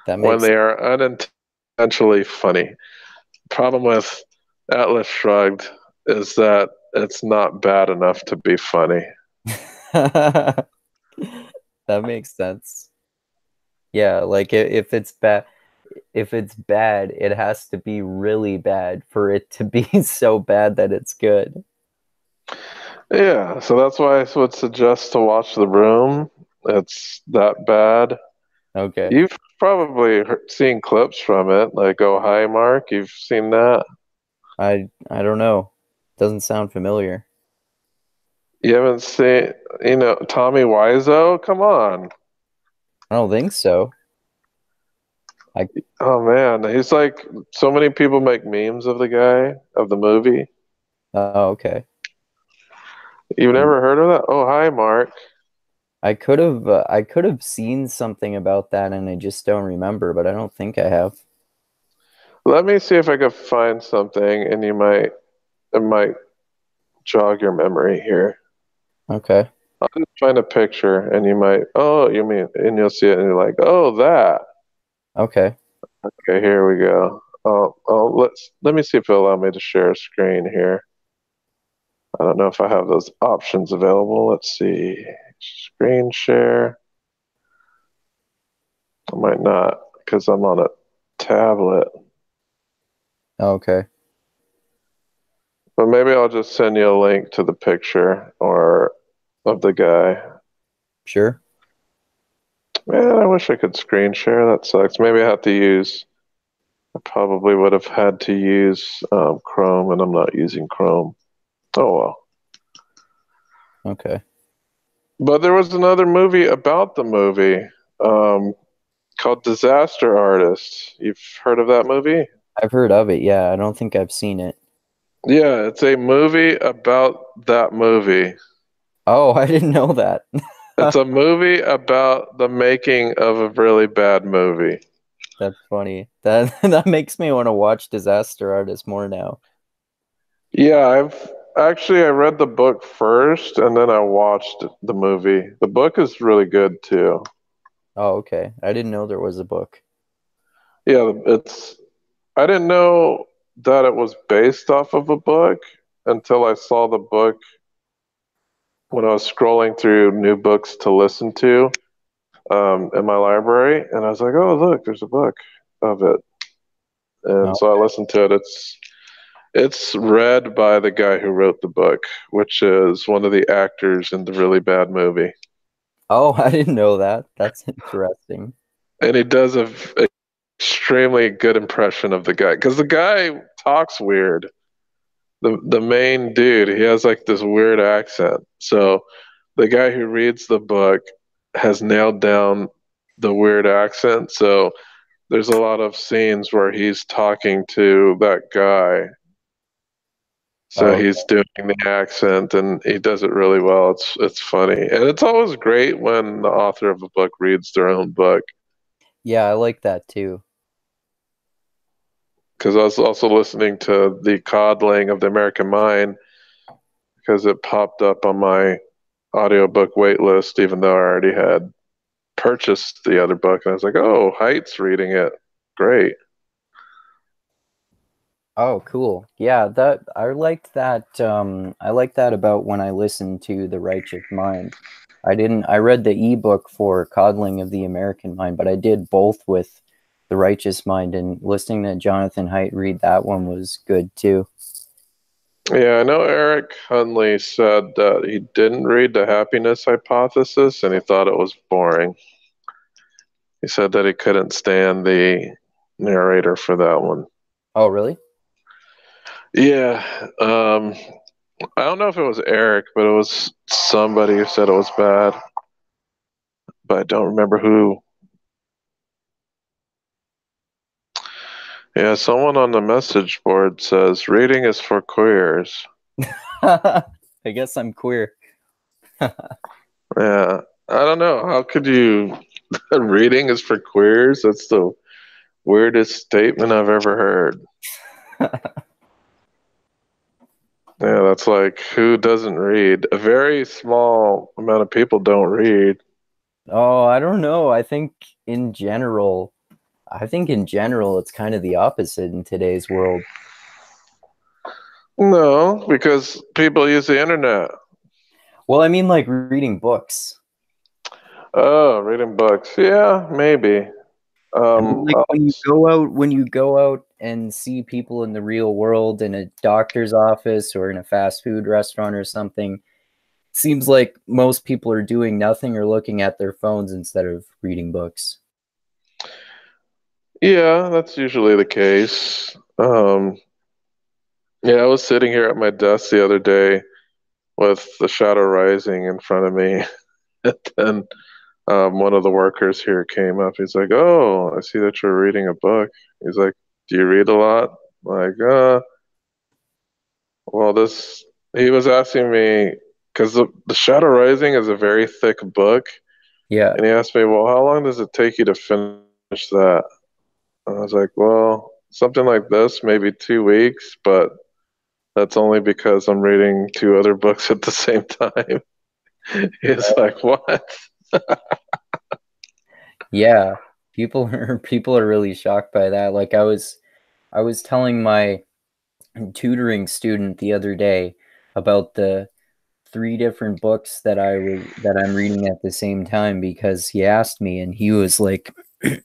that When makes they are unintentionally funny. Problem with Atlas Shrugged is that it's not bad enough to be funny. that makes sense. Yeah, like if it's bad, it has to be really bad for it to be so bad that it's good. Yeah, so that's why I would suggest to watch The Room. It's that bad. Okay. You've probably seen clips from it, like "Oh Hi Mark." You've seen that. I don't know. Doesn't sound familiar. You haven't seen, Tommy Wiseau? Come on. I don't think so. I Oh man, he's like so many people make memes of the guy of the movie. Oh, okay. You've Hmm. never heard of that? Oh, hi, Mark. I could have seen something about that and I just don't remember, but I don't think I have. Let me see if I can find something, and it might jog your memory here. Okay. I'll just find a picture, and you might. Oh, you mean, and you'll see it, and you're like, oh, that. Okay. Okay, here we go. Let me see if it'll allow me to share a screen here. I don't know if I have those options available. Let's see. Screen share. I might not because I'm on a tablet. Okay. But maybe I'll just send you a link to the picture or of the guy. Sure. Man, I wish I could screen share. That sucks. Maybe I have to use. I probably would have had to use Chrome, and I'm not using Chrome. Oh well. Okay. But there was another movie about the movie um, called Disaster Artist. You've heard of that movie? I've heard of it. Yeah, I don't think I've seen it. Yeah, it's a movie about that movie. Oh, I didn't know that. It's a movie about the making of a really bad movie. That's funny. That that makes me want to watch Disaster Artist more now. Yeah, I read the book first and then I watched the movie. The book is really good too. Oh, okay. I didn't know there was a book. Yeah, it's I didn't know that it was based off of a book until I saw the book when I was scrolling through new books to listen to in my library, and I was like, "Oh, look, there's a book of it." And Oh. so I listened to it. It's read by the guy who wrote the book, which is one of the actors in the really bad movie, Oh, I didn't know that. That's interesting. and he does a extremely good impression of the guy because the guy talks weird. The main dude, he has like this weird accent. So the guy who reads the book has nailed down the weird accent. So there's a lot of scenes where he's talking to that guy. So Oh, he's doing the accent and he does it really well. It's funny. And it's always great when the author of a book reads their own book. yeah, I like that too. Because I was also listening to The Coddling of the American Mind because it popped up on my audiobook wait list, even though I already had purchased the other book. And I was like, oh, Height's reading it. Great. Oh, cool. Yeah, that I liked that I like that about when I listened to The Righteous Mind. I read the ebook for Coddling of the American Mind, but I did both with The Righteous Mind, and listening to Jonathan Haidt read that one was good too. Yeah, I know Eric Hunley said that he didn't read The Happiness Hypothesis and he thought it was boring. He said that he couldn't stand the narrator for that one. Oh, really? Yeah, I don't know if it was Eric, but it was somebody who said it was bad, but I don't remember who. Yeah, someone on the message board says reading is for queers. I guess I'm queer. Yeah, I don't know. How could you? Reading is for queers? That's the weirdest statement I've ever heard. Yeah, that's like who doesn't read? A very small amount of people don't read. Oh, I don't know. I think in general it's kind of the opposite in today's world. No, because people use the internet. Well, I mean like reading books. Oh, reading books. Yeah, maybe. I mean, like when you go out and see people in the real world in a doctor's office or in a fast food restaurant or something, it seems like most people are doing nothing or looking at their phones instead of reading books. Yeah, that's usually the case. Yeah, I was sitting here at my desk the other day with The Shadow Rising in front of me, and then one of the workers here came up. He's like, "Oh, I see that you're reading a book." He's like, "Do you read a lot?" I'm like, well, this. He was asking me because the Shadow Rising is a very thick book, Yeah. and he asked me, "Well, how long does it take you to finish that?" And I was like, "Well, something like this, maybe 2 weeks, but that's only because I'm reading two other books at the same time." He's like, "What?" Yeah. People are really shocked by that. Like I was telling my tutoring student the other day about the three different books that I'm reading at the same time because he asked me and he was like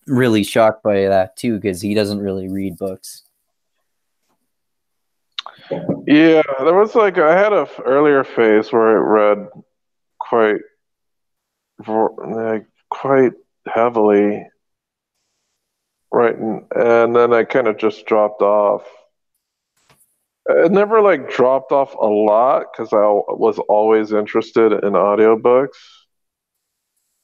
really shocked by that too because he doesn't really read books. Yeah, there was like I had a earlier phase where I read quite like quite heavily, right, and then I kind of just dropped off. It never like dropped off a lot because I was always interested in audiobooks.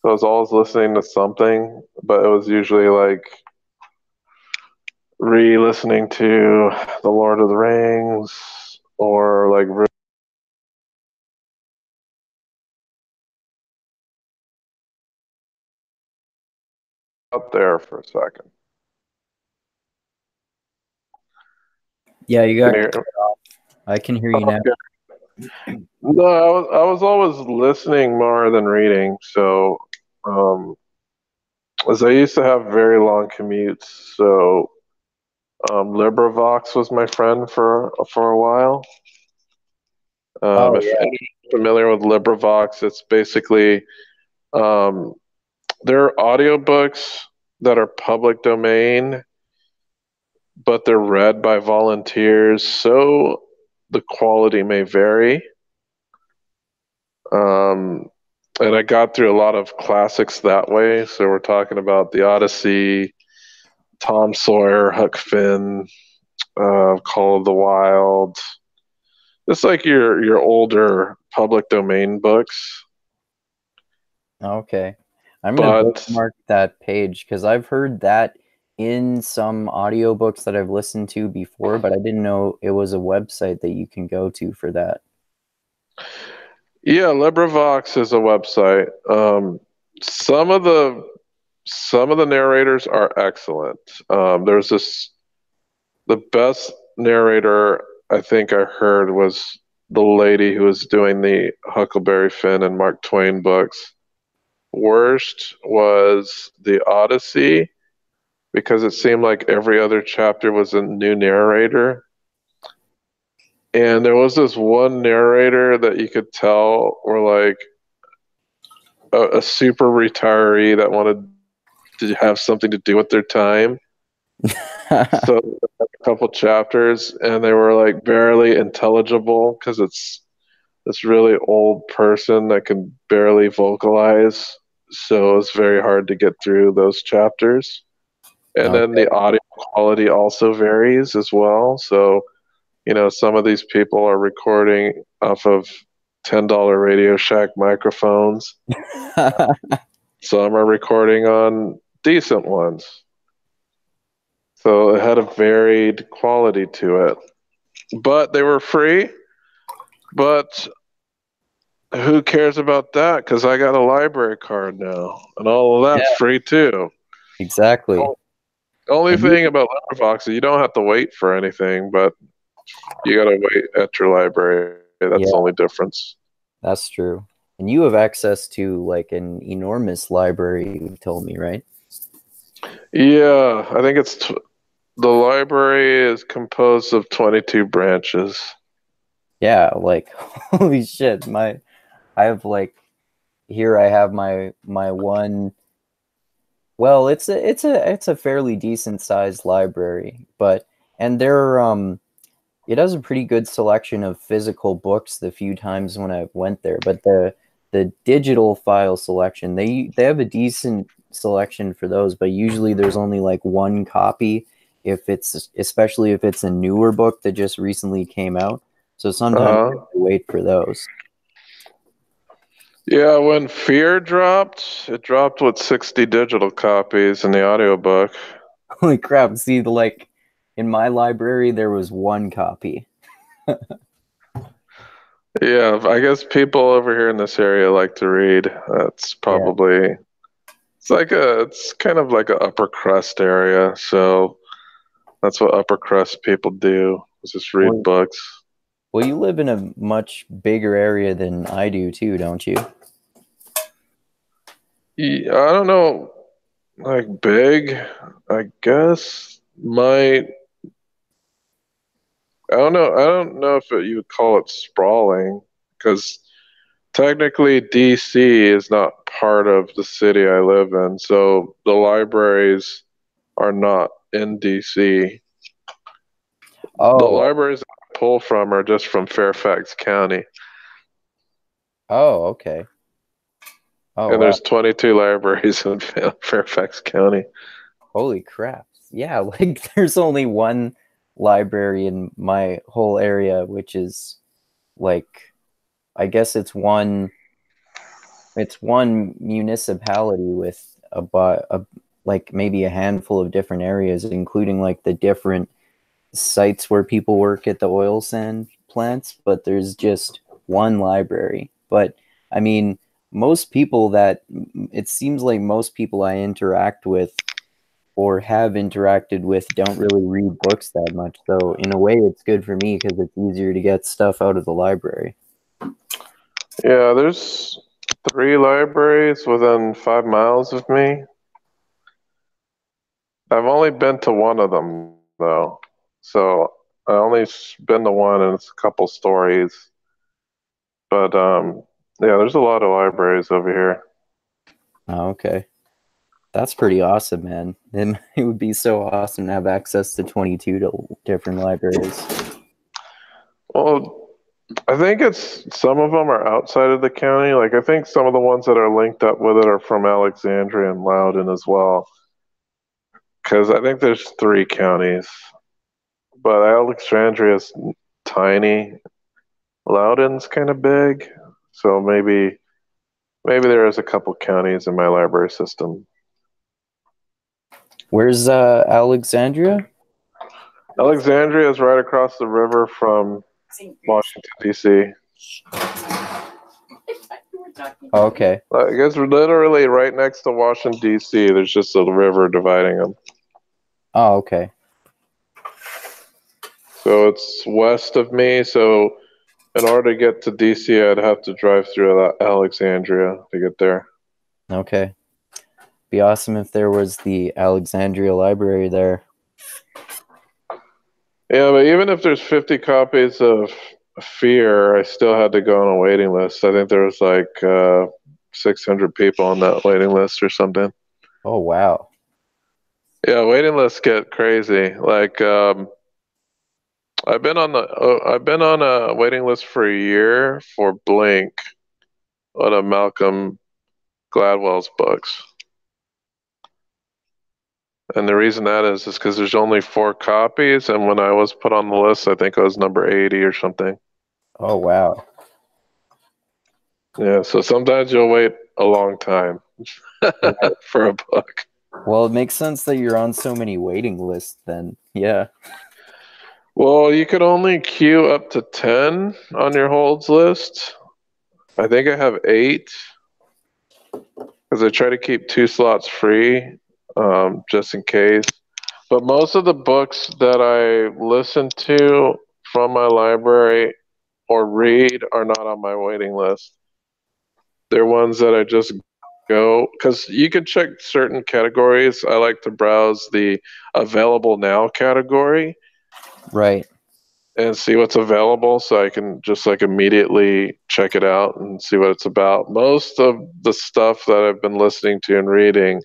So I was always listening to something, but it was usually like re-listening to The Lord of the Rings or like out there for a second. Yeah, you Can got you cut off. I can hear you now. hear? No, I was always listening more than reading. So, um, as I used to have very long commutes, so LibriVox was my friend for a while. Oh If yeah. anyone's familiar with LibriVox, it's basically um, they're audiobooks that are public domain, but they're read by volunteers, so the quality may vary. Um, and I got through a lot of classics that way. So we're talking about the Odyssey, Tom Sawyer, Huck Finn, Call of the Wild. It's like your older public domain books, Okay. I'm gonna but bookmark that page because I've heard that in some audiobooks that I've listened to before, but I didn't know it was a website that you can go to for that. yeah, LibriVox is a website. Some of the narrators are excellent. There's this the best narrator I think I heard was the lady who was doing the Huckleberry Finn and Mark Twain books. Worst was the Odyssey because it seemed like every other chapter was a new narrator. And there was this one narrator that you could tell were like a super retiree that wanted to have something to do with their time. So a couple chapters, and they were like barely intelligible because it's this really old person that can barely vocalize. So it's very hard to get through those chapters. And then Okay. the audio quality also varies as well. So, some of these people are recording off of $10 Radio Shack microphones. Some are recording on decent ones. So it had a varied quality to it. But they were free. But who cares about that? Because I got a library card now, and all of that's Yeah, free too. exactly. Only And you, thing about LibriVox is you don't have to wait for anything, but you gotta wait at your library. That's the yeah, only difference. that's true. And you have access to like an enormous library, you told me, right? Yeah, I think the library is composed of 22 branches. Yeah, like holy shit. I have like here I have my one. Well, it's a fairly decent sized library, but and there it has a pretty good selection of physical books the few times when I went there, but the digital file selection, they have a decent selection for those, but usually there's only like one copy if it's especially if it's a newer book that just recently came out. So sometimes you Uh-huh. have to wait for those. Yeah, when Fear dropped, it dropped with 60 digital copies in the audiobook. Holy crap! See, like in my library, there was one copy. Yeah, I guess people over here in this area like to read. That's Yeah. probably it's kind of like a upper crust area, so that's what upper crust people do, is just read Well, books. well, you live in a much bigger area than I do too, don't you? Yeah, I don't know, like big, I guess might. I don't know. I don't know if you would call it sprawling, because technically DC is not part of the city I live in, so the libraries are not in DC. The Oh, libraries I pull from are just from Fairfax County, oh, okay. Oh, and wow. there's 22 libraries in Fairfax County. Holy crap. Yeah, like there's only one library in my whole area, which is like I guess it's one municipality with like maybe a handful of different areas, including like the different sites where people work at the oil sand plants, but there's just one library. But I mean, most people that it seems like most people I interact with or have interacted with don't really read books that much. So in a way, it's good for me because it's easier to get stuff out of the library. Yeah, there's 3 libraries within 5 miles of me. I've only been to one of them though, so I only been to one, and it's a couple stories. But yeah, there's a lot of libraries over here. Oh, okay. That's pretty awesome, man. It would be so awesome to have access to 22 different libraries. Well, I think it's some of them are outside of the county. Like I think some of the ones that are linked up with it are from Alexandria and Loudoun as well. Because I think there's 3 counties, but Alexandria's tiny. Loudoun's kind of big, so maybe there is a couple counties in my library system. Where's Alexandria? Alexandria is right across the river from Washington D.C. Okay. I guess we're literally right next to Washington D.C. There's just a river dividing them. Oh, okay. So it's west of me. So in order to get to DC, I'd have to drive through Alexandria to get there. Okay. Be awesome if there was the Alexandria Library there. Yeah, but even if there's 50 copies of Fear, I still had to go on a waiting list. I think there was like 600 people on that waiting list or something. Oh, wow. Yeah, waiting lists get crazy. Like I've been on a waiting list for a year for Blink, one of Malcolm Gladwell's books. And the reason that is because there's only 4 copies, and when I was put on the list, I think I was number 80 or something. Oh, wow. Yeah, so sometimes you'll wait a long time Right. for a book. Well, it makes sense that you're on so many waiting lists then. Yeah. Well, you could only queue up to 10 on your holds list. I think I have 8 because I try to keep 2 slots free, just in case. But most of the books that I listen to from my library or read are not on my waiting list. They're ones that I just go, because you can check certain categories. I like to browse the available now category Right. and see what's available, so I can just like immediately check it out and see what it's about. Most of the stuff that I've been listening to and reading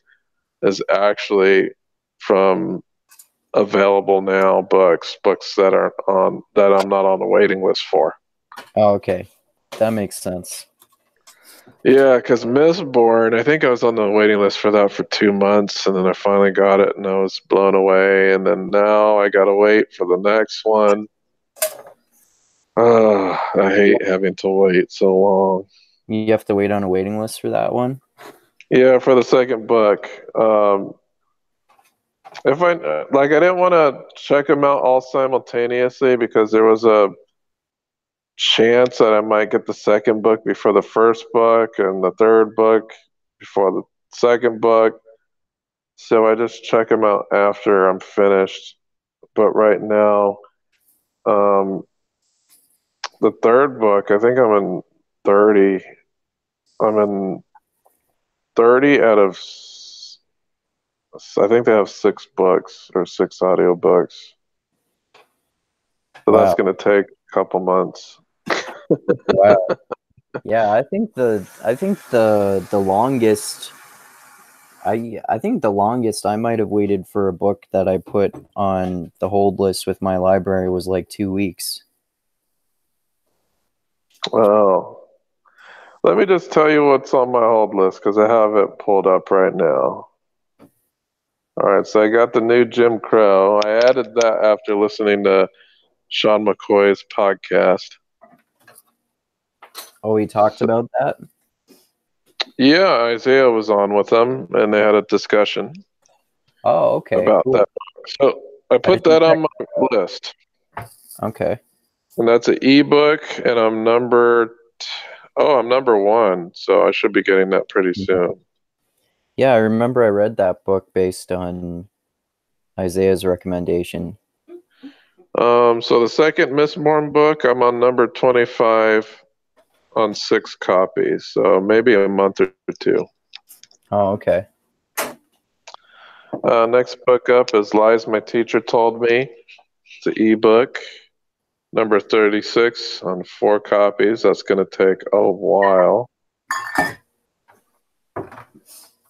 is actually from available now books that are on that I'm not on the waiting list for. Oh, okay. That makes sense. Yeah, because Mistborn, I think I was on the waiting list for that for 2 months, and then I finally got it, and I was blown away. And then now I gotta wait for the next one. I hate having to wait so long. You have to wait on a waiting list for that one? Yeah, for the second book. If I I didn't want to check them out all simultaneously because there was a chance that I might get the second book before the first book and the third book before the second book. So I just check them out after I'm finished. But right now, um, the third book, I think I'm in 30. I'm in 30 out of, I think they have 6 books or 6 audiobooks. So that's Wow. going to take a couple months. Wow. Yeah, I think the longest I think the longest I might have waited for a book that I put on the hold list with my library was like 2 weeks. Oh, let me just tell you what's on my hold list because I have it pulled up right now. All right, so I got the new Jim Crow. I added that after listening to Sean McCoy's podcast. Oh, we talked about that? Yeah, Isaiah was on with them and they had a discussion Oh, okay, about cool. that. So I put that on my list. Okay. And that's an ebook, and I'm number 1, so I should be getting that pretty soon. Yeah, I remember I read that book based on Isaiah's recommendation. So the second Mistborn book, I'm on number 25 on 6 copies, so maybe a month or 2. Oh, okay. Next book up is Lies My Teacher Told Me. It's an ebook, number 36 on 4 copies. That's going to take a while.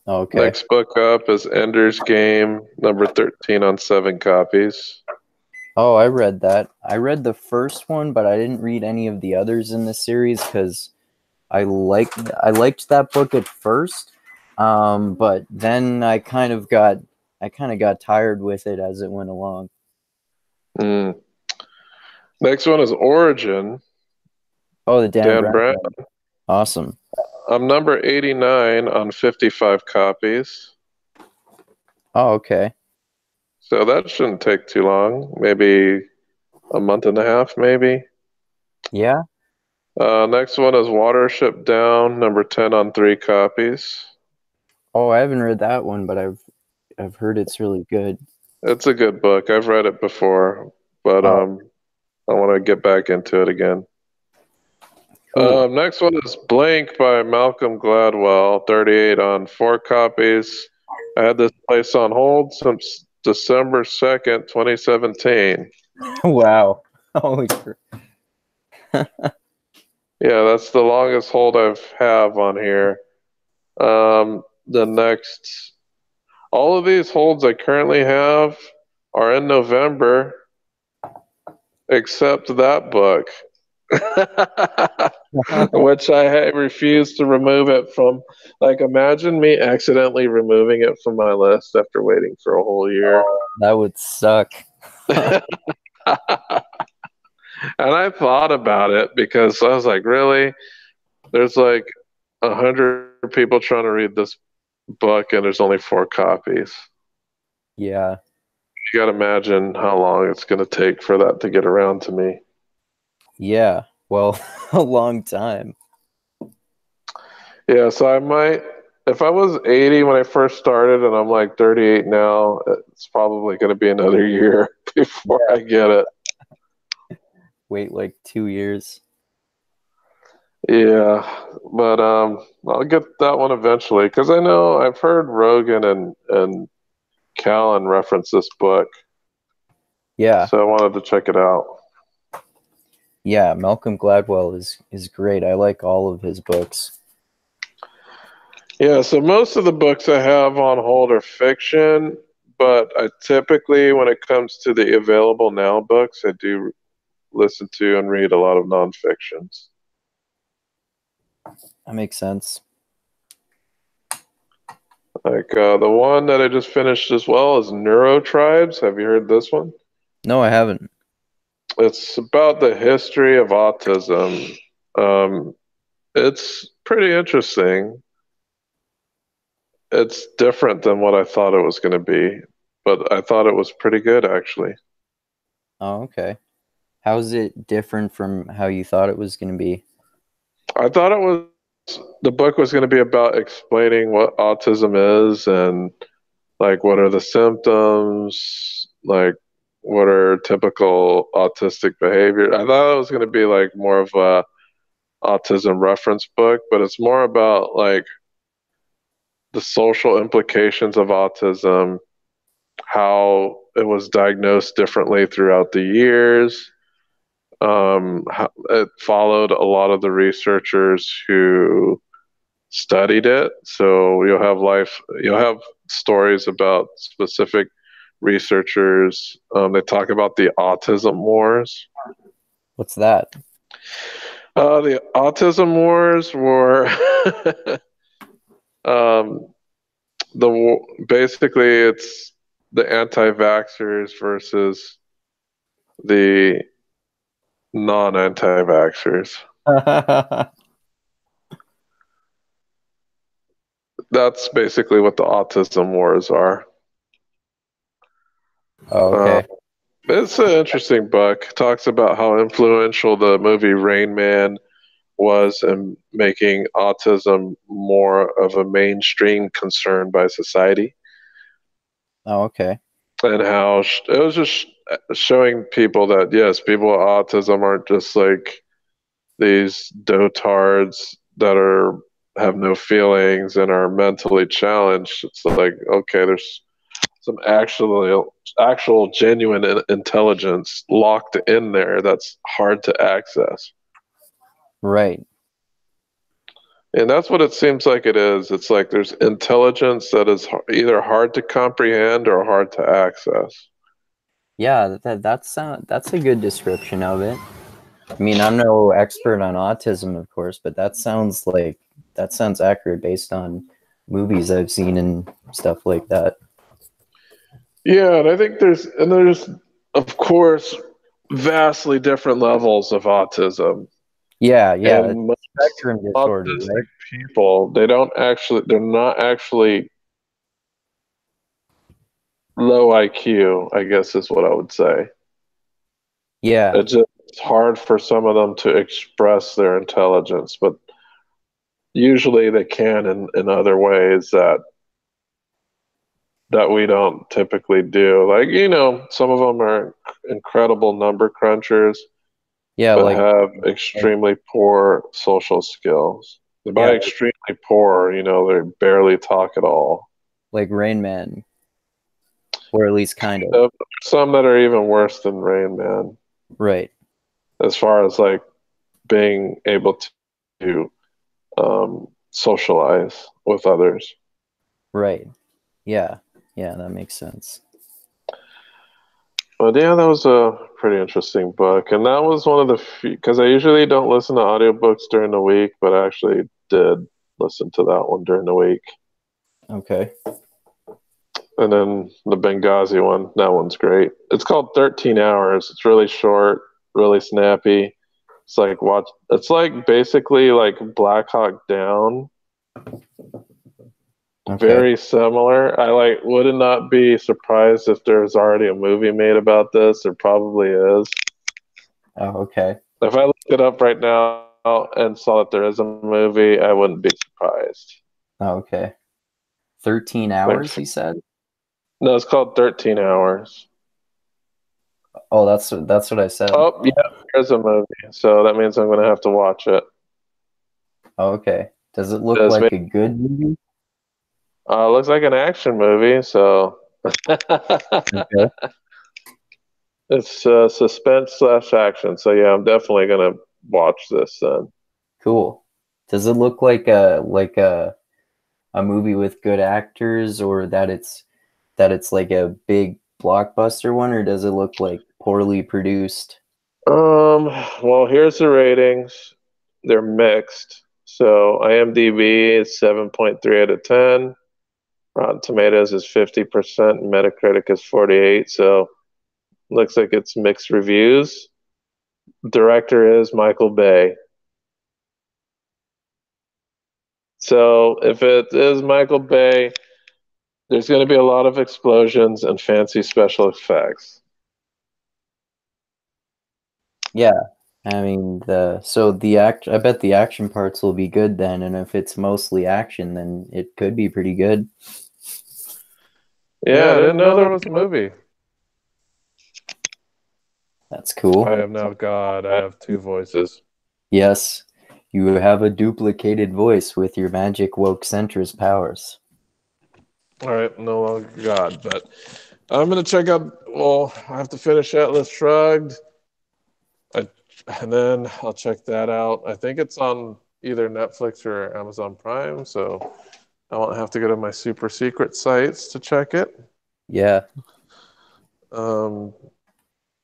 Okay. Next book up is Ender's Game, number 13 on 7 copies. Oh, I read that. I read the first one, but I didn't read any of the others in the series because I liked that book at first, but then I kind of got tired with it as it went along. Mm. Next one is Origin. Oh, the Dan Brown. Brown. Awesome. I'm number 89 on 55 copies. Oh, okay. So that shouldn't take too long. Maybe a month and a half, maybe. Yeah. Next one is Watership Down, number 10 on 3 copies. Oh, I haven't read that one, but I've heard it's really good. It's a good book. I've read it before, but I want to get back into it again. Cool. Next one is Blank by Malcolm Gladwell, 38 on 4 copies. I had this place on hold since December 2nd, 2017. Wow. Holy crap. Yeah, that's the longest hold I've have on here. The next, all of these holds I currently have are in November, except that book, which I refuse to remove it from. Like, imagine me accidentally removing it from my list after waiting for a whole year. That would suck. And I thought about it because I was like, really? There's like 100 people trying to read this book, and there's only 4 copies. Yeah. You got to imagine how long it's going to take for that to get around to me. Yeah. Well, a long time. Yeah, so I might, if I was 80 when I first started and I'm like 38 now, it's probably going to be another year before I get it. Wait like 2 years. Yeah, but I'll get that one eventually because I know I've heard Rogan and Callan reference this book. Yeah. So I wanted to check it out. Yeah, Malcolm Gladwell is great. I like all of his books. Yeah, so most of the books I have on hold are fiction, but I typically, when it comes to the available now books, I do listen to and read a lot of nonfictions. That makes sense. Like the one that I just finished as well is Neurotribes. Have you heard this one? No, I haven't. It's about the history of autism. It's pretty interesting. It's different than what I thought it was going to be, but I thought it was pretty good actually. Oh, okay. How is it different from how you thought it was going to be? I thought it was the book was going to be about explaining what autism is and like what are the symptoms, like what are typical autistic behavior. I thought it was going to be like more of a autism reference book, but it's more about like the social implications of autism, how it was diagnosed differently throughout the years. It followed a lot of the researchers who studied it. So you'll have stories about specific researchers. They talk about the autism wars. What's that? The autism wars were um, basically it's the anti-vaxxers versus the non-anti-vaxxers. That's basically what the autism wars are. Oh, Uh, okay. it's an interesting book. It talks about how influential the movie Rain Man was in making autism more of a mainstream concern by society, Oh, okay. and how it was just showing people that yes, people with autism aren't just like these dotards that are have no feelings and are mentally challenged. It's like okay, there's some actual genuine intelligence locked in there that's hard to access. Right. And that's what it seems like it is. It's like there's intelligence that is either hard to comprehend or hard to access. Yeah, that's a good description of it. I mean, I'm no expert on autism, of course, but that sounds accurate based on movies I've seen and stuff like that. Yeah, and I think there's of course vastly different levels of autism. Yeah, yeah, it's And a most spectrum disorder, autistic right? people, they're not actually low IQ, I guess is what I would say. Yeah, It's just hard for some of them to express their intelligence, but usually they can in other ways that we don't typically do. Like, some of them are incredible number crunchers, yeah, but have extremely poor social skills. yeah, By extremely poor, they barely talk at all. like Rain Man, or at least kind of. Some that are even worse than Rain Man, Right, as far as like being able to socialize with others. right. Yeah, yeah, that makes sense. But yeah, that was a pretty interesting book. And that was one of the few, because I usually don't listen to audiobooks during the week, but I actually did listen to that one during the week. Okay. And then the Benghazi one, that one's great. It's called 13 Hours. It's really short, really snappy. It's like basically like Black Hawk Down, Okay. very similar. I would not be surprised if there's already a movie made about this. There probably is. Oh, okay. If I looked it up right now and saw that there is a movie, I wouldn't be surprised. Oh, okay. 13 Like, hours, you said? no, it's called 13 Hours. Oh, that's what I said. Oh, yeah, there's a movie. So that means I'm going to have to watch it. Oh, okay. Does it look Does like a good movie? looks like an action movie, so Okay. it's suspense slash action. So yeah, I'm definitely gonna watch this then. Cool. Does it look like a movie with good actors, or that it's like a big blockbuster one, or does it look like poorly produced? Well, here's the ratings. They're mixed. So IMDb is 7.3 out of 10. Rotten Tomatoes is 50%, and Metacritic is 48. So looks like it's mixed reviews. Director is Michael Bay. So if it is Michael Bay, there's going to be a lot of explosions and fancy special effects. Yeah. I mean I bet the action parts will be good then, and if it's mostly action, then it could be pretty good. Yeah, I didn't know there was a movie. That's cool. I am now God. I have two voices. Yes, you have a duplicated voice with your magic woke Centris powers. All right, no longer God, but I'm gonna check out. Well, I have to finish Atlas Shrugged, I, and then I'll check that out. I think it's on either Netflix or Amazon Prime, so I won't have to go to my super secret sites to check it. Yeah. Um,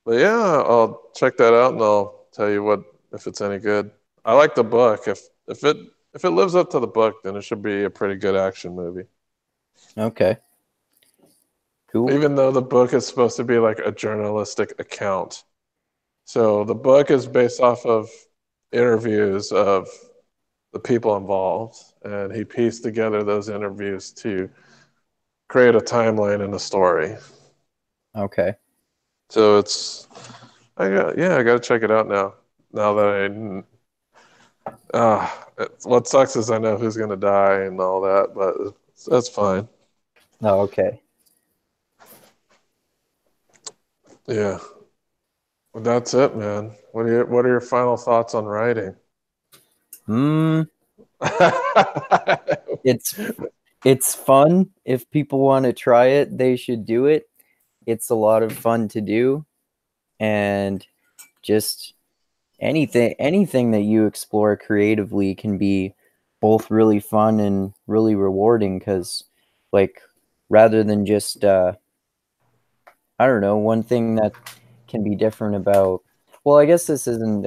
but yeah, I'll check that out and I'll tell you what if it's any good. I like the book. If it lives up to the book, then it should be a pretty good action movie. Okay. Cool. Even though the book is supposed to be like a journalistic account. So the book is based off of interviews of the people involved, and he pieced together those interviews to create a timeline and a story. Okay. So I got to check it out now. Now that what sucks is I know who's gonna die and all that, but that's fine. Oh, okay. Yeah, well, that's it, man. What are your final thoughts on writing? Hmm. It's it's fun. If people want to try it, they should do it. It's a lot of fun to do, and just anything that you explore creatively can be both really fun and really rewarding, because like rather than just I don't know, one thing that can be different about, well, I guess this isn't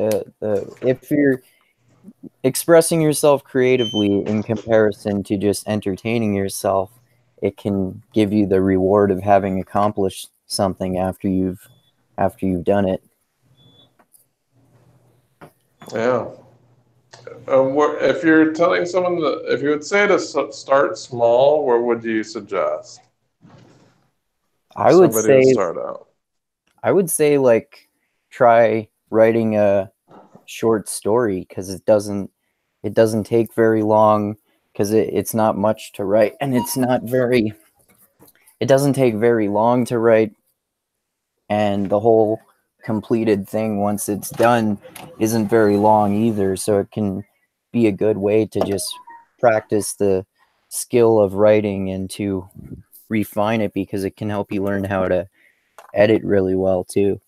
if you're expressing yourself creatively in comparison to just entertaining yourself, it can give you the reward of having accomplished something after you've done it. Yeah. If you're telling someone if you would say to start small, where would you suggest for I would somebody to say start out? I would say like try writing a short story, because it doesn't take very long, because it's not much to write, and it doesn't take very long to write, and the whole completed thing once it's done isn't very long either, so it can be a good way to just practice the skill of writing and to refine it, because it can help you learn how to edit really well too.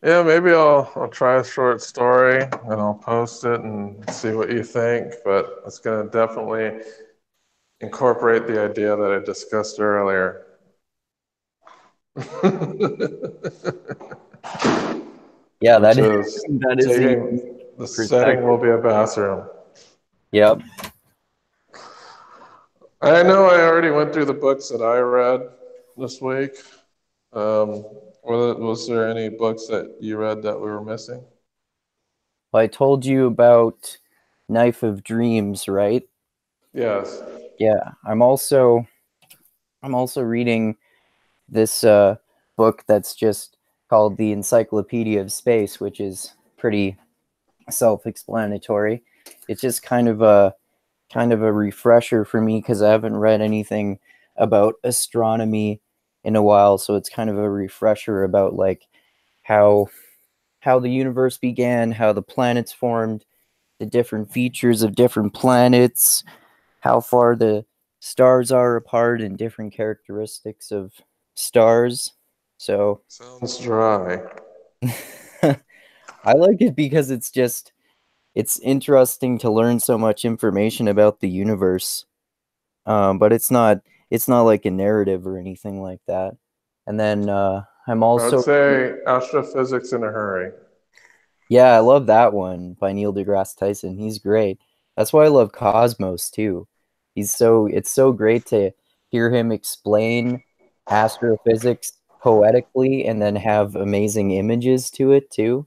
Yeah, maybe I'll try a short story and I'll post it and see what you think. But it's gonna definitely incorporate the idea that I discussed earlier. Yeah, Which that is is that is a unique taking the setting perspective. will be a bathroom. Yep. I know I already went through the books that I read this week. Um, was there any books that you read that we were missing? Well, I told you about Knife of Dreams, right? Yes. Yeah, I'm also reading this book that's just called The Encyclopedia of Space, which is pretty self-explanatory. It's just kind of a refresher for me, because I haven't read anything about astronomy in a while, so it's kind of a refresher about like how how the universe began, how the planets formed, the different features of different planets, how far the stars are apart, and different characteristics of stars. So Sounds dry. I like it because it's interesting to learn so much information about the universe. But it's not like a narrative or anything like that. And then I'm I would also, say Astrophysics in a Hurry. yeah, I love that one by Neil deGrasse Tyson. He's great. That's why I love Cosmos too. It's so great to hear him explain astrophysics poetically and then have amazing images to it too.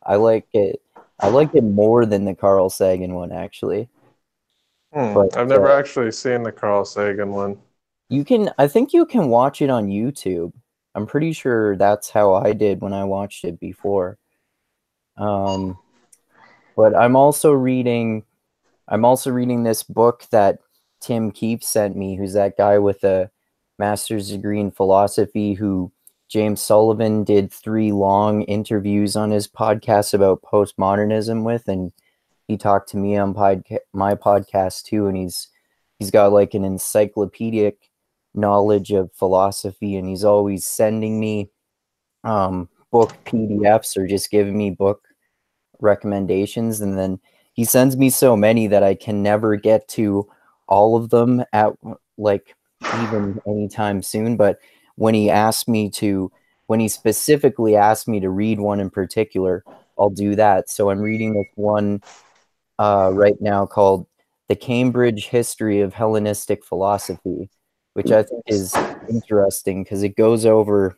I like it. I like it more than the Carl Sagan one, actually. But I've never actually seen the Carl Sagan one. I think you can watch it on YouTube. I'm pretty sure that's how I did when I watched it before. Um, but I'm also reading this book that Tim Keefe sent me, who's that guy with a master's degree in philosophy who James Sullivan did 3 long interviews on his podcast about postmodernism with, and he talked to me on my podcast too, and he's got like an encyclopedic knowledge of philosophy, and he's always sending me book PDFs or just giving me book recommendations, and then he sends me so many that I can never get to all of them at like even anytime soon. But when he asked me to, when he specifically asked me to read one in particular, I'll do that. So I'm reading this one right now called The Cambridge History of Hellenistic Philosophy, which I think is interesting because it goes over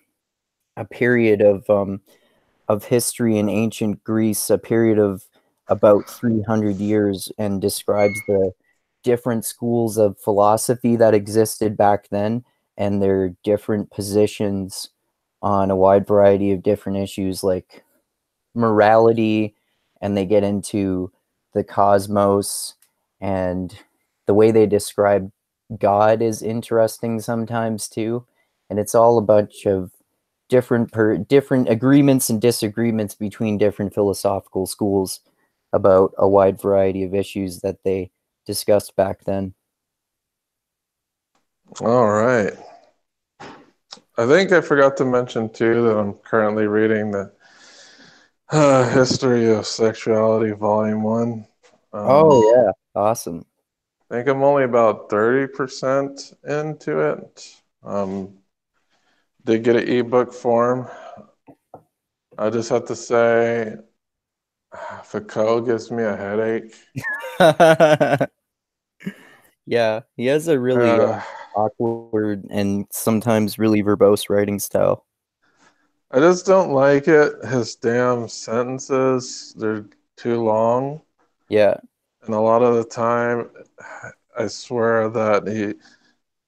a period of history in ancient Greece, a period of about 300 years, and describes the different schools of philosophy that existed back then and their different positions on a wide variety of different issues like morality, and they get into the cosmos, and the way they describe God is interesting sometimes too. And it's all a bunch of different agreements and disagreements between different philosophical schools about a wide variety of issues that they discussed back then. All right. I think I forgot to mention too that I'm currently reading the History of Sexuality, Volume 1. Oh yeah, awesome. I think I'm only about 30% into it. Did get an ebook form. I just have to say, Foucault gives me a headache. Yeah, he has a really Uh, awkward and sometimes really verbose writing style. I just don't like it. His damn sentences, they're too long. Yeah. And a lot of the time, I swear that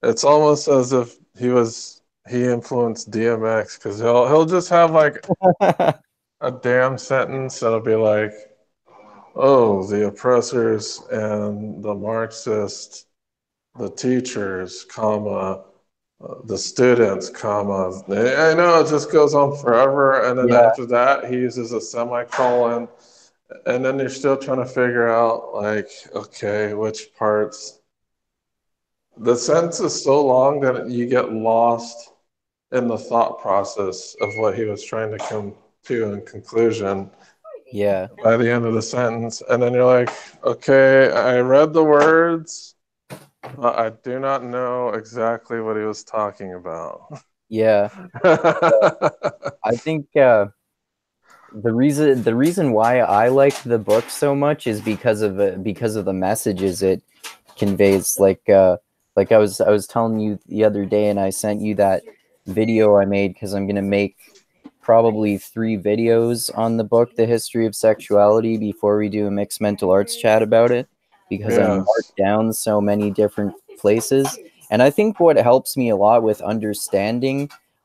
it's almost as if he influenced DMX because he'll just have like a damn sentence that'll be like, oh, the oppressors and the Marxists, the teachers, comma, the students, comma. I know it just goes on forever, and then Yeah. after that, he uses a semicolon, and then you're still trying to figure out, like, okay, which parts. The sentence is so long that you get lost in the thought process of what he was trying to come to in conclusion Yeah. by the end of the sentence. And then you're like, okay, I read the words, but I do not know exactly what he was talking about. Yeah. I think the reason why I like the book so much is because of the messages it conveys. Like I was telling you the other day, and I sent you that video I made because I'm gonna make probably 3 videos on the book, The History of Sexuality, before we do a mixed mental arts chat about it, because I Yes. marked down so many different places. And I think what helps me a lot with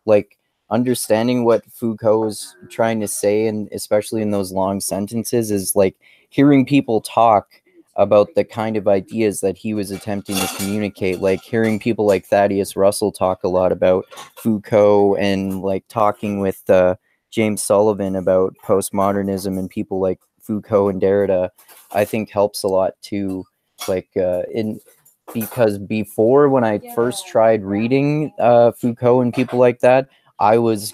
like understanding what Foucault is trying to say, and especially in those long sentences, is like hearing people talk about the kind of ideas that he was attempting to communicate, like hearing people like Thaddeus Russell talk a lot about Foucault, and like talking with James Sullivan about postmodernism and people like Foucault and Derrida, I think helps a lot too. Like in because before, when I first tried reading Foucault and people like that, I was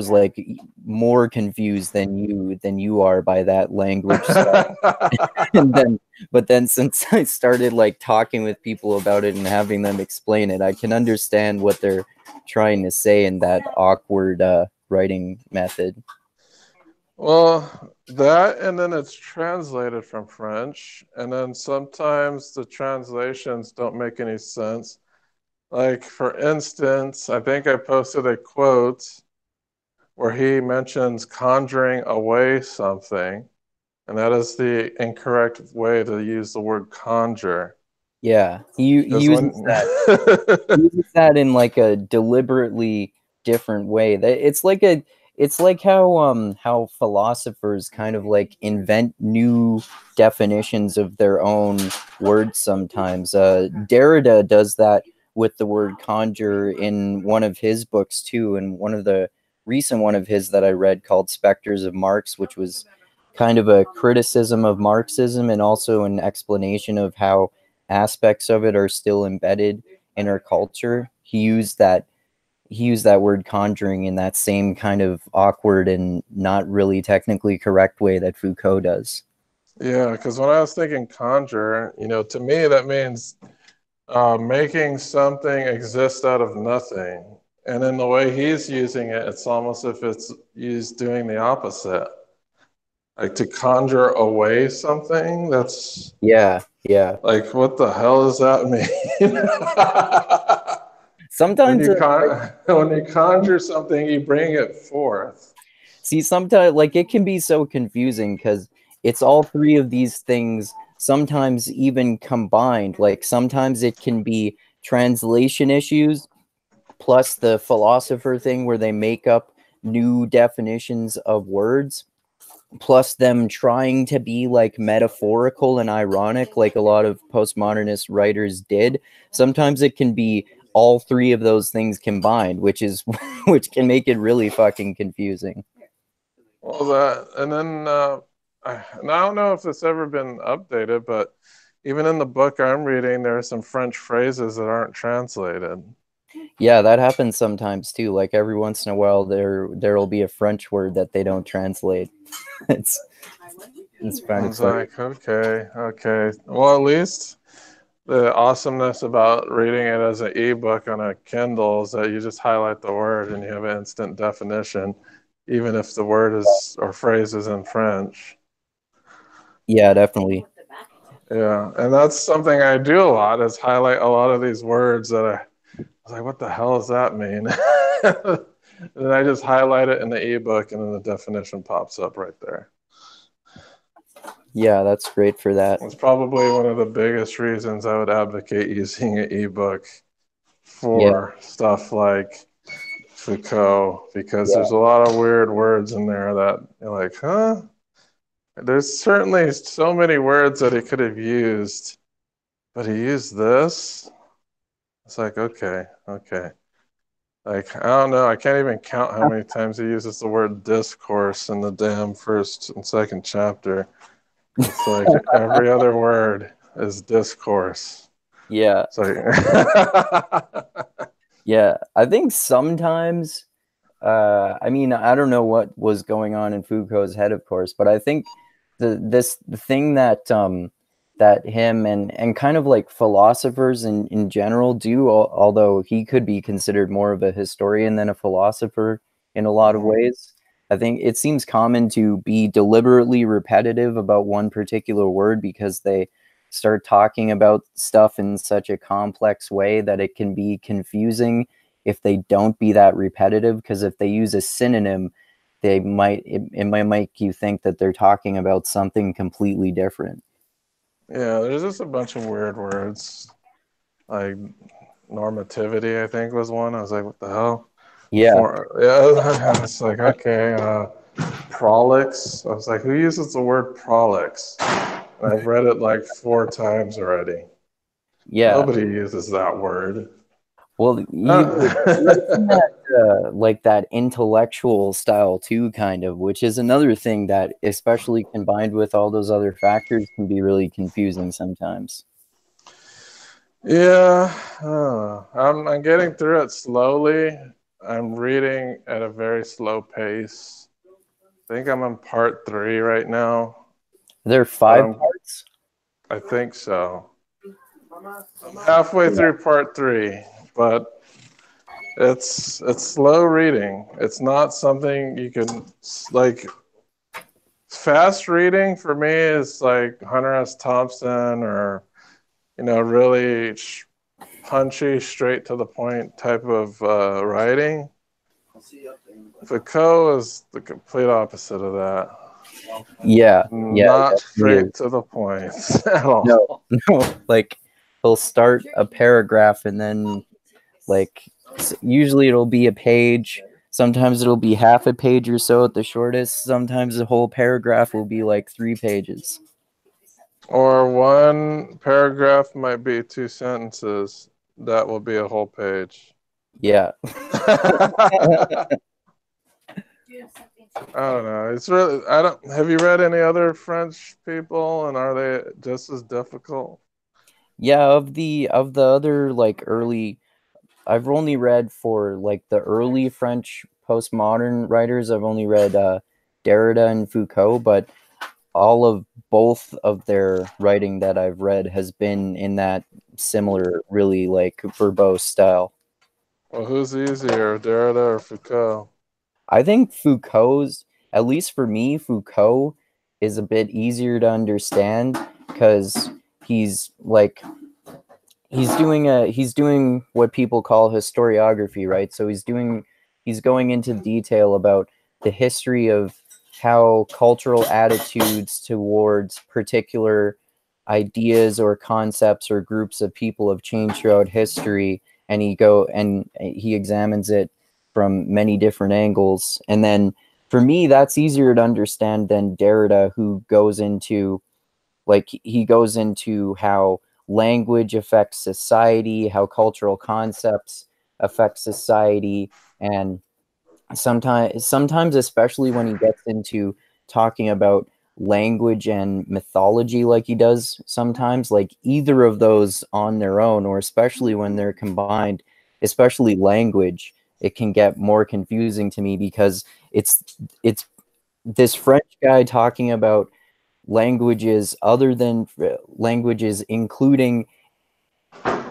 like more confused than you are by that language stuff. And then but then since I started like talking with people about it and having them explain it, I can understand what they're trying to say in that awkward writing method. Well, that and then it's translated from French, and then sometimes the translations don't make any sense. Like, for instance, I think I posted a quote where he mentions conjuring away something, and that is the incorrect way to use the word conjure. Yeah, he uses that. He uses that in like a deliberately different way. That it's like how philosophers kind of like invent new definitions of their own words sometimes. Derrida does that with the word conjure in one of his books too, and one of the recent one of his that I read called Spectres of Marx, which was kind of a criticism of Marxism and also an explanation of how aspects of it are still embedded in our culture. He used that word conjuring in that same kind of awkward and not really technically correct way that Foucault does. Yeah, because when I was thinking conjure, to me that means making something exist out of nothing. And in the way he's using it, it's almost if it's used doing the opposite. Like to conjure away something, that's Yeah, yeah. like, what the hell does that mean? Sometimes when you conjure something, you bring it forth. see, sometimes like it can be so confusing because it's all three of these things, sometimes even combined. Like sometimes it can be translation issues plus the philosopher thing where they make up new definitions of words, plus them trying to be like metaphorical and ironic like a lot of postmodernist writers did. Sometimes it can be all three of those things combined, which is which can make it really fucking confusing. Well, and then I don't know if it's ever been updated, but even in the book I'm reading, there are some French phrases that aren't translated. Yeah, that happens sometimes too. Like every once in a while there'll be a French word that they don't translate. it's it's kind of It's funny. like, okay. Well, at least the awesomeness about reading it as an ebook on a Kindle is that you just highlight the word and you have instant definition, even if the word is or phrase is in French. Yeah, definitely. Yeah, and that's something I do a lot is highlight a lot of these words that I was like, what the hell does that mean? And then I just highlight it in the ebook and then the definition pops up right there. Yeah, that's great for that. It's probably one of the biggest reasons I would advocate using an ebook Yeah, for stuff like Foucault, because yeah, there's a lot of weird words in there that you're like, huh? There's certainly so many words that he could have used, but he used this. It's like, okay. Like, I don't know. I can't even count how many times he uses the word discourse in the damn first and second chapter. It's like every other word is discourse. yeah. It's like, Yeah, I think sometimes, I mean, I don't know what was going on in Foucault's head, of course, but I think the thing that that him and kind of like philosophers in general do, although he could be considered more of a historian than a philosopher in a lot of ways. I think it seems common to be deliberately repetitive about one particular word because they start talking about stuff in such a complex way that it can be confusing if they don't be that repetitive, because if they use a synonym it might make you think that they're talking about something completely different. yeah, there's just a bunch of weird words. Like normativity, I think was one. I was like, what the hell? Yeah, Yeah, it's like, okay. Prolix. I was like, who uses the word prolix? And I've read it like 4 times already. yeah. Nobody uses that word. Well, he writes in that like that intellectual style too, kind of, which is another thing that, especially combined with all those other factors, can be really confusing sometimes. Yeah, I'm getting through it slowly. I'm reading at a very slow pace. I think I'm on part 3 right now, There are but 5 parts. I think so. I'm halfway through part 3, but it's slow reading. It's not something you can like. Fast reading for me is like Hunter S. Thompson or really punchy, straight to the point type of writing. Foucault is the complete opposite of that. Yeah, yeah, it Not definitely straight is. to the point at No, all. no, like he'll start a paragraph and then like usually it'll be a page. Sometimes it'll be half a page or so at the shortest. Sometimes the whole paragraph will be like 3 pages. Or one paragraph might be 2 sentences. That will be a whole page. Yeah. I don't know. It's really I don't have you read any other French people and are they just as difficult? Yeah, of the other like early, I've only read for like the early French postmodern writers, I've only read Derrida and Foucault, but all of both of their writing that I've read has been in that similar, really like verbose style. Well, who's easier, Derrida or Foucault? I think Foucault's, at least for me, Foucault is a bit easier to understand because he's like he's doing what people call historiography, right? So he's going into detail about the history of how cultural attitudes towards particular ideas or concepts or groups of people have changed throughout history, and he examines it from many different angles. And then for me that's easier to understand than Derrida, who goes into he goes into how language affects society, how cultural concepts affect society, and sometimes especially when he gets into talking about language and mythology like he does sometimes, like either of those on their own or especially when they're combined, especially language, it can get more confusing to me because it's this French guy talking about languages other than languages, including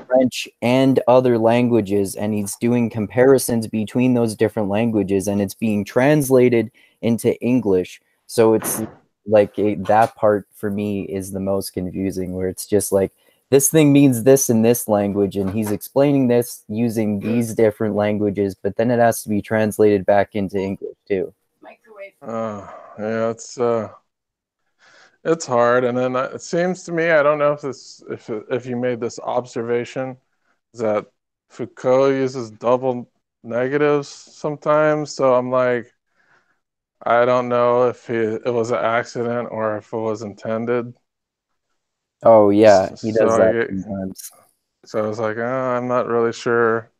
French and other languages, and he's doing comparisons between those different languages, and it's being translated into English. So it's like that part for me is the most confusing, where it's just like this thing means this in this language, and he's explaining this using these different languages, but then it has to be translated back into English too. Yeah, it's hard, and then it seems to me I don't know if you made this observation that Foucault uses double negatives sometimes. So I'm like, I don't know if it was an accident or if it was intended. Oh yeah, he So does I that get sometimes. so I was like, I'm not really sure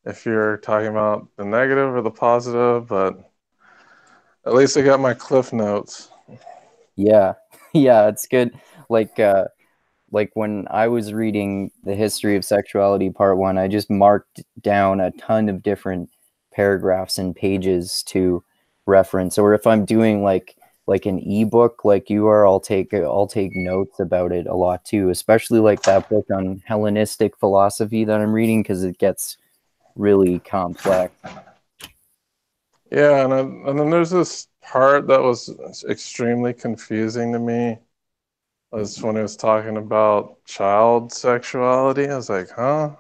if you're talking about the negative or the positive, but at least I got my cliff notes. Yeah, yeah, it's good. Like when I was reading the history of sexuality part one, I just marked down a ton of different paragraphs and pages to reference. Or if I'm doing like an ebook like you are, I'll take notes about it a lot too, especially like that book on Hellenistic philosophy that I'm reading because it gets really complex. Yeah, and then there's this part that was extremely confusing to me. Was when he was talking about child sexuality. I was like, huh?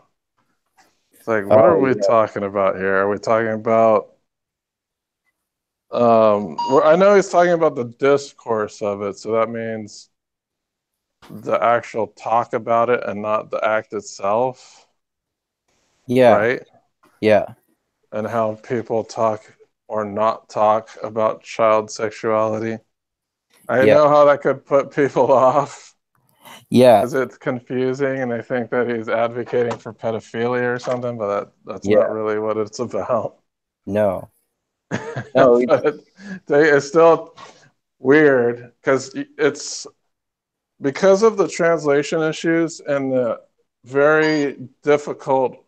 It's like, what are Oh we yeah, talking about here? Are we talking about I know he's talking about the discourse of it, so that means the actual talk about it and not the act itself, yeah, right? yeah, And how people talk or not talk about child sexuality. I yeah, know how that could put people off yeah, because it's confusing and they think that he's advocating for pedophilia or something, but that's not yeah. really what it's about. No, no, But it's still weird because it's because of the translation issues and the very difficult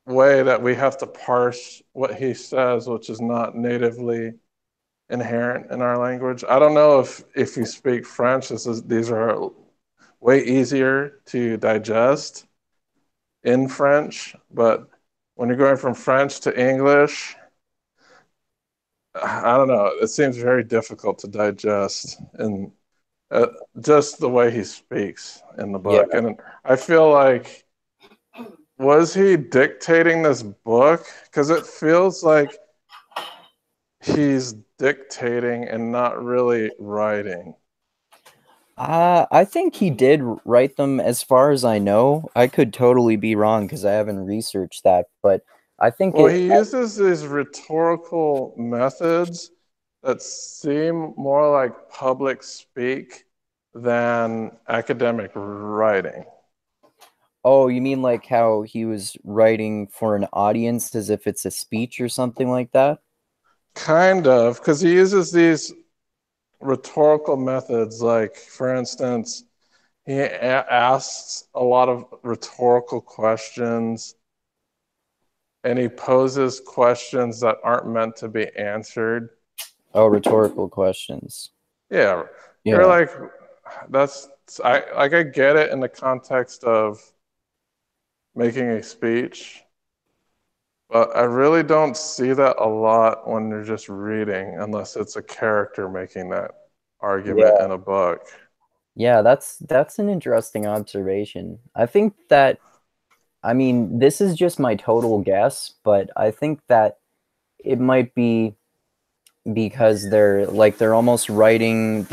way that we have to parse what he says, which is not natively inherent in our language. I don't know if you speak French, these are way easier to digest in French, but when you're going from French to English, I don't know. It seems very difficult to digest, and uh, just the way he speaks in the yeah, book. And I feel like, was he dictating this book? Because it feels like he's dictating and not really writing. I think he did write them as far as I know. I could totally be wrong because I haven't researched that, but I think Well, it, he uses these rhetorical methods that seem more like public speak than academic writing. oh, you mean like how he was writing for an audience as if it's a speech or something like that? Kind of, because he uses these rhetorical methods, like, for instance, he asks a lot of rhetorical questions and he poses questions that aren't meant to be answered. Oh, rhetorical questions. Yeah, you're Yeah. like, that's, I get it in the context of making a speech, but I really don't see that a lot when you're just reading, unless it's a character making that argument Yeah. in a book. Yeah, that's an interesting observation. I think that I mean, this is just my total guess, but I think that it might be because they're almost writing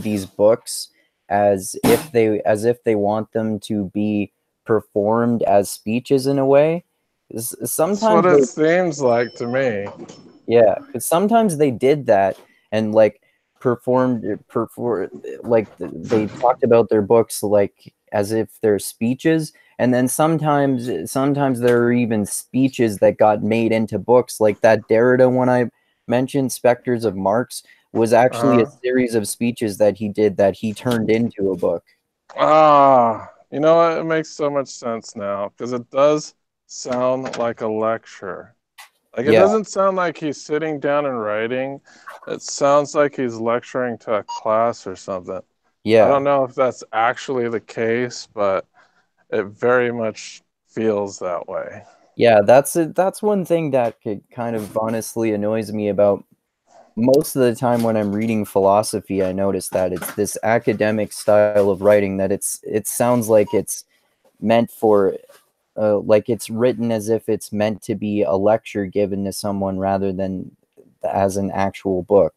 these books as if they want them to be performed as speeches in a way. That's what Sometimes it they seems like to me. yeah, because sometimes they did that and like perform like they talked about their books like as if they're speeches, and then sometimes there are even speeches that got made into books, like that Derrida one I mentioned, Spectres of Marx, was actually a Uh-huh. series of speeches that he did that he turned into a book. You know what? It makes so much sense now because it does sound like a lecture. Like, it Yeah, doesn't sound like he's sitting down and writing. It sounds like he's lecturing to a class or something. I yeah. don't know if that's actually the case, but it very much feels that way. Yeah, that's one thing that could kind of honestly annoys me about most of the time when I'm reading philosophy. I notice that it's this academic style of writing that it sounds like it's meant for like it's written as if it's meant to be a lecture given to someone rather than as an actual book.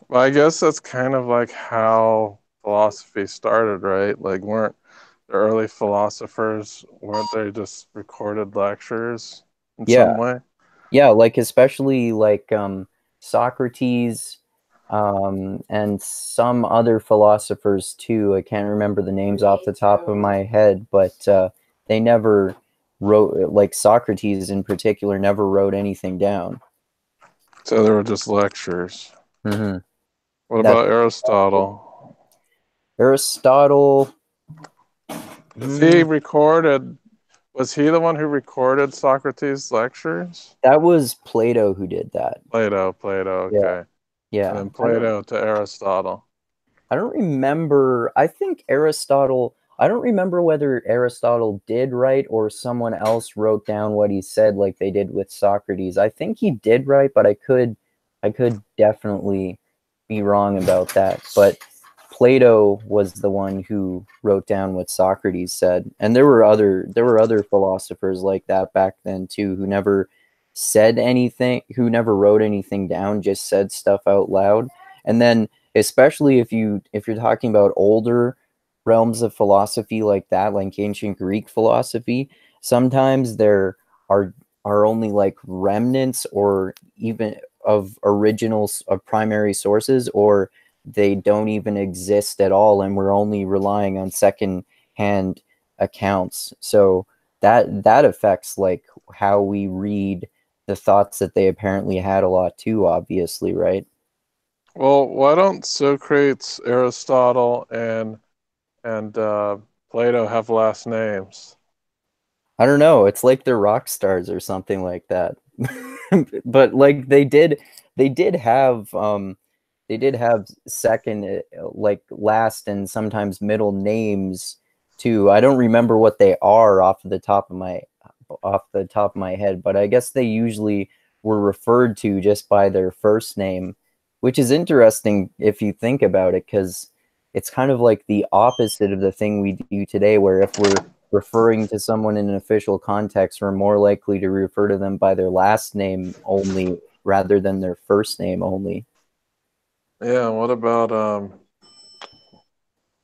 Well, I guess that's kind of like how philosophy started, right? Like, weren't the early philosophers, weren't they just recorded lectures in Yeah, some way? yeah, like especially like Socrates and some other philosophers too. I can't remember the names off the top of my head, but they never wrote, like Socrates in particular, never wrote anything down. So they were just lectures. Hmm. What That's about Aristotle? Aristotle. Is he Hmm, recorded? Was he the one who recorded Socrates' lectures? that was Plato who did that. Plato, Yeah, okay. And yeah. then Plato to Aristotle. I don't remember. I think Aristotle. I don't remember whether Aristotle did write or someone else wrote down what he said, like they did with Socrates. I think he did write, but I could definitely be wrong about that. But Plato was the one who wrote down what Socrates said, and there were other philosophers like that back then too, who never said anything, who never wrote anything down, just said stuff out loud, and then especially if you're talking about older realms of philosophy like that, like ancient Greek philosophy, sometimes there are are only like remnants or even of originals of primary sources, or they don't even exist at all and we're only relying on second hand accounts. So that affects like how we read the thoughts that they apparently had a lot too, obviously, right? Well, why don't Socrates, Aristotle, and Plato have last names? I don't know. It's like they're rock stars or something like that. But like they did have second like last and sometimes middle names too. I don't remember what they are off the top of my head, but I guess they usually were referred to just by their first name, which is interesting if you think about it, because it's kind of like the opposite of the thing we do today, where if we're referring to someone in an official context, we're more likely to refer to them by their last name only rather than their first name only. Yeah, what about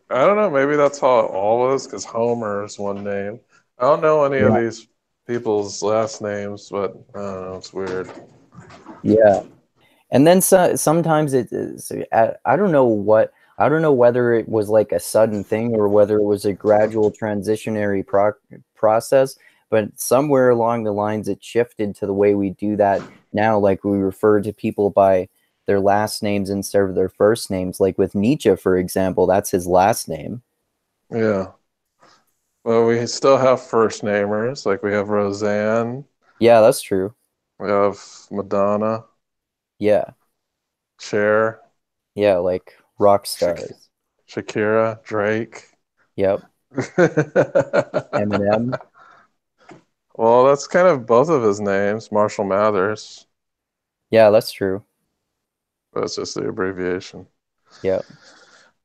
I don't know. Maybe that's how it all was, because Homer is one name. I don't know any of Yeah, these people's last names, but I don't know. It's weird. yeah. And then sometimes it is, I don't know what, I don't know whether it was like a sudden thing or whether it was a gradual transitionary process, but somewhere along the lines it shifted to the way we do that now. Like we refer to people by their last names instead of their first names. Like with Nietzsche, for example, that's his last name. Yeah. Well, we still have first namers. Like we have Roseanne, Yeah, that's true. we have Madonna, Yeah, Cher, yeah, like rock Shak- stars. Shakira, Drake. Yep, Eminem. Well, that's kind of both of his names, Marshall Mathers, Yeah, that's true. but it's just the abbreviation. Yep.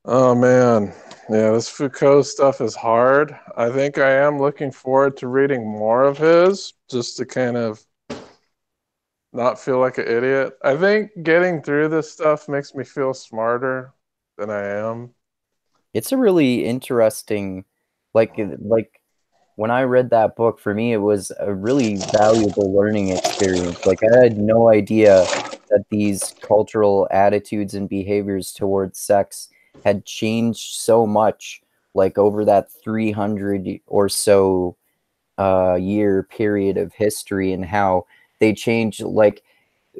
Oh man. Yeah, this Foucault stuff is hard. I think I am looking forward to reading more of his just to kind of not feel like an idiot. I think getting through this stuff makes me feel smarter than I am. It's a really interesting, like when I read that book, for me, it was a really valuable learning experience. Like I had no idea that these cultural attitudes and behaviors towards sex had changed so much, like over that 300 or so year period of history, and how they changed. Like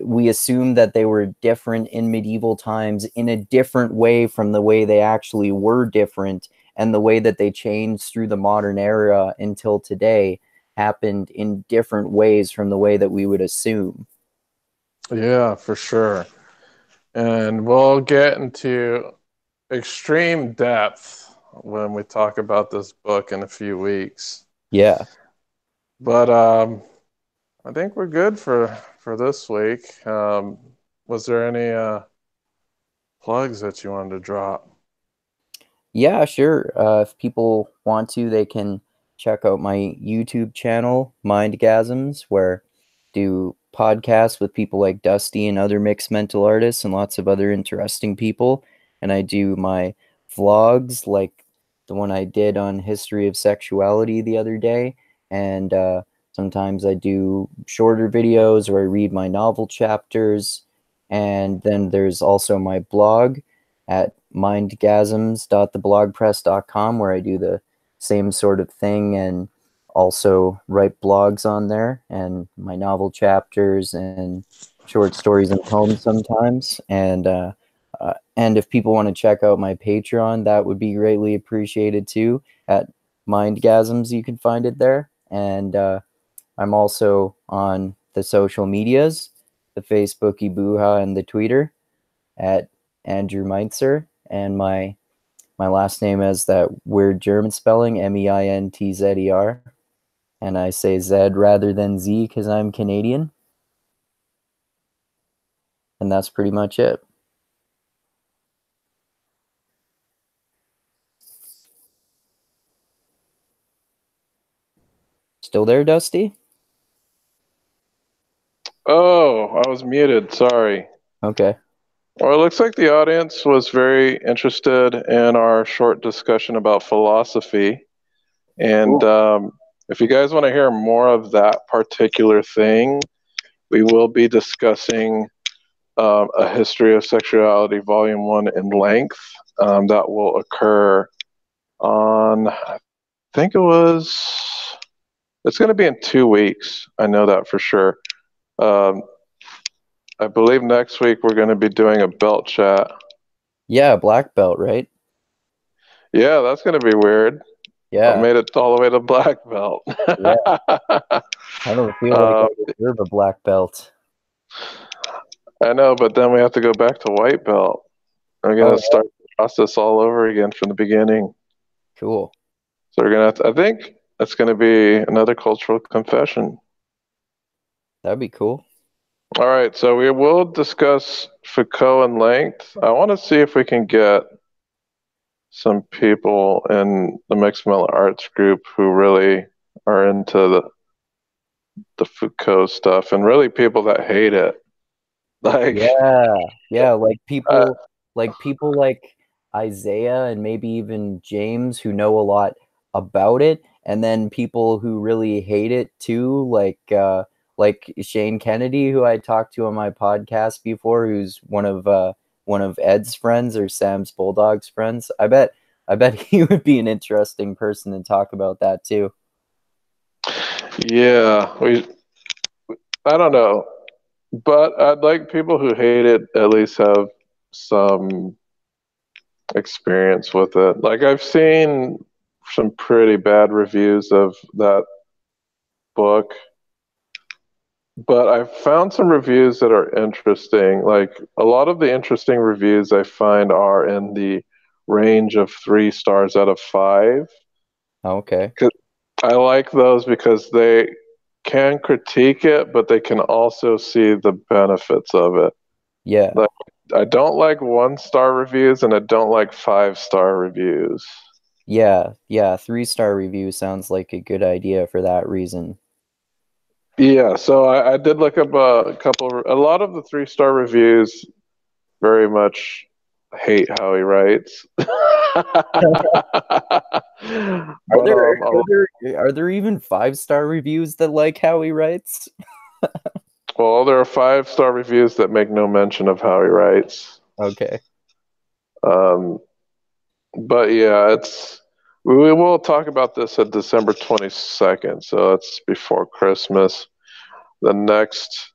we assume that they were different in medieval times in a different way from the way they actually were different, and the way that they changed through the modern era until today happened in different ways from the way that we would assume. Yeah, for sure. And we'll get into extreme depth when we talk about this book in a few weeks. Yeah. But I think we're good for this week. Was there any plugs that you wanted to drop? Yeah, sure. If people want to, they can check out my YouTube channel, Mindgasms, where I do podcasts with people like Dusty and other mixed mental artists and lots of other interesting people. And I do my vlogs, like the one I did on history of sexuality the other day. And sometimes I do shorter videos where I read my novel chapters. And then there's also my blog at mindgasms.theblogpress.com, where I do the same sort of thing and also write blogs on there and my novel chapters and short stories and poems sometimes. And if people want to check out my Patreon, that would be greatly appreciated too. At Mindgasms, you can find it there. And I'm also on the social medias, the Facebook, Ibuha, and the Twitter at Andrew Meintzer, and my last name is that weird German spelling, Meintzer, and I say Z rather than Z because I'm Canadian, and that's pretty much it. Still there, Dusty? Oh, I was muted. Sorry. Okay. Well, it looks like the audience was very interested in our short discussion about philosophy. And Cool. if you guys want to hear more of that particular thing, we will be discussing A History of Sexuality, Volume 1 in length. That will occur on, I think it's going to be in 2 weeks. I know that for sure. Um, I believe next week we're going to be doing a belt chat. Yeah, black belt, right? Yeah, that's going to be weird. I Yeah. made it all the way to black belt. Yeah. I don't feel like I uh, deserve a black belt. I know, but then we have to go back to white belt. I'm going to Oh, start the process all over again from the beginning. cool. So we're going to, I think it's going to be another cultural confession. That'd be cool. All right, so we will discuss Foucault in length. I want to see if we can get some people in the mixed metal arts group who really are into the Foucault stuff, and really people that hate it. Like, Yeah. Yeah, uh, like people like Isaiah and maybe even James who know a lot about it, and then people who really hate it too, like Shane Kennedy, who I talked to on my podcast before, who's one of Ed's friends or Sam's Bulldog's friends. I bet he would be an interesting person to talk about that too. Yeah, I don't know, but I'd like people who hate it at least have some experience with it. Like I've seen some pretty bad reviews of that book, but I've found some reviews that are interesting. Like a lot of the interesting reviews I find are in the range of 3 stars out of 5. Okay. I like those because they can critique it, but they can also see the benefits of it. Yeah. Like, I don't like 1-star reviews and I don't like 5-star reviews. Yeah. 3-star review sounds like a good idea for that reason. Yeah, so I did look up a lot of the 3-star reviews very much hate how he writes. Are But are there even 5-star reviews that like how he writes? well, there are 5-star reviews that make no mention of how he writes. Okay. Um, but yeah, we will talk about this at December 22nd, so that's before Christmas. The next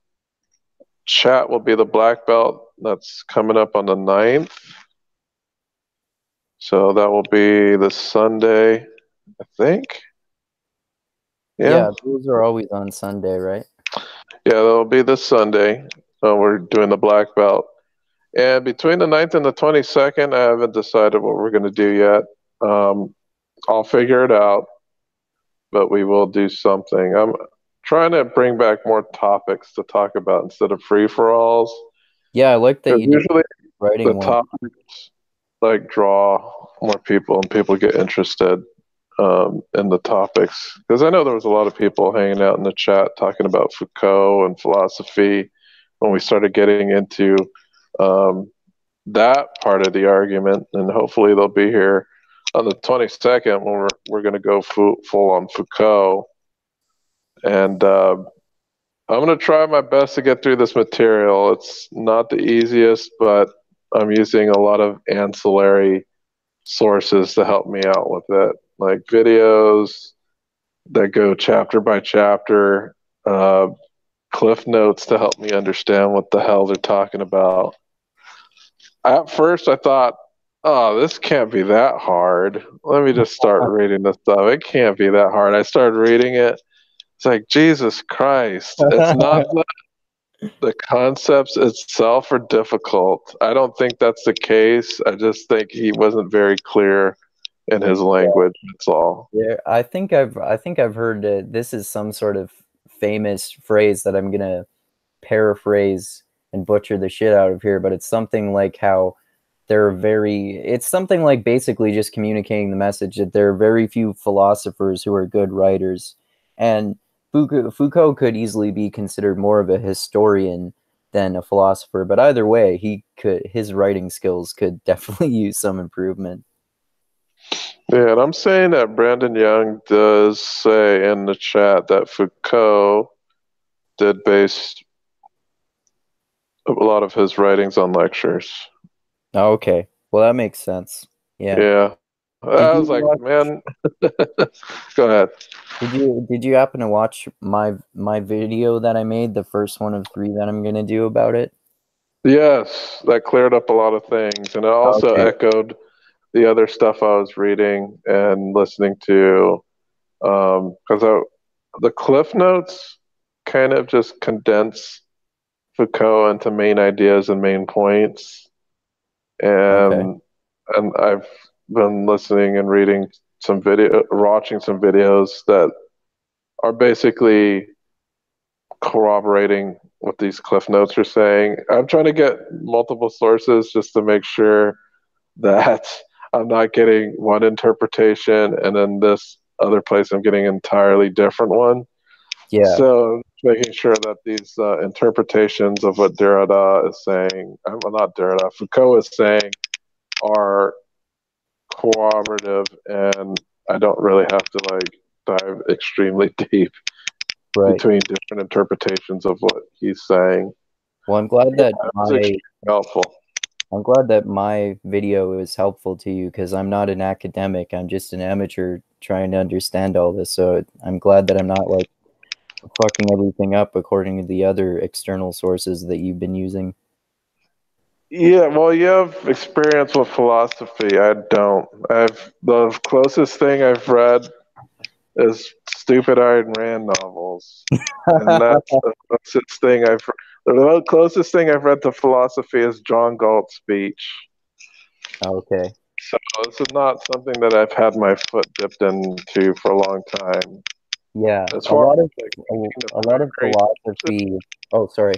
chat will be the black belt. That's coming up on the 9th. So that will be the Sunday, I think. Yeah, those are always on Sunday, right? Yeah, that'll be this Sunday. We're doing the black belt. And between the 9th and the 22nd, I haven't decided what we're going to do yet. I'll figure it out, but we will do something. I'm trying to bring back more topics to talk about instead of free-for-alls. Yeah, I like that you did Usually writing the one. topics like draw more people and people get interested in the topics. Because I know there was a lot of people hanging out in the chat talking about Foucault and philosophy when we started getting into that part of the argument. And hopefully they'll be here on the 22nd when we're going to go full on Foucault. And I'm going to try my best to get through this material. It's not the easiest, but I'm using a lot of ancillary sources to help me out with it, like videos that go chapter by chapter, cliff notes to help me understand what the hell they're talking about. At first, I thought, oh, this can't be that hard. Let me just start reading this stuff. It can't be that hard. I started reading it. It's like, Jesus Christ. It's not the concepts itself are difficult. I don't think that's the case. I just think he wasn't very clear in his language. That's all. Yeah, I think I've heard this is some sort of famous phrase that I'm gonna paraphrase and butcher the shit out of here, but it's something like how it's something like basically just communicating the message that there are very few philosophers who are good writers, and Foucault could easily be considered more of a historian than a philosopher, but either way, his writing skills could definitely use some improvement. Yeah, and I'm saying that Brandon Young does say in the chat that Foucault did base a lot of his writings on lectures. Okay, well that makes sense. Yeah. I was like, man, go ahead. Did you happen to watch my video that I made, the first one of 3 that I'm gonna do about it? Yes, that cleared up a lot of things, and it also echoed the other stuff I was reading and listening to, because the Cliff Notes kind of just condense Foucault into main ideas and main points, and I've been listening and reading watching some videos that are basically corroborating what these Cliff Notes are saying. I'm trying to get multiple sources just to make sure that I'm not getting one interpretation and then this other place I'm getting an entirely different one. Yeah. So making sure that these interpretations of what Derrida is saying, well, not Derrida, Foucault is saying, are cooperative, and I don't really have to like dive extremely deep Right. between different interpretations of what he's saying. Well, I'm glad that It's extremely helpful. my video is helpful to you, because I'm not an academic. I'm just an amateur trying to understand all this. So I'm glad that I'm not like fucking everything up according to the other external sources that you've been using. Yeah, well, you have experience with philosophy. I don't. The closest thing I've read is stupid Ayn Rand novels, and that's the closest thing The closest thing I've read to philosophy is John Galt's speech. Okay. So this is not something that I've had my foot dipped into for a long time. Yeah, As a far lot of as a lot of philosophy. Oh, sorry.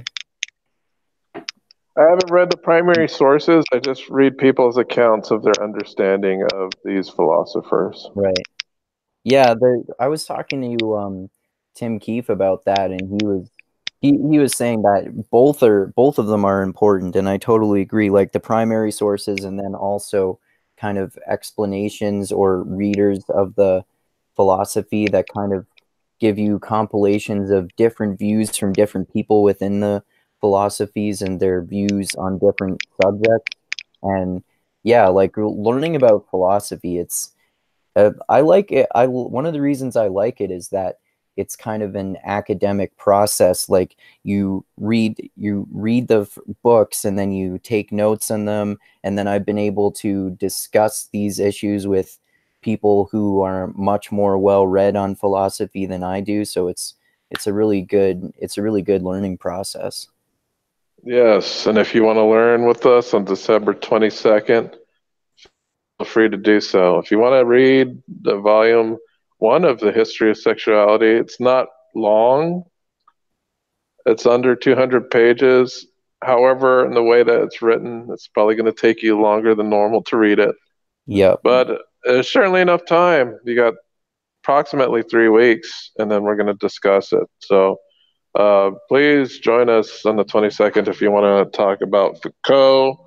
I haven't read the primary sources. I just read people's accounts of their understanding of these philosophers. Right. Yeah, I was talking to Tim Keefe about that, and he was saying that both of them are important, and I totally agree. Like the primary sources, and then also kind of explanations or readers of the philosophy that kind of give you compilations of different views from different people within the philosophies and their views on different subjects. And yeah, like learning about philosophy, I like it. One of the reasons I like it is that it's kind of an academic process. Like you read the books, and then you take notes on them, and then I've been able to discuss these issues with people who are much more well read on philosophy than I do. So it's a really good learning process. Yes, and if you want to learn with us on December 22nd, feel free to do so. If you want to read the volume one of the History of Sexuality, it's not long. It's under 200 pages. However, in the way that it's written, it's probably going to take you longer than normal to read it. Yep. But there's certainly enough time. You got approximately 3 weeks, and then we're going to discuss it. So please join us on the 22nd if you want to talk about Foucault.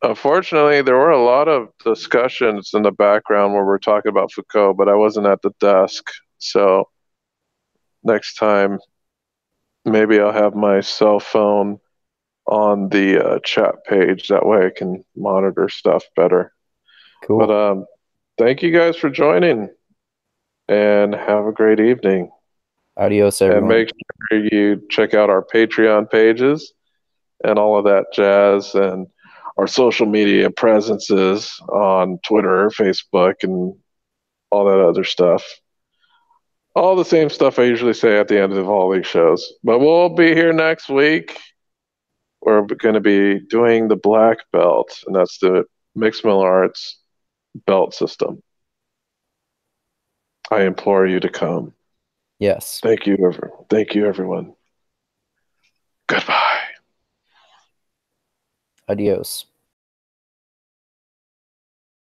Unfortunately, there were a lot of discussions in the background where we're talking about Foucault, but I wasn't at the desk. So next time, maybe I'll have my cell phone on the chat page. That way I can monitor stuff better. Cool. But thank you guys for joining, and have a great evening. Adios, And everyone. make sure you check out our Patreon pages and all of that jazz, and our social media presences on Twitter, Facebook, and all that other stuff. All the same stuff I usually say at the end of all these shows. But we'll be here next week. We're going to be doing the black belt, and that's the mixed martial arts belt system. I implore you to come. Yes. Thank you, everyone. Goodbye. Adios.